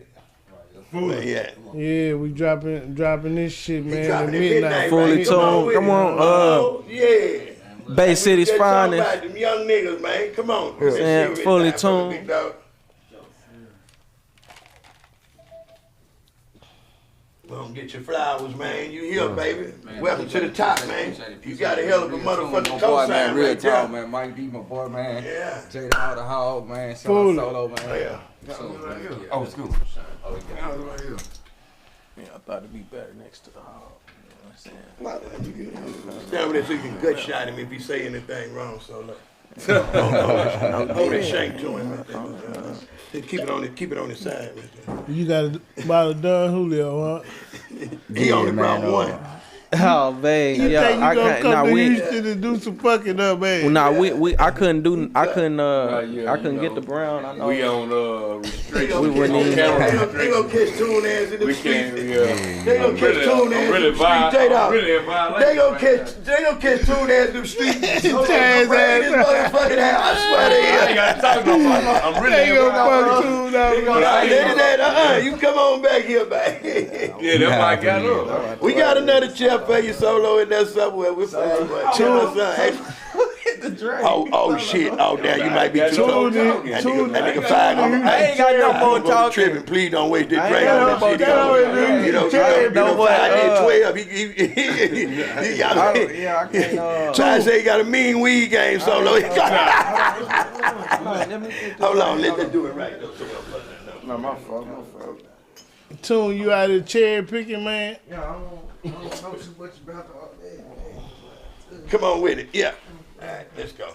Speaker 1: Yeah.
Speaker 2: Yeah, we dropping this shit, man.
Speaker 1: Dropping
Speaker 2: At
Speaker 1: it midnight,
Speaker 6: Fully
Speaker 1: right? Come on
Speaker 6: tuned.
Speaker 1: with
Speaker 6: Come
Speaker 1: it.
Speaker 6: on,
Speaker 1: Yeah.
Speaker 6: Bay City's
Speaker 1: Just talk
Speaker 6: finest.
Speaker 1: about them young niggas, man. Come on.
Speaker 6: Yeah.
Speaker 1: Serious
Speaker 6: Fully
Speaker 1: now, brother,
Speaker 6: tuned.
Speaker 1: Big Dawg. Well, get your flowers, man. You here, baby. Welcome to the top, man. You got a hell of a motherfucking
Speaker 5: boy, man,
Speaker 1: cosign
Speaker 5: real
Speaker 1: right
Speaker 5: talk,
Speaker 1: there.
Speaker 5: man. Mike D, my boy, man.
Speaker 1: Yeah.
Speaker 5: J-Dawg, the Hogg, man.
Speaker 2: Fully.
Speaker 5: Solo, man.
Speaker 1: Yeah.
Speaker 5: Oh, it's good.
Speaker 6: Yeah, I thought it'd be better next to the Hogg.
Speaker 1: Stand over there so you can gut shot him if he say anything wrong. So look. Hold that shank to him. Just keep it on his side. Right there.
Speaker 2: You got a bottle of Don Julio, huh?
Speaker 1: He only brought one.
Speaker 6: Oh, man.
Speaker 2: You
Speaker 6: Yeah,
Speaker 2: think you
Speaker 6: I
Speaker 2: gonna
Speaker 6: can't.
Speaker 2: come
Speaker 6: Nah,
Speaker 2: to
Speaker 6: we.
Speaker 2: Houston and do some fucking up, man?
Speaker 6: Well, nah, I couldn't
Speaker 4: yeah,
Speaker 6: I couldn't
Speaker 4: you
Speaker 6: get
Speaker 4: know.
Speaker 6: the brown. I know.
Speaker 4: We on restriction.
Speaker 6: We wouldn't even-
Speaker 1: They gonna catch Toon ass in the
Speaker 4: We
Speaker 1: street.
Speaker 4: can't.
Speaker 1: They gonna catch Toon ass in the street. J-Dawg. They gonna catch Toon ass in the street.
Speaker 2: Jazz ass.
Speaker 1: Motherfucking ass. I swear they
Speaker 4: I ain't got to talk no more. I'm really
Speaker 2: They gonna fuck Tune out.
Speaker 1: You come on back here, back.
Speaker 4: Yeah, that's why I got up.
Speaker 1: We got another chef for you solo in there somewhere. We're fine. Oh shit. Oh damn, you might be too
Speaker 2: Tune
Speaker 1: talking.
Speaker 2: in.
Speaker 1: That
Speaker 2: Tune
Speaker 1: nigga
Speaker 2: in.
Speaker 1: five.
Speaker 6: I ain't got no more talking.
Speaker 1: Tripping. Please don't waste this
Speaker 6: I
Speaker 1: drink
Speaker 6: ain't
Speaker 1: on
Speaker 6: got
Speaker 1: that
Speaker 6: no more
Speaker 1: shit.
Speaker 6: talking.
Speaker 1: You know,
Speaker 6: No,
Speaker 1: I did
Speaker 6: what,
Speaker 1: 12. He got
Speaker 6: Yeah, I can't.
Speaker 1: Try to say he got a mean weed game solo.
Speaker 6: Let me get
Speaker 1: Hold on, let's do it right.
Speaker 6: No, my fault.
Speaker 2: Tune, you out of cherry picking, man?
Speaker 1: Come on with it. Yeah. All right, let's go.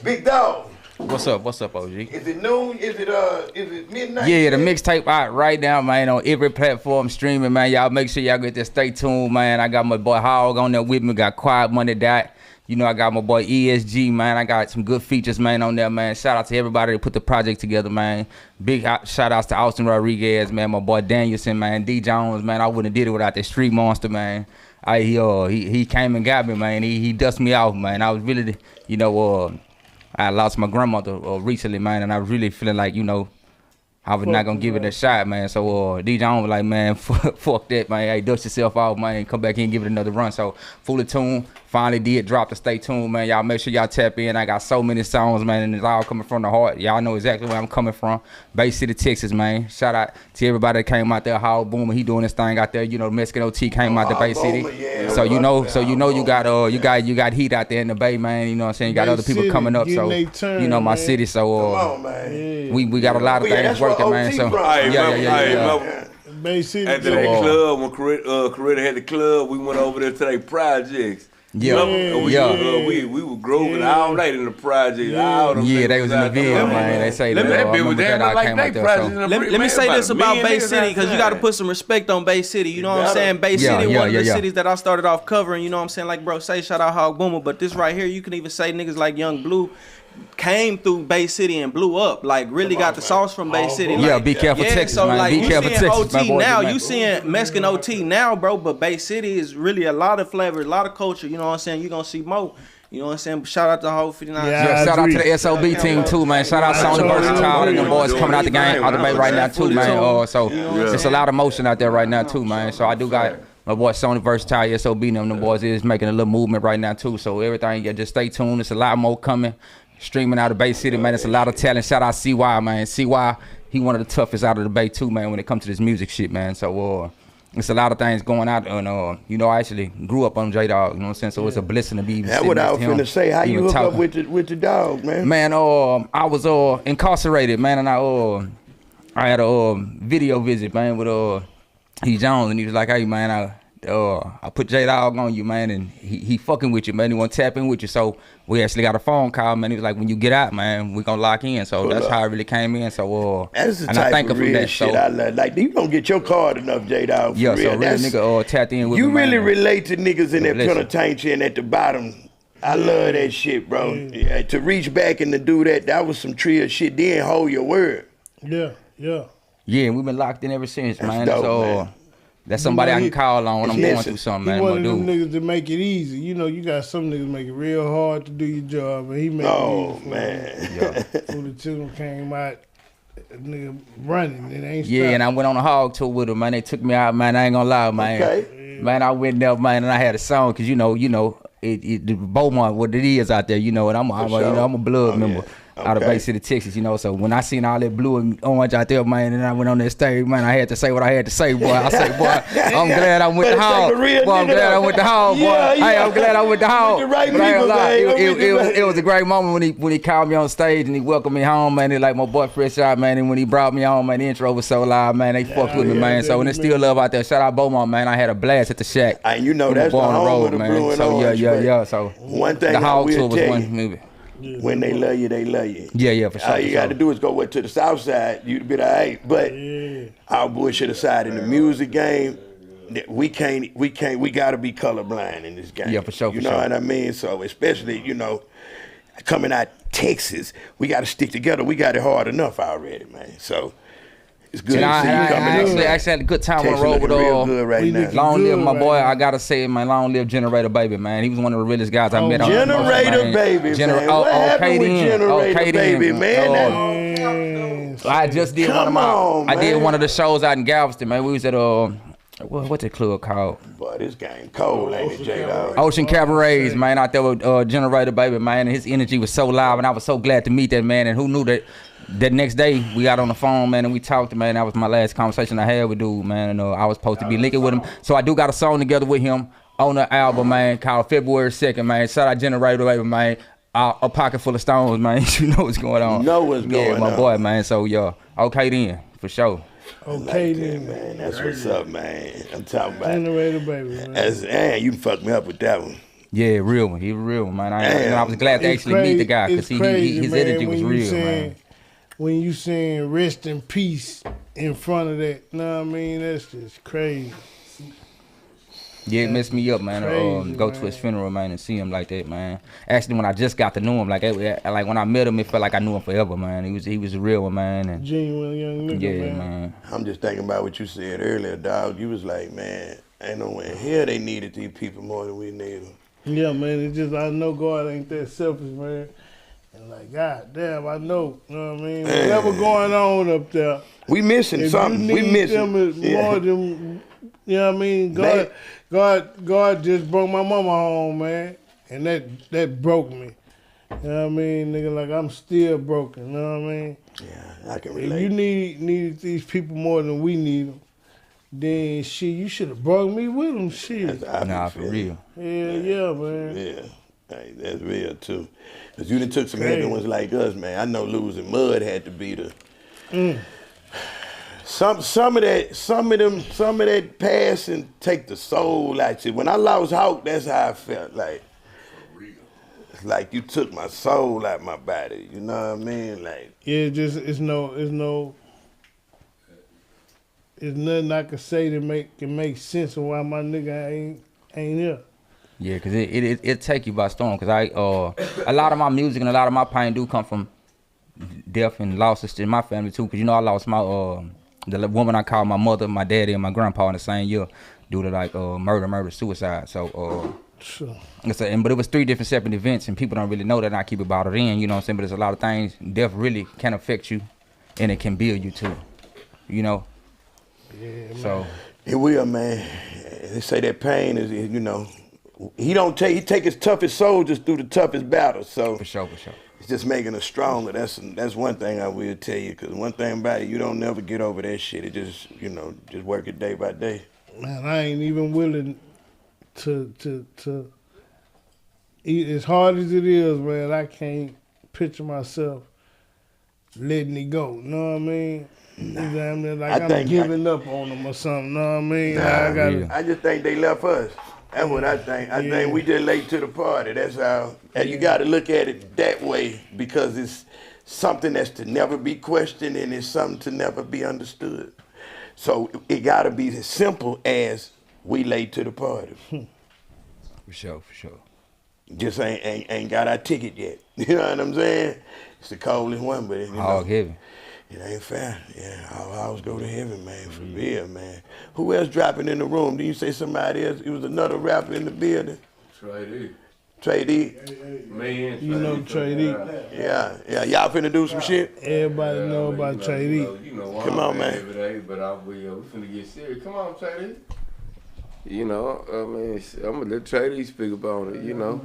Speaker 1: Big Dawg.
Speaker 5: What's up, OG?
Speaker 1: Is it noon? Is it midnight?
Speaker 5: Yeah, the mixtape out right now, man, on every platform streaming, man. Y'all make sure y'all get that Stay Tuned, man. I got my boy Hogg on there with me. Got Quiet Money Dot. You know, I got my boy ESG, man. I got some good features, man, on there, man. Shout out to everybody that put the project together, man. Big shout outs to Austin Rodriguez, man. My boy Danielson, man. D Jones, man. I wouldn't have did it without that street monster, man. He came and got me, man. He dusted me off, man. I was really, you know, I lost my grandmother recently, man, and I was really feeling like, you know, I was not gonna give it a shot, man. So D Jones was like, man, fuck that, man. Hey, dust yourself off, man. Come back in and give it another run. So Fully Tuned finally did drop the Stay Tuned, man. Y'all make sure y'all tap in. I got so many songs, man, and it's all coming from the heart. Y'all know exactly where I'm coming from. Bay City, Texas, man. Shout out to everybody that came out there. Hogg Boomer, he doing his thing out there. You know, Mexican OT came out to Bay City.
Speaker 1: Yeah,
Speaker 5: so you know you got heat out there in the Bay, man. You know what I'm saying? You got
Speaker 2: Bay
Speaker 5: other people
Speaker 2: City
Speaker 5: coming up. So
Speaker 2: getting they turn,
Speaker 5: you know my
Speaker 2: man.
Speaker 5: city. So
Speaker 1: Come on, man.
Speaker 5: we got a lot of
Speaker 1: Yeah,
Speaker 5: things
Speaker 1: that's where
Speaker 5: working, man.
Speaker 1: OT
Speaker 5: So
Speaker 1: from.
Speaker 5: yeah.
Speaker 2: Bay City.
Speaker 4: At the club, when Coretta had the club, we went over there to their projects.
Speaker 5: Yeah.
Speaker 4: We were grooving all night in the project.
Speaker 5: Yeah, they was in the video, man. They say that. I remember that I came out there. So.
Speaker 6: Let me say this about Bay City, because you got to put some respect on Bay City. You know what I'm saying? Bay City, one of the cities that I started off covering. You know what I'm saying? Like, bro, say shout out Hogg Boomer, but this right here, you can even say niggas like Young Blue came through Bay City and blew up. Like, really got the sauce from Bay City.
Speaker 5: Yeah,
Speaker 6: like,
Speaker 5: be careful, Texas,
Speaker 6: so
Speaker 5: man.
Speaker 6: like,
Speaker 5: Be careful,
Speaker 6: you seeing
Speaker 5: Texas, my
Speaker 6: OT
Speaker 5: boy,
Speaker 6: now,
Speaker 5: man.
Speaker 6: you seeing Mexican OT now, bro, but Bay City is really a lot of flavor, a lot of culture. You know what I'm saying? You gonna see more. You know what I'm saying? Shout out to Whole 59.
Speaker 2: Yeah,
Speaker 5: Shout out to the SOB team too, man. Shout out Sony Versatile and the boys coming out the game, out the Bay right now too, man. So it's a lot of motion out there right now too, man. So I do got my boy Sony Versatile, SOB, them boys is making a little movement right now too. So everything, yeah, just stay tuned. It's a lot more coming. Streaming out of Bay City, man. It's a lot of talent. Shout out CY, man. CY, he one of the toughest out of the Bay too, man, when it comes to this music shit, man. So it's a lot of things going out, and you know, I actually grew up on J-Dawg, you know what I'm saying? So it's a blessing to be even
Speaker 1: That's
Speaker 5: sitting
Speaker 1: what I
Speaker 5: next
Speaker 1: was
Speaker 5: to him,
Speaker 1: finna say. How you
Speaker 5: even
Speaker 1: hook up
Speaker 5: talking.
Speaker 1: with the dog, man?
Speaker 5: Man, I was incarcerated, man, and I had a video visit, man, with E. Jones, and he was like, hey, man, I put J-Dawg on you, man, and he fucking with you, man. He want to tap in with you. So we actually got a phone call, man. He was like, when you get out, man, we gonna lock in. So that's how I really came in. So
Speaker 1: that's the
Speaker 5: and I
Speaker 1: type
Speaker 5: thank
Speaker 1: of
Speaker 5: him for
Speaker 1: real
Speaker 5: that.
Speaker 1: shit
Speaker 5: So,
Speaker 1: I love. Like, you don't get your card enough, J-Dawg.
Speaker 5: yeah,
Speaker 1: for
Speaker 5: so
Speaker 1: real.
Speaker 5: real nigga tapped in with
Speaker 1: You
Speaker 5: me,
Speaker 1: really
Speaker 5: man.
Speaker 1: relate to niggas in that
Speaker 5: Listen.
Speaker 1: penitentiary and at the bottom. I love that shit, bro. Yeah, to reach back and to do that was some trill shit. Then hold your word.
Speaker 2: Yeah, yeah.
Speaker 5: Yeah, we've been locked in ever since,
Speaker 1: That's
Speaker 5: man.
Speaker 1: dope,
Speaker 5: So
Speaker 1: man.
Speaker 5: that's somebody I can call on when I'm going through something, man.
Speaker 2: He one of them
Speaker 5: Dude.
Speaker 2: niggas that make it easy. You know, you got some niggas make it real hard to do your job, and he make it easy for
Speaker 1: man.
Speaker 5: Yeah.
Speaker 2: Who the children came out, nigga running, it ain't
Speaker 5: Yeah, and I went on a Hogg tour with them, man. They took me out, man. I ain't gonna lie, man.
Speaker 1: Okay.
Speaker 5: Man, I went there, man, and I had a song, cause you know, the Beaumont, what it is out there, you know, and I'm a blood member. Out of Bay City, Texas, you know. So when I seen all that blue and orange out there, man, and I went on that stage, man, I had to say what I had to say, boy. I say, boy, I'm glad I went to Hogg. Boy, I'm glad I went to Hogg, boy. Hey, I'm glad I went to Hogg. It was a great moment when he called me on stage and he welcomed me home, man. It like my boy fresh out, man. And when he brought me home, man, the intro was so loud, man. They fucked with me, man. So and it's still love out there. Shout out Beaumont, man. I had a blast at the Shack.
Speaker 1: And you know that's the home of the blue and orange.
Speaker 5: Yeah. So
Speaker 1: one thing
Speaker 5: the
Speaker 1: I
Speaker 5: Hogg
Speaker 1: will
Speaker 5: tour was
Speaker 1: tell
Speaker 5: one
Speaker 1: you.
Speaker 5: movie.
Speaker 1: When they love you, they love you.
Speaker 5: Yeah, for sure.
Speaker 1: All you got to do is go to the south side, you'd be all right. But our bullshit aside, in the music game, we got to be colorblind in this game.
Speaker 5: Yeah, for sure.
Speaker 1: You know what I mean? So especially, you know, coming out Texas, we got to stick together. We got it hard enough already, man. So it's good to see you coming
Speaker 5: I actually had a good time on the
Speaker 1: Texas
Speaker 5: road with
Speaker 1: real good right now.
Speaker 5: Long live my boy. I gotta say, man, long live Generator Baby, man. He was one of the realest guys I met on
Speaker 1: Generator Baby, man. What happened with Generator Baby, man?
Speaker 5: I just did I did one of the shows out in Galveston, man. We was at what's the club called?
Speaker 1: Boy, this game cold, ain't it, J-Dawg?
Speaker 5: Ocean Cabarets, man, out there with Generator Baby, man. And his energy was so loud, and I was so glad to meet that man. And who knew that the next day we got on the phone, man, and we talked, man. That was my last conversation I had with dude, man. And I was supposed to be linking with him. So I do got a song together with him on the album, man, called February 2nd, man. Shout out Generator Baby, man. A pocket full of stones, man. You know what's going on.
Speaker 1: You know what's going on.
Speaker 5: Yeah, my boy, man. So, yeah. Okay then, for sure.
Speaker 2: Okay then,
Speaker 1: man. That's what's up, man. I'm talking about
Speaker 2: Generator Baby, man.
Speaker 1: You fucked me up with that one.
Speaker 5: Yeah, real one. He was real one, man. I was glad to actually meet the guy because his energy was real, man.
Speaker 2: When you saying rest in peace in front of that, know what I mean? That's just crazy.
Speaker 5: Yeah, it messed me up, man. Go to his funeral, man, and see him like that, man. Actually, when I just got to know him, like when I met him, it felt like I knew him forever, man. He was a real one, man. And
Speaker 2: genuine young nigga, man.
Speaker 1: I'm just thinking about what you said earlier, dog. You was like, man, ain't no way in here they needed these people more than we need them.
Speaker 2: Yeah, man. It's just I know God ain't that selfish, man. And like, God damn, I know. You know what I mean? Whatever going on up there.
Speaker 1: We missing something. We missing.
Speaker 2: More than, you know what I mean? God just brought my mama home, man. And that broke me. You know what I mean? Nigga, like I'm still broken. You know what I mean?
Speaker 1: Yeah, I can relate.
Speaker 2: If you needed these people more than we need them, then shit, you should have brought me with them. Shit.
Speaker 5: Nah, for real.
Speaker 2: Yeah, man.
Speaker 1: Yeah. Hey, that's real too. Cause you done took some heavy ones like us, man. I know losing Mud had to be the some of that pass and take the soul out you. When I lost Hogg, that's how I felt. Like it's like you took my soul out my body. You know what I mean? Like
Speaker 2: it's nothing I can say that can make sense of why my nigga ain't here.
Speaker 5: Yeah, cause it take you by storm. Cause a lot of my music and a lot of my pain do come from death and losses in my family too. Cause you know I lost my the woman I called my mother, my daddy, and my grandpa in the same year due to like murder, suicide. So
Speaker 2: sure.
Speaker 5: but it was 3 different separate events, and people don't really know that. And I keep it bottled in, you know what I'm saying? But there's a lot of things. Death really can affect you, and it can build you too. You know.
Speaker 2: Yeah, man.
Speaker 5: So
Speaker 1: it will, man. They say that pain is, you know. He take his toughest soldiers through the toughest battles. So
Speaker 5: for sure.
Speaker 1: It's just making us stronger. That's one thing I will tell you. Cause one thing about it, you don't never get over that shit. It just just work it day by day.
Speaker 2: Man, I ain't even willing to eat as hard as it is, man. I can't picture myself letting it go. You know what I mean? I'm giving up on them or something. You know what I mean?
Speaker 1: I just think they left us. That's what I think. I think we just late to the party. That's how. And you got to look at it that way because it's something that's to never be questioned and it's something to never be understood. So it got to be as simple as we late to the party.
Speaker 5: For sure.
Speaker 1: Just ain't got our ticket yet. You know what I'm saying? It's the coldest one, but
Speaker 5: Hogg heavy.
Speaker 1: It ain't fair. Yeah, I'll always go to heaven, man, for real, man. Who else dropping in the room? Did you say somebody else? It was another rapper in the building?
Speaker 4: Trae.
Speaker 1: Trae.
Speaker 4: Man,
Speaker 2: You know Trae.
Speaker 1: Yeah. Y'all finna do some shit?
Speaker 2: Everybody know about Trae.
Speaker 4: You know,
Speaker 1: Come on, man.
Speaker 4: Every day, but we finna get serious. Come on, Trae. You know, I mean, I'm gonna let Trae speak about it. You know.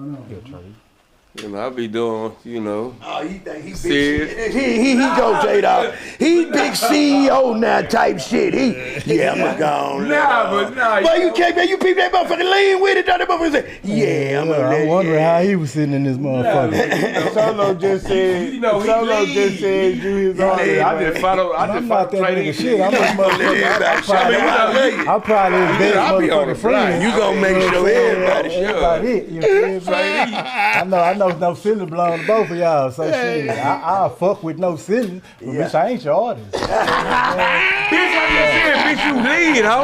Speaker 4: You know, I be doing, you know.
Speaker 1: Oh, he think he
Speaker 4: serious.
Speaker 1: big shit. He go J-Dawg. He big CEO now type shit. I'm gonna go on.
Speaker 4: Nah.
Speaker 1: Boy, you can't, man. You peep that motherfucker lean with it. That motherfucker say, I'm gonna let
Speaker 3: I'm wondering how he was sitting in this motherfucker.
Speaker 2: Solo just said, Solo just said you his artist.
Speaker 4: I just follow
Speaker 3: not that nigga
Speaker 4: Trae.
Speaker 3: shit. I'm just motherfucker. I'm probably his best
Speaker 4: I'll be on the
Speaker 3: motherfucking friend.
Speaker 1: You gonna make sure everybody
Speaker 3: Everybody hit, you feel me? I know no ceiling belong to both of y'all, so shit, I'll fuck with no ceiling, but bitch, I ain't your artist.
Speaker 4: Bitch, I just said, bitch, you lead, ho.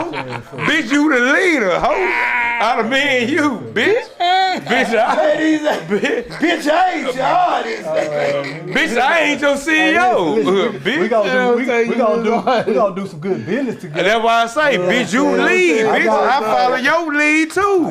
Speaker 4: Bitch, you the leader, ho. Out of me and you, bitch. Bitch,
Speaker 1: Bitch, I ain't your artist.
Speaker 4: bitch, I ain't your CEO. Bitch.
Speaker 3: We gonna do some good business together.
Speaker 4: And that's why I say, bitch, you lead, bitch. I follow your lead too.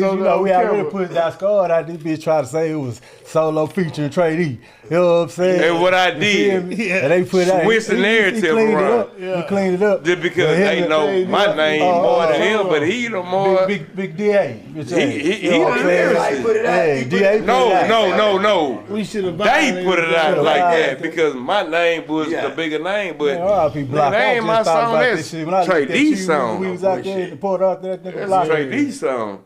Speaker 3: You know, we already put that squad out. This bitch try to say it was Solo featuring Trae. You know what I'm saying?
Speaker 4: And what I did,
Speaker 3: and they put out.
Speaker 4: switch the narrative around.
Speaker 3: He cleaned it up.
Speaker 4: Just because they know my name more than him, but he the more.
Speaker 3: Big DA.
Speaker 4: He the lyricist.
Speaker 3: Hey, DA.
Speaker 4: No.
Speaker 2: We should have.
Speaker 4: They put it out like that because my name was the bigger name, but that ain't my song. That's Trae D song.
Speaker 3: We was out there in the port out there.
Speaker 4: That's Trae D song.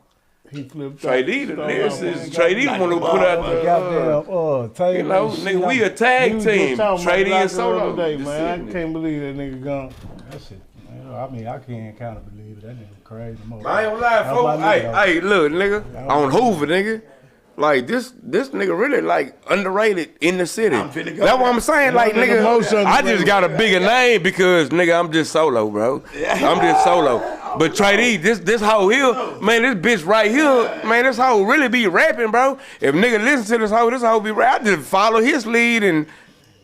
Speaker 2: He flipped
Speaker 4: Trae D the lyricist. Trae D the one who put out the. You know, nigga, we a tag team. Trae D and Solo.
Speaker 2: Man, I can't believe that nigga gone.
Speaker 3: That shit. I mean, I can't kind of believe it. That nigga crazy.
Speaker 4: I ain't gonna lie, folks. Hey, look, nigga, on Hoover, nigga. Like this nigga really like underrated in the city. That's what I'm saying. Like nigga, I just got a bigger name because nigga, I'm just Solo, bro. I'm just Solo. But Trae D, this hoe here, man, this bitch right here, man, this hoe really be rapping, bro. If nigga listen to this hoe be rapping. I just follow his lead and.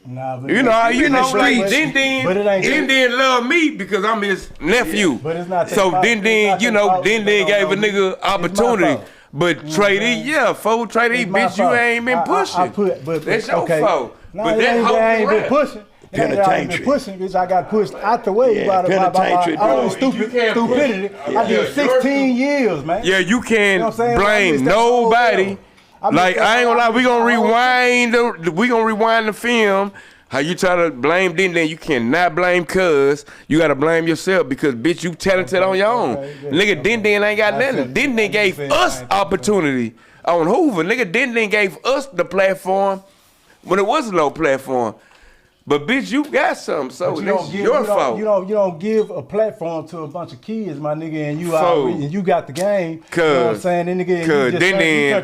Speaker 3: Nah, but
Speaker 4: you know, like Din love me because I'm his nephew.
Speaker 3: But it's not.
Speaker 4: So Din, you know, Din gave a nigga opportunity. But Trae D, Trae D, bitch, you ain't been pushing. That's your fault.
Speaker 3: But that hoe ain't been pushing. Penitentiary. Pushing, bitch, I got pushed out the way by my own stupidity. I did 16 years, man.
Speaker 4: Yeah, you can't blame nobody. Like, I ain't gonna lie, we gonna rewind the film. How you try to blame Din, you cannot blame Cuz. You gotta blame yourself because, bitch, you talented on your own. Nigga, Din ain't got nothing. Din gave us opportunity on Hoover. Nigga, Din gave us the platform when it wasn't no platform. But bitch, you got something, so that's your fault.
Speaker 3: You don't give a platform to a bunch of kids, my nigga, and you got the game. You know what I'm saying? Then nigga, you turned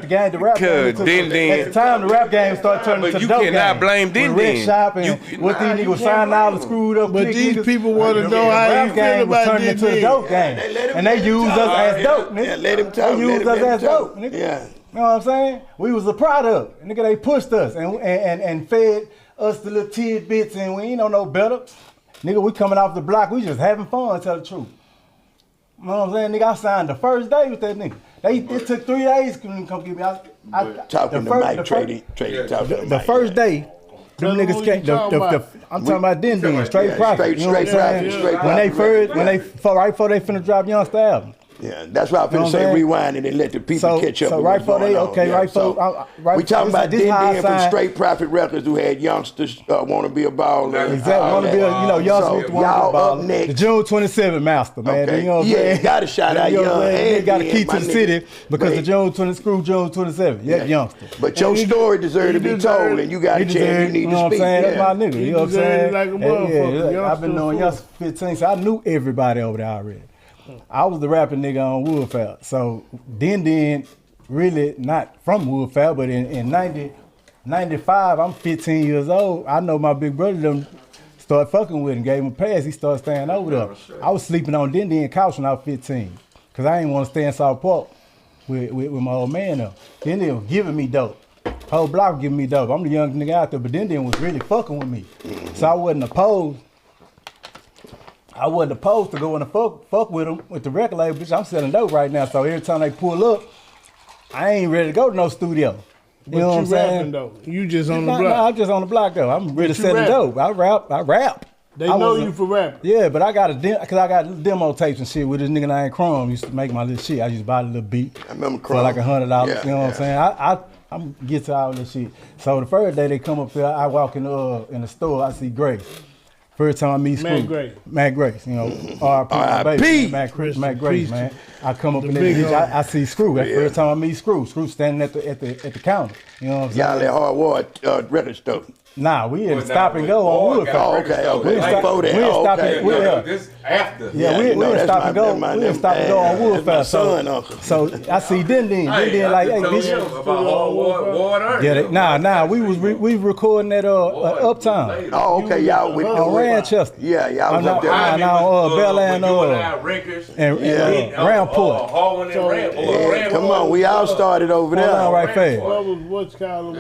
Speaker 3: the game to rap game. At the time, the rap game started turning to the dope game.
Speaker 4: But you cannot blame Din.
Speaker 3: Red Shop and what these niggas signing all the screwed up.
Speaker 2: But these people want to know how you feel about
Speaker 3: Din. Into a dope game, and they use us as dope, nigga.
Speaker 1: Yeah, let him talk.
Speaker 3: They use us as dope, nigga.
Speaker 1: Yeah.
Speaker 3: You know what I'm saying? We was a product, nigga. They pushed us and fed us the little tidbits, and we ain't no better. Nigga, we coming off the block, we just having fun, tell the truth. You know what I'm saying? Nigga, I signed the first day with that nigga. It took 3 days to come get me.
Speaker 1: Talking to Mike, Trae,
Speaker 3: the first day, them niggas came. I'm talking about Din, straight profit.
Speaker 1: Straight profit.
Speaker 3: Right before they finna drop Youngster album.
Speaker 1: Yeah, that's why I'm finna say rewind and then let the people catch up.
Speaker 3: So right before they,
Speaker 1: we talking about Din from Straight Profit Records who had youngsters want to be a baller.
Speaker 3: Exactly, want to be youngsters want to be a baller.
Speaker 1: Up next.
Speaker 3: The June 27 master, man.
Speaker 1: Okay.
Speaker 3: You know what I'm saying?
Speaker 1: Got to shout out Young.
Speaker 3: They got a key to the city because the June 27. Yeah, youngster.
Speaker 1: But your story deserves to be told, and you got a chance. You need to speak.
Speaker 3: You know what I'm saying? That's my nigga. You know what I'm saying?
Speaker 2: Like a motherfucker.
Speaker 3: I've been knowing Youngster 15, so I knew everybody over there already. I was the rapping nigga on Woodford. So Din really not from Woodford, but in 95, I'm 15 years old. I know my big brother them started fucking with him, gave him a pass. He started staying over there. I was sleeping on Din couch when I was 15 because I didn't want to stay in South Park with my old man though. Din was giving me dope. Whole block was giving me dope. I'm the young nigga out there, but then was really fucking with me. So I wasn't opposed. I wasn't opposed to going to fuck with them with the record label. Bitch, I'm selling dope right now. So every time they pull up, I ain't ready to go to no studio. You know what I'm saying?
Speaker 2: Though. You just on the block.
Speaker 3: No, I'm just on the block though. I'm really selling dope. I rap.
Speaker 2: They know you for rapping.
Speaker 3: Yeah, but I got cause I got demo tapes and shit with this nigga named Chrome. Used to make my little shit. I used to buy the little beat.
Speaker 1: I remember Chrome.
Speaker 3: For like $100.
Speaker 1: Yeah,
Speaker 3: you know what I'm saying? I'm get to all this shit. So the first day they come up there, I walk in the store, I see Grace. First time I meet Screw. Matt Grace, you know, R.I.P. my baby. Matt Grace, man. I come up in that bitch, I see Screw. That first time I meet Screw. Screw standing at the counter. You know what I'm saying?
Speaker 1: Y'all at Hard War record store.
Speaker 3: Nah, we didn't stop and go on Woodford.
Speaker 1: Oh, okay.
Speaker 3: We didn't stop
Speaker 4: This after.
Speaker 3: Yeah, we didn't stop and go. We didn't stop and go on Woodford. So I see Den like, hey, bitch. Yeah, we recording at Uptown.
Speaker 1: Oh, okay, y'all with
Speaker 3: Ranchester.
Speaker 1: Yeah, y'all was up there.
Speaker 3: Bel Air and Ramport.
Speaker 1: Come on, we all started over there.
Speaker 3: Right fast.
Speaker 2: What's called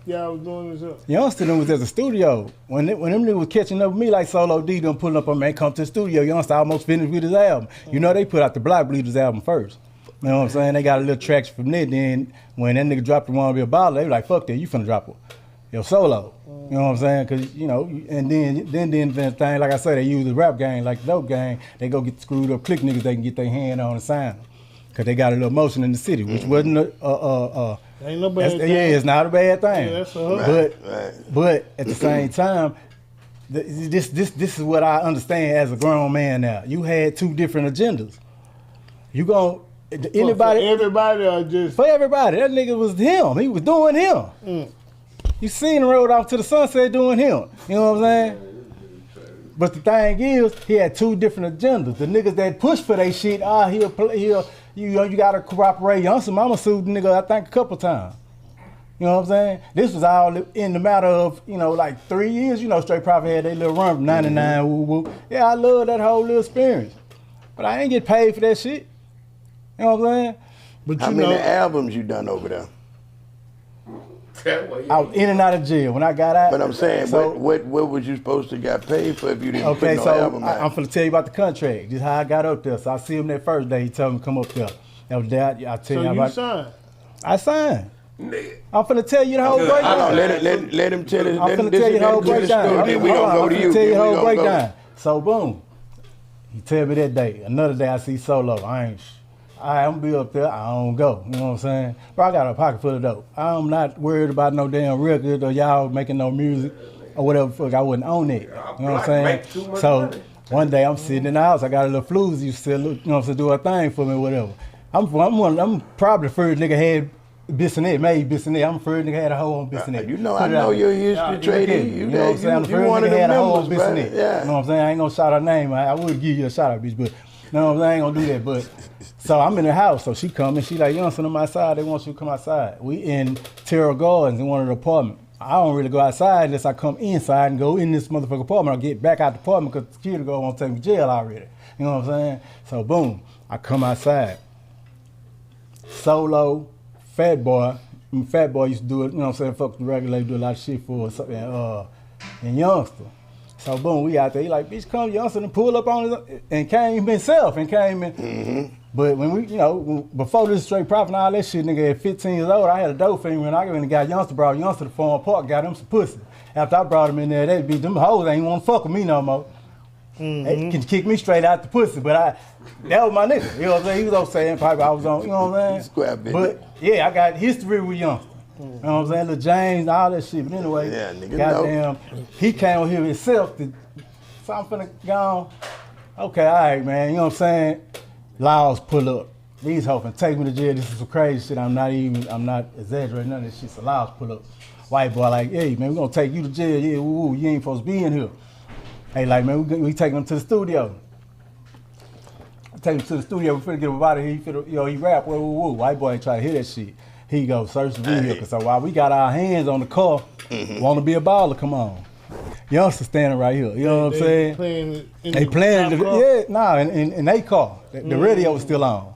Speaker 2: y'all was doing this up?
Speaker 3: Youngster them was at the studio. When them niggas was catching up with me like Solo D them pulling up on me, come to the studio. Youngster almost finished with his album. You know they put out the Block Bleeders album first. You know what I'm saying? They got a little traction from there. Then when that nigga dropped the Wanna Be a Baller, they were like, fuck that, you finna drop your solo. You know what I'm saying? Cause you know, and then the thing, like I said, they use the rap gang like the dope gang. They go get screwed up click niggas they can get their hand on and sign them. Cause they got a little motion in the city, which wasn't
Speaker 2: ain't no bad thing.
Speaker 3: Yeah, it's not a bad thing.
Speaker 2: Yeah, that's
Speaker 3: but at the same time, this is what I understand as a grown man now. You had two different agendas. You gon' anybody?
Speaker 2: For everybody or just
Speaker 3: for everybody? That nigga was him. He was doing him. You seen him rode off to the sunset doing him. You know what I'm saying? But the thing is, he had two different agendas. The niggas that push for they shit, you gotta cooperate. Youngster Mama sued the nigga, I think, a couple times. You know what I'm saying? This was all in the matter of, like 3 years. Straight Profit had their little run from 99, woo woo. Yeah, I love that whole little experience. But I ain't get paid for that shit. You know what I'm saying?
Speaker 1: But how many albums you done over there?
Speaker 3: I was in and out of jail when I got out.
Speaker 1: But I'm saying, so, what was you supposed to get paid for if you didn't put no album out?
Speaker 3: I'm finna tell you about the contract, just how I got up there. So I see him that first day, he told me to come up there. That was that, I tell you about.
Speaker 2: So you signed?
Speaker 3: I signed. I'm finna tell you the whole breakdown.
Speaker 1: Let him tell it.
Speaker 3: I'm finna tell you the whole breakdown.
Speaker 1: Then we gonna go to you.
Speaker 3: I'm finna tell you the whole breakdown. So boom, he tell me that day. Another day I see Solo. I'm gonna be up there, I don't go. You know what I'm saying? Bro, I got a pocket full of dope. I'm not worried about no damn record or y'all making no music or whatever fuck. I wouldn't own it. You know what I'm saying? So one day I'm sitting in the house, I got a little floozy, you still, do a thing for me or whatever. I'm probably the first nigga had Bissonnet, made Bissonnet. I'm the first nigga had a hoe on Bissonnet.
Speaker 1: I know your history, Trae.
Speaker 3: You know what I'm saying? I'm the first nigga had a hoe on Bissonnet.
Speaker 1: Yeah.
Speaker 3: You know what I'm saying? I ain't gonna shout her name. I would give you a shout out, bitch, but you know what I'm saying? I ain't gonna do that, but so I'm in the house, so she come and she like, Youngster, I'm outside, they want you to come outside. We in Terra Gardens in one of the apartments. I don't really go outside unless I come inside and go in this motherfucking apartment. I'll get back out the apartment because the security guard won't take me to jail already. You know what I'm saying? So boom, I come outside. Solo, Fat Boy used to do it, you know what I'm saying, fuck the regulator, do a lot of shit for us, and Youngster. So boom, we out there. He like, bitch, come, Youngster, and pull up on it, and came himself, and came in. Mm-hmm. But when we, before this Straight Profit and all that shit, nigga, at 15 years old, I had a dope finger, and I went and got Youngster, brought Youngster to Farm Park, got him some pussy. After I brought him in there, they beat them hoes, ain't want to fuck with me no more. Mm-hmm. They can kick me straight out the pussy, but that was my nigga. You know what I'm saying? He was on Sandpiper, I was on, you know what I'm saying? But yeah, I got history with Youngster. You know what I'm saying? Lil James, all that shit. But anyway, goddamn, he came on here himself. So I'm finna go on. Okay, all right, man. You know what I'm saying? Laws pull up. These hoes finna take me to jail. This is some crazy shit. I'm not exaggerating none of this shit. So laws pull up. White boy like, hey, man, we gonna take you to jail. Yeah, woo, you ain't supposed to be in here. Hey, like, man, we taking him to the studio. I take him to the studio. We finna get him out of here. He rap. Woo. White boy ain't try to hear that shit. He go search the vehicle. So while we got our hands on the car, wanna be a baller, come on. Youngster standing right here. You know what I'm saying? They playing in they car. The radio was still on.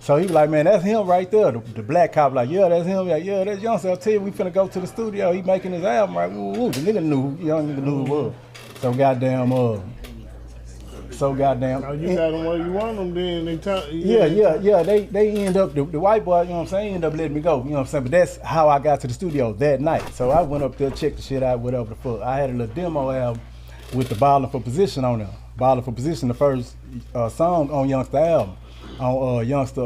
Speaker 3: So he was like, man, that's him right there. The black cop like, yeah, that's him. Like, yeah, that's Youngster. I tell you, we finna go to the studio. He making his album right. Woo, woo. The nigga knew, young nigga knew who it was. So goddamn.
Speaker 2: Oh, you got them where you want them, then they tell.
Speaker 3: Yeah. They end up the white boy. You know what I'm saying? End up letting me go. You know what I'm saying? But that's how I got to the studio that night. So I went up there, checked the shit out, whatever the fuck. I had a little demo album with the Ballin' for Position on there. Ballin' for Position, the first song on Youngster album. On Youngster,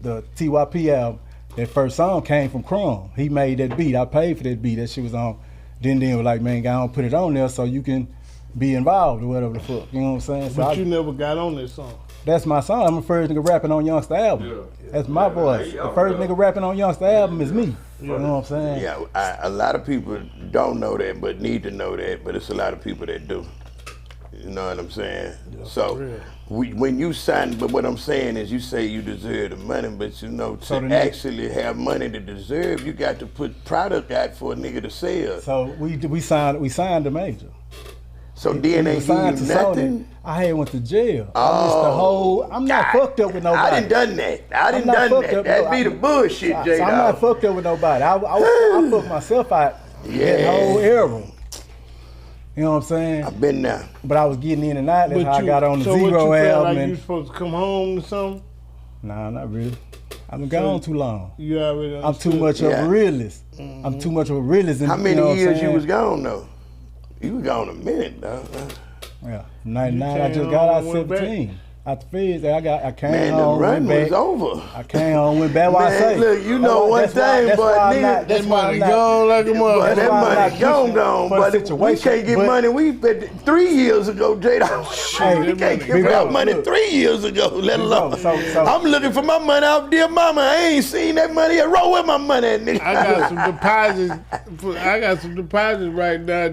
Speaker 3: the TYP album, that first song came from Chrome. He made that beat. I paid for that beat. That shit was on. Then was like, man, I don't put it on there so you can be involved or whatever the fuck. You know what I'm saying? So
Speaker 2: But you never got on this song.
Speaker 3: That's my song. I'm the first nigga rapping on Youngster album. Yeah. That's my voice. The first nigga rapping on Youngster album is me. You know what I'm saying?
Speaker 1: Yeah, a lot of people don't know that, but need to know that. But it's a lot of people that do. You know what I'm saying? Yeah, so when you sign, but what I'm saying is you say you deserve the money, but you know, to actually have money to deserve, you got to put product out for a nigga to sell.
Speaker 3: So we signed the major.
Speaker 1: So then they signed to nothing?
Speaker 3: Sony. I had went to jail. I'm not fucked up with nobody.
Speaker 1: I done done that. That'd be the bullshit, J.
Speaker 3: So I'm not fucked up with nobody. I fucked myself out that whole era. You know what I'm saying?
Speaker 1: I've been there.
Speaker 3: But I was getting in and out. That's how I got on the Zero album.
Speaker 2: Like you supposed to come home or something?
Speaker 3: Nah, not really. I've been gone too long.
Speaker 2: You already
Speaker 3: I'm too much of a realist. Mm-hmm. I'm too much of a realist.
Speaker 1: How many years you was gone though? You was gone a minute though.
Speaker 3: Yeah, 99. I just got out 17. Out the feds, I came home,
Speaker 1: the run
Speaker 3: went back.
Speaker 1: was over.
Speaker 3: I came home, went back. Why I say?
Speaker 1: Look, you know one thing, but nigga,
Speaker 2: that money gone like a mother.
Speaker 1: That money gone. But we can't get money. We spent 3 years ago, J. We can't get our money 3 years ago, let alone. I'm looking for my money out there, mama. I ain't seen that money yet. Roll with my money, nigga.
Speaker 2: I got some deposits right now.
Speaker 3: So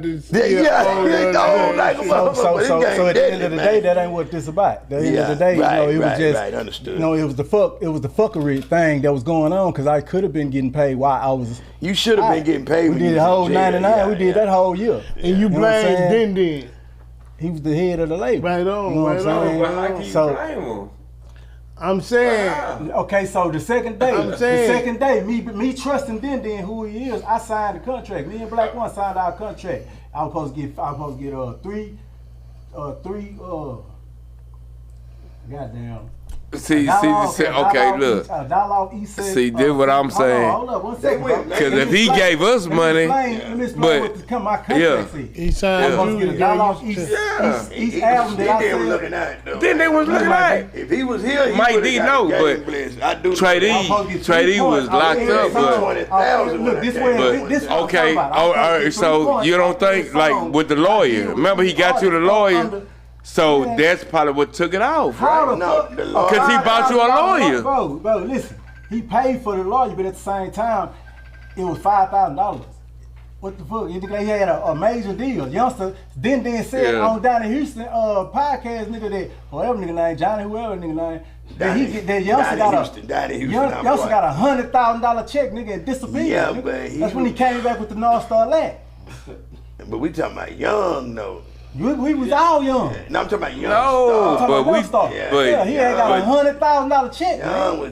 Speaker 3: at the end of the day, that ain't what this about. At the end of the day, you know, it was just,
Speaker 1: understood.
Speaker 3: You know, it was the fuckery thing that was going on because I could have been getting paid while I was.
Speaker 1: You should have been getting paid.
Speaker 3: We did the whole 99. We did that whole year.
Speaker 2: And you blamed Den.
Speaker 3: He was the head of the label.
Speaker 2: Right on.
Speaker 3: You know what I'm saying?
Speaker 2: I'm saying.
Speaker 3: Okay, so the second day, me trusting Den who he is, I signed the contract. Me and Black One signed our contract. I was supposed to get three. Goddamn.
Speaker 4: See, okay, look. See, this what I'm saying.
Speaker 3: Hold up, 1 second.
Speaker 4: Because if he gave us money, but
Speaker 2: he signed
Speaker 3: each album that I said.
Speaker 4: Then they was looking at.
Speaker 1: If he was here, he
Speaker 4: might did know, but Trae was locked up. But okay, all right. So you don't think like with the lawyer? Remember he got you the lawyer. So that's probably what took it off, right?
Speaker 1: No,
Speaker 4: because he bought you a lawyer.
Speaker 3: Bro, listen. He paid for the lawyer, but at the same time, it was $5,000. What the fuck? He had a major deal. Youngster then said on Down in Houston podcast, nigga, that whoever nigga name, Johnny, whoever nigga name, that Youngster got a $100,000 check, nigga, and disappeared.
Speaker 1: Yeah,
Speaker 3: nigga.
Speaker 1: but
Speaker 3: that's when he came back with the North Star Lat.
Speaker 1: But we talking about young though.
Speaker 3: We was all young.
Speaker 1: No, I'm talking about young.
Speaker 4: No,
Speaker 3: he had got a $100,000 check.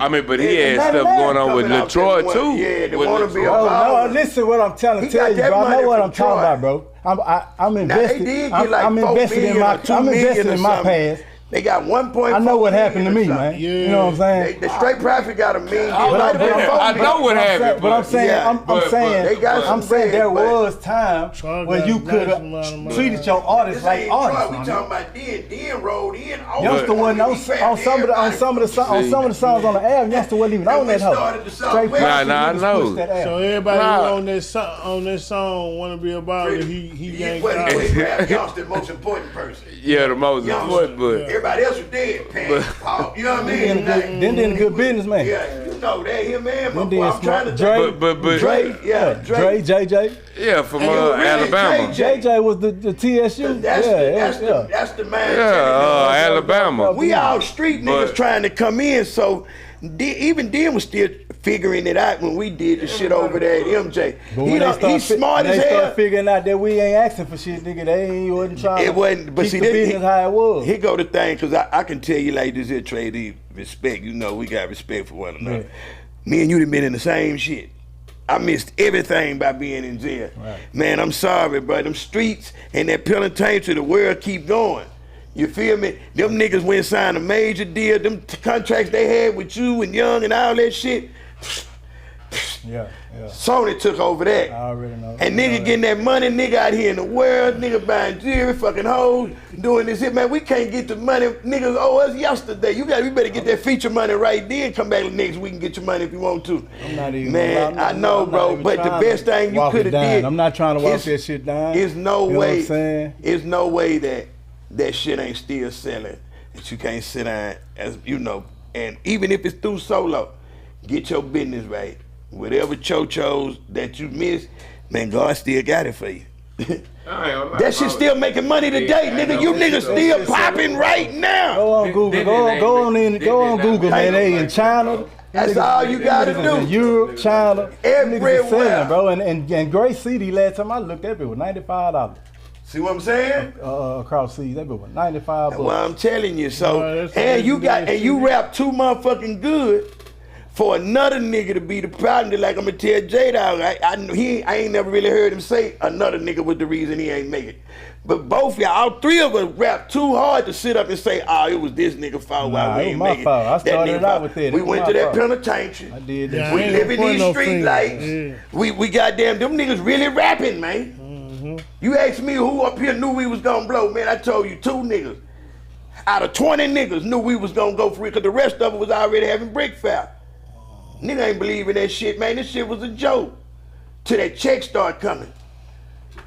Speaker 4: I mean, but he had stuff going on with Latroy too.
Speaker 1: Yeah, they want to be
Speaker 3: no, listen what I'm tell you, bro. I know what I'm talking about, bro. I'm invested. I'm invested in my past.
Speaker 1: They got 1.4.
Speaker 3: I know what happened to me, man. You know what I'm saying?
Speaker 1: The straight profit got a million.
Speaker 4: I know what happened.
Speaker 3: But I'm saying there was time where you could have treated your artists like artists.
Speaker 1: We talking about Den rolled in.
Speaker 3: Youngster wasn't on some of the songs on the album. Youngster wasn't even on that hoe. Straight profit.
Speaker 4: I know.
Speaker 2: So everybody on this song want to be about it. He yanked out.
Speaker 1: Youngster, the most important person.
Speaker 4: Yeah, the most important, but.
Speaker 1: Everybody else was dead, Paul. You know what I mean?
Speaker 3: Then a good business man.
Speaker 1: Yeah, you know that him, man.
Speaker 3: I'm trying to Dre, JJ.
Speaker 4: Yeah, from Alabama.
Speaker 3: JJ was the TSU.
Speaker 1: That's the man.
Speaker 4: Yeah, Alabama.
Speaker 1: We all street niggas trying to come in, so even then was still figuring it out when we did the shit over there at MJ.
Speaker 3: But when
Speaker 1: He's smart as
Speaker 3: they
Speaker 1: hell.
Speaker 3: start figuring out that we ain't asking for shit, nigga, they ain't wasn't trying
Speaker 1: It wasn't, but
Speaker 3: keep
Speaker 1: see,
Speaker 3: the business how it was.
Speaker 1: Here go the thing, because I can tell you like this here, Trae, the respect. You know, we got respect for one another.
Speaker 3: Yeah.
Speaker 1: Me and you done been in the same shit. I missed everything by being in jail.
Speaker 3: Right.
Speaker 1: Man, I'm sorry, bro. Them streets and that penitentiary, the world keep going. You feel me? Them niggas went and signed a major deal. Them contracts they had with you and Young and all that shit.
Speaker 3: Yeah.
Speaker 1: Sony took over that.
Speaker 3: I already know.
Speaker 1: And nigga getting that money, nigga out here in the world, nigga buying jewelry, fucking hoes, doing this shit, man. We can't get the money. Niggas owe us yesterday. You better get that feature money right then. Come back next week and get your money if you want to.
Speaker 3: I'm not even.
Speaker 1: Man, I know, bro. But the best thing you could have did.
Speaker 3: I'm not trying to walk that shit down.
Speaker 1: There's no
Speaker 3: You know
Speaker 1: way.
Speaker 3: what I'm saying?
Speaker 1: There's no way that shit ain't still selling. That you can't sit down as you know. And even if it's through solo, get your business right. Whatever cho-chos that you miss, man, God still got it for you. That shit still making money today, nigga. You niggas still popping right now.
Speaker 3: Go on Google. Go on Google, man. They in China.
Speaker 1: That's all you gotta
Speaker 3: In
Speaker 1: do.
Speaker 3: Europe, China,
Speaker 1: Everywhere.
Speaker 3: niggas selling, bro. And Great City, last time I looked, that bit was $95.
Speaker 1: See what I'm saying?
Speaker 3: Across seas, that bit was $95.
Speaker 1: Well, I'm telling you. So,
Speaker 2: that's
Speaker 1: and you got
Speaker 2: crazy.
Speaker 1: and you rap too motherfucking good for another nigga to be the problem. Like I'm gonna tell J-Dawg, I ain't never really heard him say another nigga was the reason he ain't make it. But both y'all, all three of us rap too hard to sit up and say, oh, it was this nigga fault why we
Speaker 3: it was
Speaker 1: ain't
Speaker 3: my
Speaker 1: make it.
Speaker 3: fault. I
Speaker 1: That
Speaker 3: started
Speaker 1: nigga
Speaker 3: out
Speaker 1: fault.
Speaker 3: with that.
Speaker 1: We
Speaker 3: It was
Speaker 1: went
Speaker 3: my
Speaker 1: to that
Speaker 3: fault.
Speaker 1: penitentiary.
Speaker 3: I did
Speaker 2: Yeah,
Speaker 3: that.
Speaker 1: We
Speaker 2: I ain't
Speaker 1: live in
Speaker 2: gonna
Speaker 1: these
Speaker 2: point no
Speaker 1: street
Speaker 2: finger.
Speaker 1: lights.
Speaker 2: Yeah.
Speaker 1: We goddamn, them niggas really rapping, man. You asked me who up here knew we was gonna blow, man. I told you 2 niggas. Out of 20 niggas knew we was gonna go free, because the rest of them was already having brick foul. Nigga ain't believing that shit, man. This shit was a joke. Till that check start coming.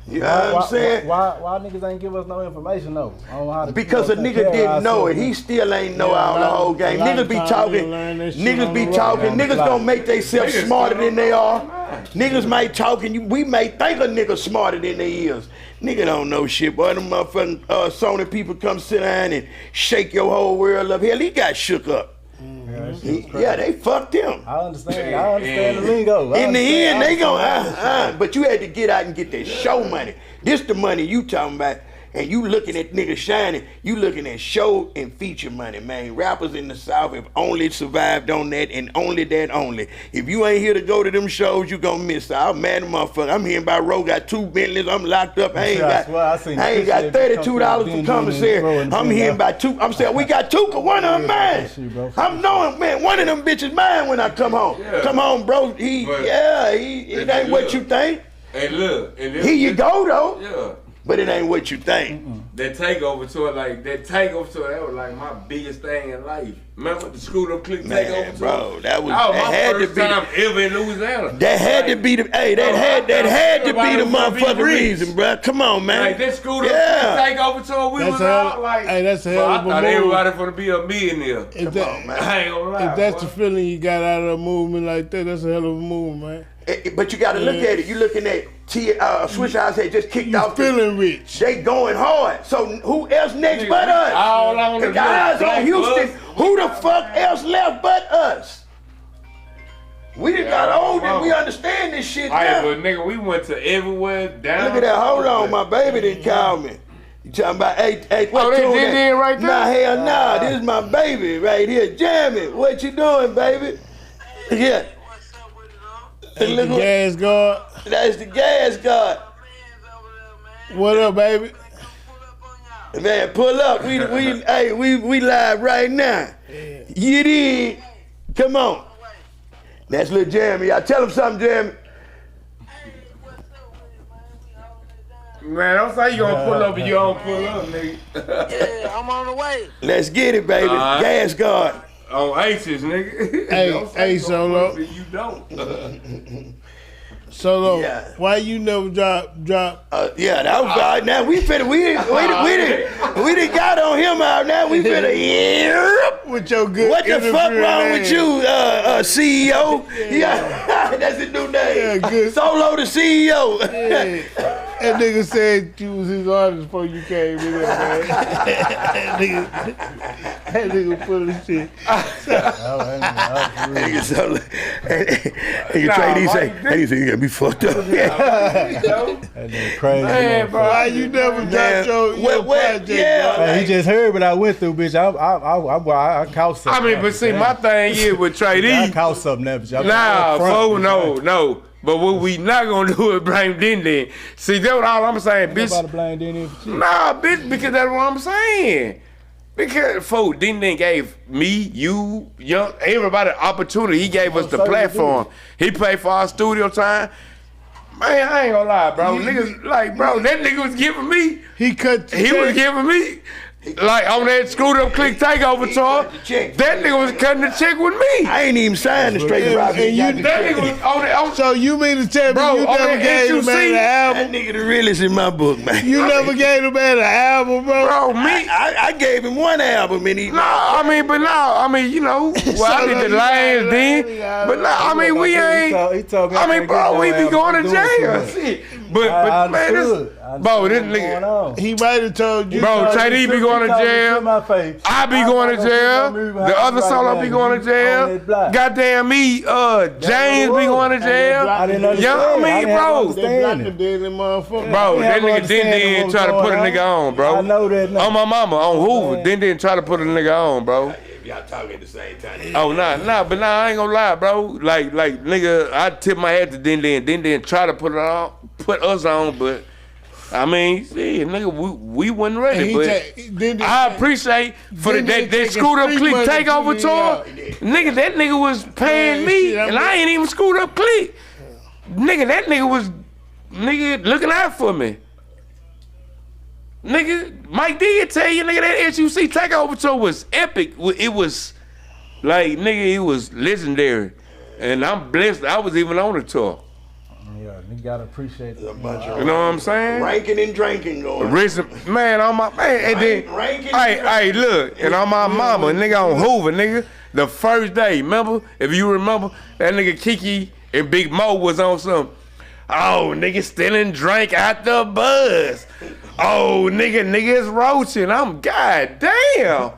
Speaker 1: You know what I'm saying?
Speaker 3: Why niggas ain't give us no information though? I don't know how to,
Speaker 1: Because a nigga didn't know it. He still ain't know all the whole game. Niggas be talking. Niggas be talking. Niggas gonna make themselves smarter than they are. Niggas might talk and we may think a nigga smarter than they is. Nigga don't know shit, boy. Them motherfucking Sony people come sit down and shake your whole world up. Hell, he got shook up. Yeah, they fucked him.
Speaker 3: I understand the lingo.
Speaker 1: In the end, they gon' but you had to get out and get that show money. This the money you talking about. And you looking at niggas shining, you looking at show and feature money, man. Rappers in the South have only survived on that and only that only. If you ain't here to go to them shows, you gonna miss out. I'm mad motherfucker. I'm hearing about Roe got 2 Bentleys. I'm locked up. I ain't got $32 for commissary. I'm hearing about 2. I'm saying we got 2 cause one of them mine. I'm knowing, man, one of them bitches mine when I come home. Come home, bro. It ain't what you think.
Speaker 4: And look,
Speaker 1: Here you go though.
Speaker 4: Yeah.
Speaker 1: But it ain't what you think.
Speaker 4: That takeover tour, that was like my biggest thing in life. Remember the Screwed Up Click takeover tour?
Speaker 1: Bro, that was
Speaker 4: my
Speaker 1: had
Speaker 4: first
Speaker 1: to be
Speaker 4: time ever in Louisiana.
Speaker 1: That had to be the that had to be the motherfucking reason, bro. Come on, man.
Speaker 4: Like that Screwed Up Click takeover tour, we was all like,
Speaker 2: that's a hell of a
Speaker 4: I thought
Speaker 2: move.
Speaker 4: everybody gonna be a millionaire.
Speaker 2: If that,
Speaker 4: I ain't gonna lie.
Speaker 2: if that's the feeling you got out of a movement like that, that's a hell of a move, man.
Speaker 1: But you got to look at it. You looking at Swish House had just kicked
Speaker 2: You
Speaker 1: off.
Speaker 2: feeling rich.
Speaker 1: They going hard. So who else next but us?
Speaker 4: All on
Speaker 1: The guys on Houston. Who the fuck else left but us? We done got old and we understand this shit now.
Speaker 4: But nigga, we went to everywhere down.
Speaker 1: Look at that. Hold on, my baby didn't call me. You talking about, hey, what
Speaker 4: they
Speaker 1: Toon
Speaker 4: did
Speaker 1: that?
Speaker 4: right there?
Speaker 1: Nah, hell nah. This is my baby right here. Jamming. What you doing, baby? Yeah.
Speaker 2: Hey, the gas guard.
Speaker 1: That's the gas guard.
Speaker 2: What up, baby?
Speaker 1: Man, pull up. We live right now. You did. Come on. That's little Jeremy. Y'all tell him something, Jeremy.
Speaker 4: Man, don't say you gonna pull up and you don't pull up, nigga.
Speaker 8: Yeah, I'm on the way.
Speaker 1: Let's get it, baby. Gas guard.
Speaker 4: On Aces, nigga.
Speaker 2: Hey, Solo.
Speaker 4: You don't.
Speaker 2: Solo,
Speaker 1: Yeah.
Speaker 2: why you never drop?
Speaker 1: Yeah, that was right. Now we done got on him out. Now we finna.
Speaker 2: With your good
Speaker 1: What the fuck
Speaker 2: interviewing
Speaker 1: wrong
Speaker 2: name.
Speaker 1: with you, CEO? Yeah, that's the new name.
Speaker 2: Yeah, good.
Speaker 1: Solo the CEO.
Speaker 2: That nigga said you was his artist before you came in there, man. that nigga full of shit.
Speaker 1: Nigga Trae, he said, you got me fucked up.
Speaker 3: That nigga crazy.
Speaker 2: Man, bro, why you never got your project, bro?
Speaker 3: He just heard what I went through, bitch. I caught something.
Speaker 4: I mean, but see, my thing is with Trae D.
Speaker 3: I caught something there, bitch.
Speaker 4: Nah, no. But what we not gonna do is blame Din. See, that's what all I'm saying, bitch.
Speaker 3: Nobody blame Din for shit.
Speaker 4: Nah, bitch, because that's what I'm saying. Because, folks, Din gave me, you, young, everybody an opportunity. He gave us the platform. He paid for our studio time. Man, I ain't gonna lie, bro. Niggas, like, bro, that nigga was giving me.
Speaker 2: He
Speaker 4: was giving me. Like on that screwed up click takeover tour, that nigga was cutting the check with me.
Speaker 1: I ain't even signed the straight rock.
Speaker 4: That nigga was on that.
Speaker 2: So you mean to tell me you never gave the man an album?
Speaker 1: That nigga the realest in my book, man.
Speaker 2: You never gave the man an album, bro?
Speaker 4: Bro, me.
Speaker 1: I gave him one album and he.
Speaker 4: You know, well, I did the last then. But I mean, we ain't.
Speaker 3: He told me.
Speaker 4: I mean, bro, we be going to jail. Shit. But man, this nigga.
Speaker 2: He might have told you.
Speaker 4: Bro, Trae D be going to jail. I be going to jail. The other solo be going to jail. Goddamn me, James be going to jail.
Speaker 3: I didn't understand.
Speaker 4: Bro.
Speaker 2: Bro,
Speaker 4: That nigga didn't try to put a nigga on, bro.
Speaker 3: I know that.
Speaker 4: On my mama, on Hoover, didn't try to put a nigga on, bro.
Speaker 1: Y'all talking at the same time.
Speaker 4: Oh, but I ain't gonna lie, bro. Like, nigga, I tip my hat to Din try to put us on, but I mean, see, nigga, we wasn't ready. But I appreciate for that screwed up click takeover tour. Nigga, that nigga was paying me, and I ain't even screwed up click. Nigga, that nigga was looking out for me. Nigga, Mike did tell you, nigga, that SUC takeover tour was epic. It was like, nigga, it was legendary. And I'm blessed I was even on the tour.
Speaker 3: Yeah, you gotta appreciate it.
Speaker 4: You know what I'm saying?
Speaker 1: Ranking and drinking going.
Speaker 4: Man, on my man, and then hey, look, and on my mama, nigga on Hoover, nigga, the first day, remember? If you remember, that nigga Kiki and Big Mo was on some. Oh, nigga stealing drink out the bus. Oh, nigga is roaching. I'm goddamn.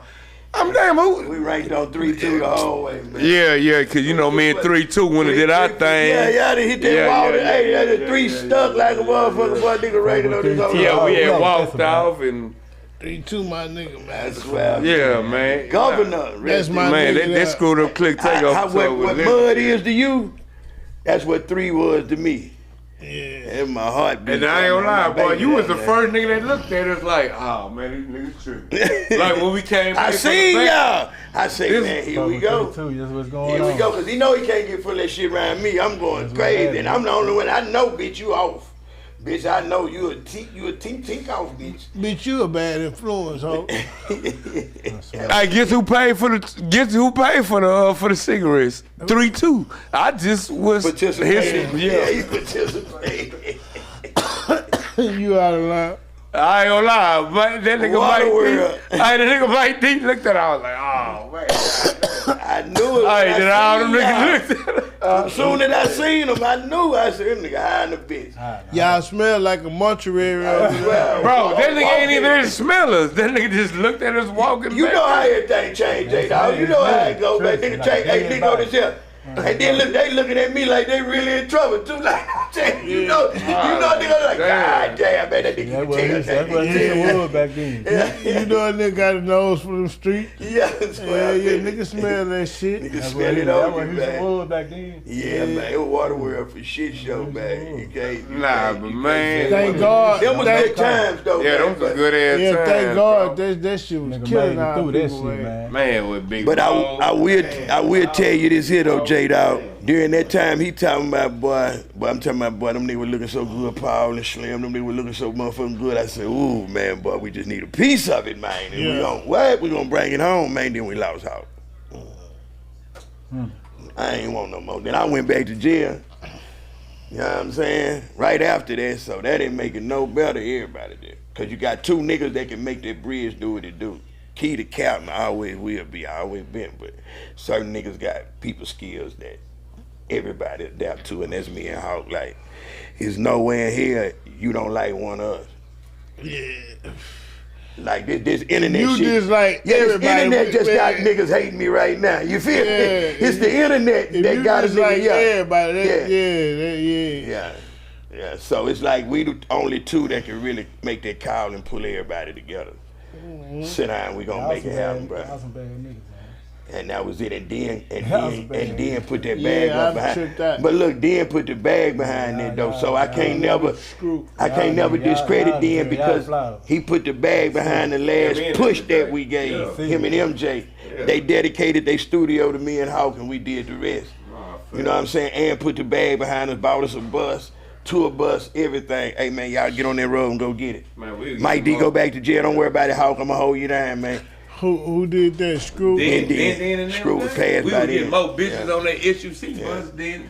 Speaker 4: I'm damn who?
Speaker 1: We ranked on 3-2 the whole way, man.
Speaker 4: Yeah, cause you know me and 3-2 when they did our thing.
Speaker 1: Yeah, they hit that wall. Hey, the 3 stuck like a motherfucker. Boy, nigga rated on this whole.
Speaker 4: Yeah, we had walked off and
Speaker 2: 3-2, my nigga, man.
Speaker 1: That's well.
Speaker 4: Yeah, man.
Speaker 1: Governor.
Speaker 2: That's my
Speaker 4: man.
Speaker 2: nigga.
Speaker 4: That screwed up click takeoff.
Speaker 1: What mud is to you, that's what 3 was to me.
Speaker 2: Yeah.
Speaker 1: And my heart beat.
Speaker 4: And I ain't gonna lie, boy, you was the first nigga that looked at us like, oh man, these niggas true. Like when we came
Speaker 1: I seen y'all. I say, man, here we go.
Speaker 3: That's what's going
Speaker 1: Here
Speaker 3: on.
Speaker 1: we go, cause he know he can't get full of that shit around me. I'm going crazy, and I'm the only one. I know, bitch, you off. Bitch, I know you a tink off, bitch.
Speaker 2: Bitch, you a bad influence, ho.
Speaker 4: I guess who paid for the cigarettes? 3-2. I just was
Speaker 1: participating.
Speaker 4: Yeah,
Speaker 1: he participated.
Speaker 2: You out of line.
Speaker 4: I ain't gonna lie, but that nigga Mike D looked at it, I was like, oh man.
Speaker 1: I knew it.
Speaker 4: Hey, did all them niggas looked at it?
Speaker 1: As soon as I seen him, I knew. I said, nigga high in the bitch.
Speaker 2: Y'all smell like a mortuary.
Speaker 4: Bro, that nigga ain't even smell us. That nigga just looked at us walking back.
Speaker 1: You know how everything changed, J-Dawg. You know how it go, man. Nigga change. Hey, nigga, go this here. And then they looking at me like they really in trouble too. Like, you know, nigga like, God damn, man, that nigga can tell.
Speaker 3: That's what he was back then.
Speaker 2: You know a nigga got a nose from the street.
Speaker 1: Yeah,
Speaker 2: nigga smell that shit.
Speaker 1: Nigga smell it over, man.
Speaker 3: That's what he was back then.
Speaker 1: Yeah, man, it was water world for shit show, man. You can't.
Speaker 4: Nah, but man.
Speaker 2: Thank God.
Speaker 1: Them was good times, though.
Speaker 4: Yeah, them was good ass times.
Speaker 2: Yeah, thank God that shit was killing our
Speaker 3: through that
Speaker 2: people,
Speaker 3: shit, man.
Speaker 4: Man, with big.
Speaker 1: But I will tell you this here though, J-Dawg. During that time, he talking about, boy, I'm talking about, boy, them niggas were looking so good, Paul and Slim, them niggas were looking so motherfucking good. I said, ooh, man, boy, we just need a piece of it, man. And we gonna bring it home, man. Then we lost out. I ain't want no more. Then I went back to jail. You know what I'm saying? Right after that, so that didn't make it no better, everybody did. Cause you got 2 niggas that can make that bridge do what it do. Key to Captain always will be, always been, but certain niggas got people skills that everybody adapt to, and that's me and Hogg. Like, there's nowhere in here you don't like one of us.
Speaker 2: Yeah.
Speaker 1: Like this internet
Speaker 2: You
Speaker 1: shit.
Speaker 2: just like everybody.
Speaker 1: This internet just got niggas hating me right now. You feel me? It's the internet that got a nigga.
Speaker 2: Like everybody.
Speaker 1: Yeah. So it's like we the only two that can really make that call and pull everybody together. Sit down, we gonna make it happen, bro.
Speaker 7: Some bad niggas, man.
Speaker 1: And that was it. And then put that bag up behind.
Speaker 2: That.
Speaker 1: But look, then put the bag behind it though. So I can't never discredit Dan because he put the bag behind the last push that we gave him and MJ. They dedicated their studio to me and Hogg, and we did the rest. You know what I'm saying? And put the bag behind us, bought us a bus, tour bus, everything. Hey man, y'all get on that road and go get it. Mike D, go back to jail. Don't worry about it, Hogg. I'ma hold you down, man.
Speaker 2: Who did that? Screw.
Speaker 4: Then
Speaker 1: Screw was passed
Speaker 4: we
Speaker 1: by
Speaker 4: would get
Speaker 1: then.
Speaker 4: more bitches on that SUC bus than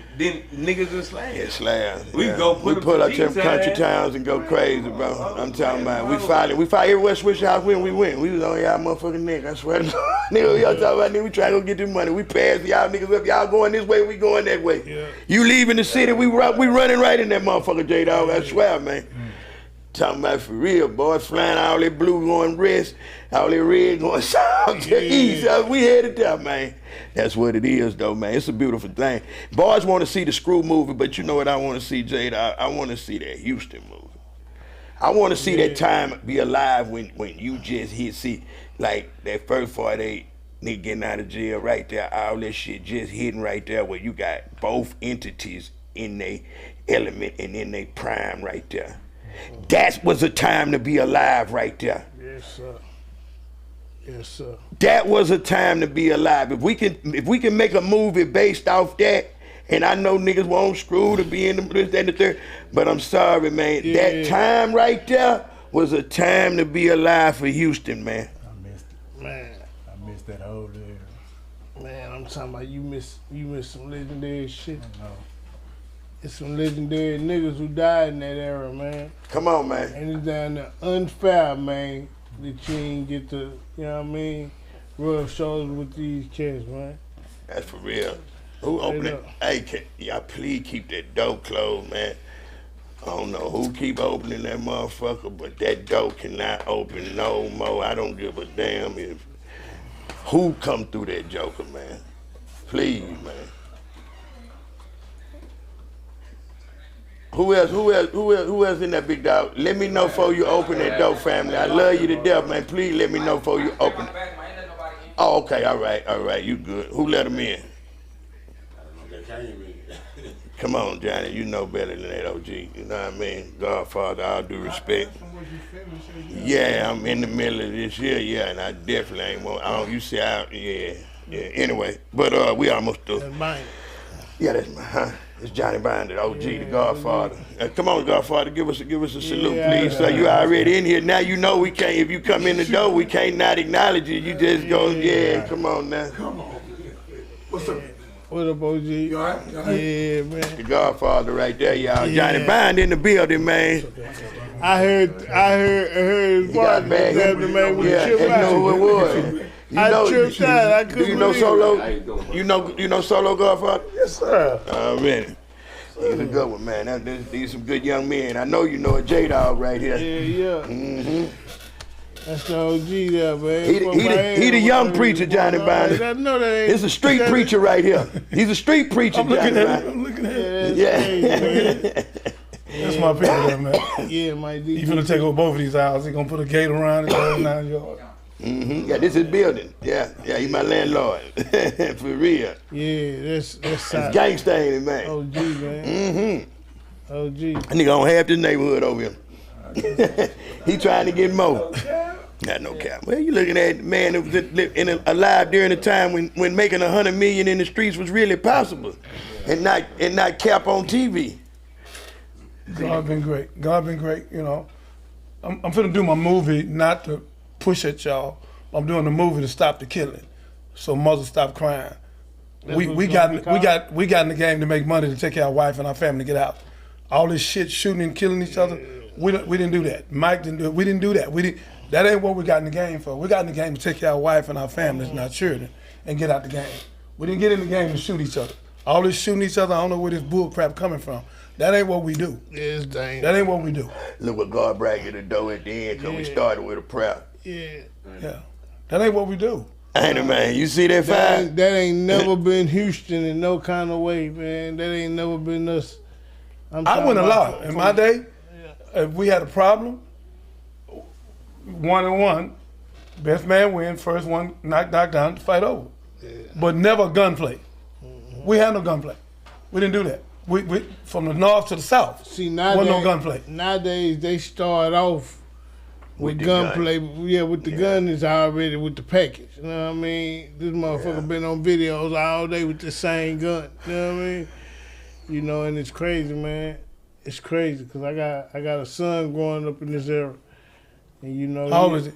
Speaker 4: niggas in slams.
Speaker 1: Yeah, slams.
Speaker 4: We go
Speaker 1: we pull up to them country towns and go crazy, bro. I'm talking about we fight everywhere Swisher House when we went. We was on y'all motherfucking neck, I swear to God. Nigga, y'all talking about nigga, we trying to go get this money. We pass y'all niggas up, y'all going this way, we going that way.
Speaker 2: Yeah.
Speaker 1: You leaving the city, we running right in that motherfucker, J-Dawg, I swear, man. Talking about for real, boy, flying all that blue going west, all that red going south to east. We headed there, man. That's what it is, though, man. It's a beautiful thing. Boys want to see the Screw movie, but you know what I want to see, J-Dawg? I want to see that Houston movie. I want to see that time be alive when you just see, like, that first 48 nigga getting out of jail right there, all that shit just hitting right there where you got both entities in their element and in their prime right there. That was a time to be alive right there.
Speaker 2: Yes, sir. Yes, sir.
Speaker 1: That was a time to be alive. If we can make a movie based off that, and I know niggas won't screw to be in this, that, and the third, but I'm sorry, man.
Speaker 2: Yeah.
Speaker 1: That time right there was a time to be alive for Houston, man.
Speaker 7: I missed it.
Speaker 2: Man.
Speaker 7: I missed that whole day.
Speaker 2: Man, I'm talking about you miss some legendary shit.
Speaker 7: I know.
Speaker 2: It's some legendary niggas who died in that era, man.
Speaker 1: Come on, man.
Speaker 2: And it's down there unfair, man, that you ain't get to, you know what I mean, rub shoulders with these cats, man.
Speaker 1: That's for real. Who opened it? Hey, y'all please keep that door closed, man. I don't know who keep opening that motherfucker, but that door cannot open no more. I don't give a damn if who come through that joker, man. Please, man. Who else in that big dog? Let me know before you open that door, family. I love you to death, man. Please let me know before you open it. Oh, okay, all right, you good. Who let him in? Come on, Johnny, you know better than that, OG. You know what I mean? Godfather, all due respect. Yeah, I'm in the middle of this year, yeah, and I definitely ain't want, you see, yeah. Anyway, but we almost through.
Speaker 2: That's mine.
Speaker 1: Yeah, that's my, It's Johnny Binder, OG, the Godfather. Come on, Godfather, give us a salute, please. So you already in here. Now you know we can't, if you come in the door, we can't not acknowledge you. You just go, come on now.
Speaker 9: Come on. What's up?
Speaker 2: What up, OG?
Speaker 9: You all right?
Speaker 2: Yeah, man.
Speaker 1: The Godfather right there, y'all. Johnny Binder in the building, man.
Speaker 2: I heard his voice, man, with the chip
Speaker 1: you know who it was.
Speaker 2: I tripped out. I couldn't.
Speaker 1: Do you know Solo? You know Solo, Godfather?
Speaker 2: Yes, sir.
Speaker 1: Man. He's a good one, man. These some good young men. I know you know a J-Dawg right here.
Speaker 2: Yeah. Mm-hmm. That's the OG there, man.
Speaker 1: He the young preacher, Johnny Binder.
Speaker 2: I know that ain't.
Speaker 1: It's a street preacher right here. He's a street preacher, Johnny Binder.
Speaker 9: I'm looking at it.
Speaker 1: Yeah.
Speaker 9: That's my people there, man.
Speaker 2: Yeah, my D.
Speaker 9: He finna take over both of these houses. He gonna put a gate around it, all 9 yards.
Speaker 1: Yeah, this is building. Yeah, he my landlord. For real.
Speaker 2: Yeah, that's
Speaker 1: It's gangsta, ain't it, man?
Speaker 2: OG, man. OG.
Speaker 1: That nigga don't have this neighborhood over here. He trying to get more. Not no cap. Well, you looking at man who was alive during the time when making 100 million in the streets was really possible, and not cap on TV.
Speaker 9: God been great. God been great. You know, I'm finna do my movie not to push at y'all. I'm doing the movie to stop the killing, so mothers stop crying. We got in the game to make money to take care of our wife and our family to get out. All this shit, shooting and killing each other, we didn't do that. Mike didn't do it. We didn't do that. That ain't what we got in the game for. We got in the game to take care of our wife and our families and our children and get out the game. We didn't get in the game to shoot each other. All this shooting each other, I don't know where this bull crap coming from. That ain't what we do.
Speaker 2: It's dangerous.
Speaker 9: That ain't what we do.
Speaker 1: Look what God bragged the door at the end, because we started with a prayer.
Speaker 2: Yeah.
Speaker 9: Yeah. That ain't what we do.
Speaker 1: Ain't it, man? You see that fire?
Speaker 2: That ain't never been Houston in no kind of way, man. That ain't never been us.
Speaker 9: I went a lot. In my day, if we had a problem, 1-on-1, best man win, first one knock down, fight over. Yeah. But never gunplay. We had no gunplay. We didn't do that. We from the north to the south.
Speaker 2: See, nowadays,
Speaker 9: wasn't no gunplay.
Speaker 2: Nowadays they start off with gunplay. Yeah, with the gun is already with the package. You know what I mean? This motherfucker been on videos all day with the same gun. You know what I mean? You know, and it's crazy, man. It's crazy because I got a son growing up in this era, and you know.
Speaker 9: How old is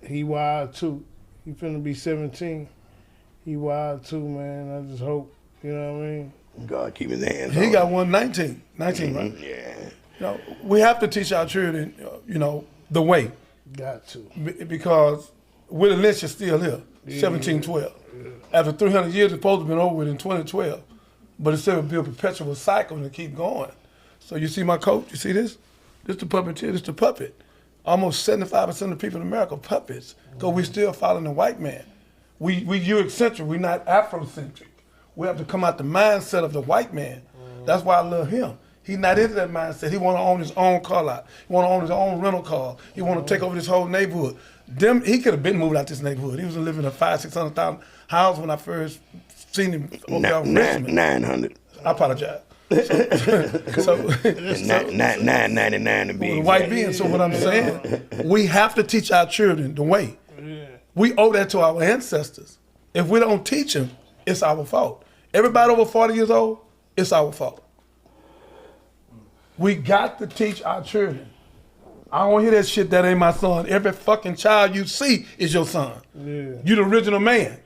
Speaker 9: he?
Speaker 2: He wild too. He finna be 17. He wild too, man. I just hope, you know what I mean?
Speaker 1: God keep his hands on
Speaker 9: He
Speaker 1: him.
Speaker 9: got 19, right?
Speaker 1: Yeah.
Speaker 9: You know, we have to teach our children, you know, the way.
Speaker 2: Got to.
Speaker 9: Because Willie Lynch is still here, 1712. After 300 years, it's supposed to have been over with in 2012. But it's still be a perpetual cycle and keep going. So you see my coat, you see this? This the puppeteer, this the puppet. Almost 75% of the people in America are puppets, because we still following the white man. We Eurocentric, we not Afrocentric. We have to come out the mindset of the white man. That's why I love him. He's not into that mindset. He want to own his own car lot. He want to own his own rental car. He want to take over this whole neighborhood. He could have been moved out this neighborhood. He was living in a $500,000-$600,000 house when I first seen him over there on Richmond.
Speaker 1: 900.
Speaker 9: I apologize.
Speaker 1: So 999 to be
Speaker 9: the white being. So what I'm saying, we have to teach our children the way. We owe that to our ancestors. If we don't teach them, it's our fault. Everybody over 40 years old, it's our fault. We got to teach our children. I don't hear that shit, that ain't my son. Every fucking child you see is your son. Yeah. You the original man.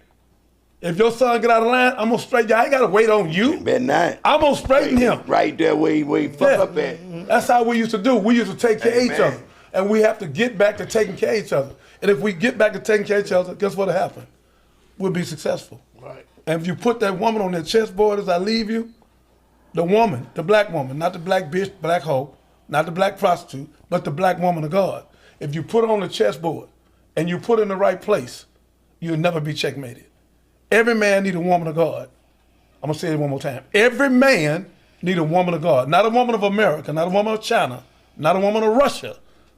Speaker 9: If your son get out of line, I'm gonna straighten you. I ain't gotta wait on you.
Speaker 1: Better not.
Speaker 9: I'm gonna straighten him.
Speaker 1: Right there where he fuck up at.
Speaker 9: That's how we used to do. We used to take care of each other. And we have to get back to taking care of each other. And if we get back to taking care of each other, guess what'll happen? We'll be successful. Right. And if you put that woman on that chessboard as I leave you, the woman, the black woman, not the black bitch, black hoe, not the black prostitute, but the black woman of God. If you put her on the chessboard and you put her in the right place, you'll never be checkmated. Every man need a woman of God. I'm gonna say it one more time. Every man need a woman of God. Not a woman of America, not a woman of China, not a woman of Russia,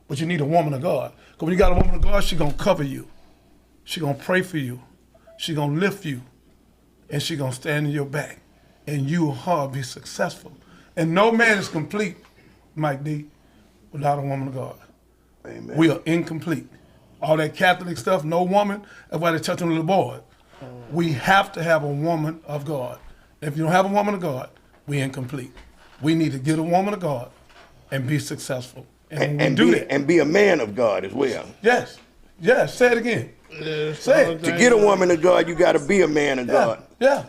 Speaker 9: but you need a woman of God. Because when you got a woman of God, she gonna cover you. She gonna pray for you. She gonna lift you. And she gonna stand in your back. And you and her be successful. And no man is complete, Mike D, without a woman of God.
Speaker 1: Amen.
Speaker 9: We are incomplete. All that Catholic stuff, no woman, that's why they touch on the board. We have to have a woman of God. If you don't have a woman of God, we incomplete. We need to get a woman of God and be successful. And do that.
Speaker 1: And be a man of God as well.
Speaker 9: Yes. Yes. Say it again. Say it.
Speaker 1: To get a woman of God, you got to be a man of God.
Speaker 9: Yeah.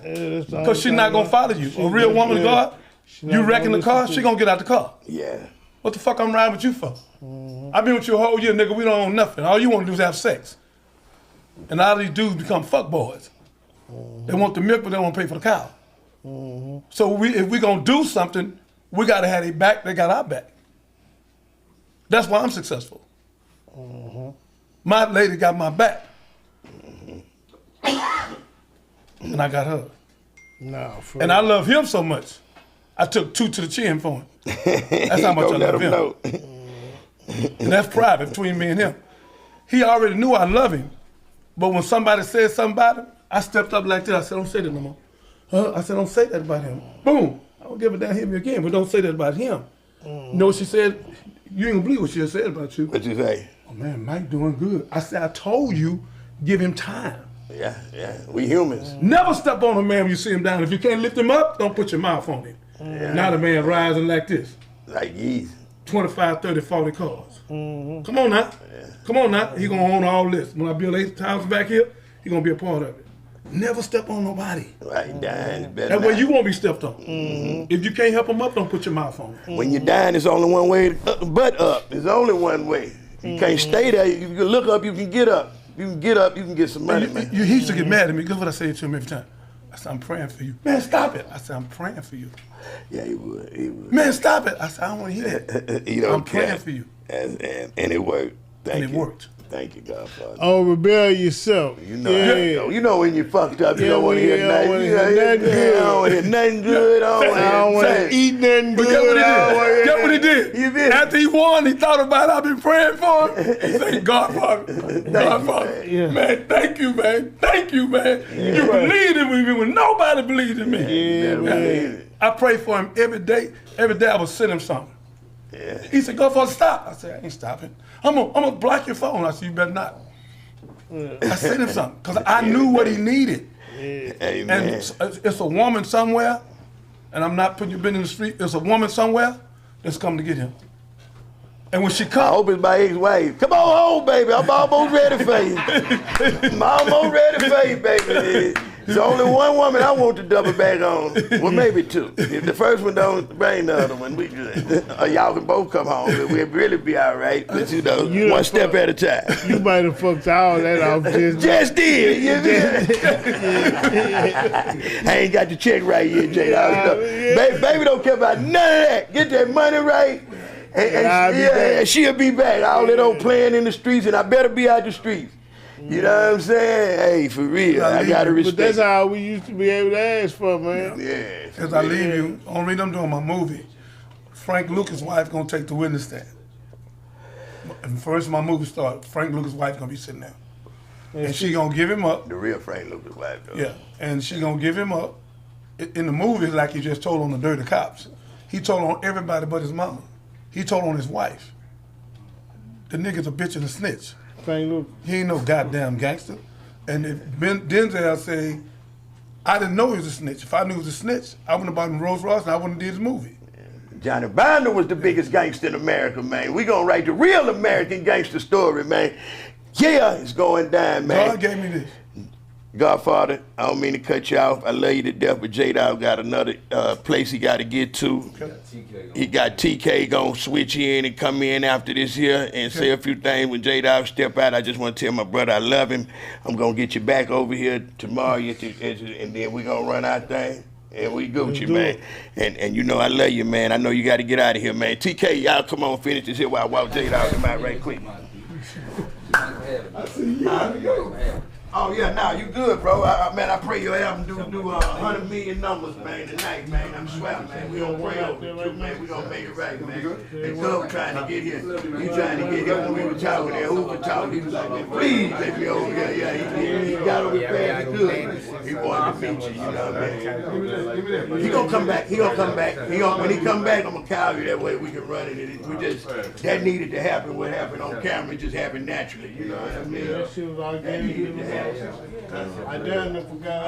Speaker 9: Because she's not going to follow you. A real woman of God, you wrecking the car, she going to get out the car.
Speaker 1: Yeah.
Speaker 9: What the fuck I'm riding with you for? I've been with you a whole year, nigga. We don't own nothing. All you want to do is have sex. And all these dudes become fuck boys. They want the milk, but they don't want to pay for the cow. So if we going to do something, we got to have their back, they got our back. That's why I'm successful. My lady got my back. And I got her. And I love him so much. I took 2 to the chin for him. That's how much I love him. And that's private between me and him. He already knew I love him. But when somebody said something about him, I stepped up like this. I said, don't say that no more. I said, don't say that about him. Boom. I don't give a damn, hit me again, but don't say that about him. You know what she said? You ain't gonna believe what she said about you.
Speaker 1: What'd you say?
Speaker 9: Oh man, Mike doing good. I said, I told you, give him time.
Speaker 1: Yeah. We humans.
Speaker 9: Never step on a man when you see him down. If you can't lift him up, don't put your mouth on him. Now the man rising like this.
Speaker 1: Like yeast.
Speaker 9: 25, 30, 40 cars. Come on now. Come on now. He gonna own all this. When I build 8 houses back here, he gonna be a part of it. Never step on nobody.
Speaker 1: Right, dying.
Speaker 9: That way you won't be stepped on. If you can't help him up, don't put your mouth on him.
Speaker 1: When you're dying, there's only one way, but up. There's only one way. You can't stay there. You can look up, you can get up. You can get up, you can get some money, man.
Speaker 9: He used to get mad at me. Guess what I say to him every time? I said, I'm praying for you. Man, stop it. I said, I'm praying for you.
Speaker 1: Yeah, he would. He would.
Speaker 9: Man, stop it. I said, I don't want to hear that.
Speaker 1: You don't
Speaker 9: I'm praying for you.
Speaker 1: And it worked. Thank
Speaker 9: And
Speaker 1: you.
Speaker 9: it worked.
Speaker 1: Thank you, Godfather.
Speaker 2: Oh, rebel yourself.
Speaker 1: You know, you know when you fucked up, you don't want to hear
Speaker 2: I don't
Speaker 1: nothing.
Speaker 2: wanna
Speaker 1: You
Speaker 2: hear nothing good.
Speaker 1: I don't want to hear nothing good.
Speaker 2: I don't want to eat nothing
Speaker 9: But
Speaker 2: good.
Speaker 9: guess what he did?
Speaker 1: You did.
Speaker 9: After he won, he thought about it. I've been praying for him. He said, Godfather, Godfather,
Speaker 1: you,
Speaker 9: man, thank you, man. Thank you, man. You believed in me when nobody believed in me.
Speaker 2: Yeah, man.
Speaker 9: I pray for him every day. Every day I would send him something.
Speaker 1: Yeah.
Speaker 9: He said, Godfather, stop. I said, I ain't stopping. I'm gonna block your phone. I said, you better not. I sent him something because I knew what he needed.
Speaker 1: Amen.
Speaker 9: And it's a woman somewhere, and I'm not putting your business in the street. There's a woman somewhere that's coming to get him. And when she
Speaker 1: I
Speaker 9: comes,
Speaker 1: hope it's my ex-wife. Come on home, baby. I'm almost ready for you. I'm almost ready for you, baby. There's only one woman I want to double back on. Well, maybe two. If the first one don't bring the other one, we good. Or y'all can both come home. We'll really be all right. But you know, one step at a time.
Speaker 2: You might have fucked all that off
Speaker 1: Just did. You I ain't got the check right yet, J-Dawg. Baby don't care about none of that. Get that money right. And she'll be back. All that old playing in the streets, and I better be out the streets. You know what I'm saying? Hey, for real, I gotta respect.
Speaker 2: But that's how we used to be able to ask for, man.
Speaker 1: Yeah.
Speaker 9: as I leave you, only reason I'm doing my movie, Frank Lucas' wife gonna take the witness stand. And first my movie started, Frank Lucas' wife gonna be sitting there. And she gonna give him up.
Speaker 1: The real Frank Lucas' wife, though.
Speaker 9: Yeah, and she gonna give him up. In the movie, it's like he just told on the dirty cops. He told on everybody but his mama. He told on his wife. The nigga's a bitch and a snitch.
Speaker 2: Frank Lucas.
Speaker 9: He ain't no goddamn gangster. And if Denzel say, I didn't know he was a snitch. If I knew he was a snitch, I wouldn't have bought him Rolls Royce and I wouldn't have did his movie.
Speaker 1: Johnny Binder was the biggest gangster in America, man. We gonna write the real American gangster story, man. Yeah, it's going down, man.
Speaker 9: God gave me this.
Speaker 1: Godfather, I don't mean to cut you off. I love you to death, but J-Dawg got another place he got to get to. He got TK gonna switch in and come in after this here and say a few things. When J-Dawg step out, I just want to tell my brother I love him. I'm gonna get you back over here tomorrow, and then we gonna run our thing. And we Gucci, man. And you know I love you, man. I know you got to get out of here, man. TK, y'all come on, finish this here while I walk J-Dawg come out right quick. Oh yeah, nah, you good, bro. Man, I pray your album do 100 million numbers, man, tonight, man. I'm sweating, man. We gonna pray over you, man. We gonna make it right, man. And Cub trying to get here. You trying to get here when we were talking there. Who was talking? He was like, man, please take me over here. Yeah, he did. He got over fast and good. He wanted to meet you, you know, man. He gonna come back. He gonna come back. When he come back, I'm gonna call you. That way we can run it. We just that needed to happen. What happened on camera just happened naturally. You know what I mean?
Speaker 2: That shit was all
Speaker 1: That needed to happen.
Speaker 2: I done forgot.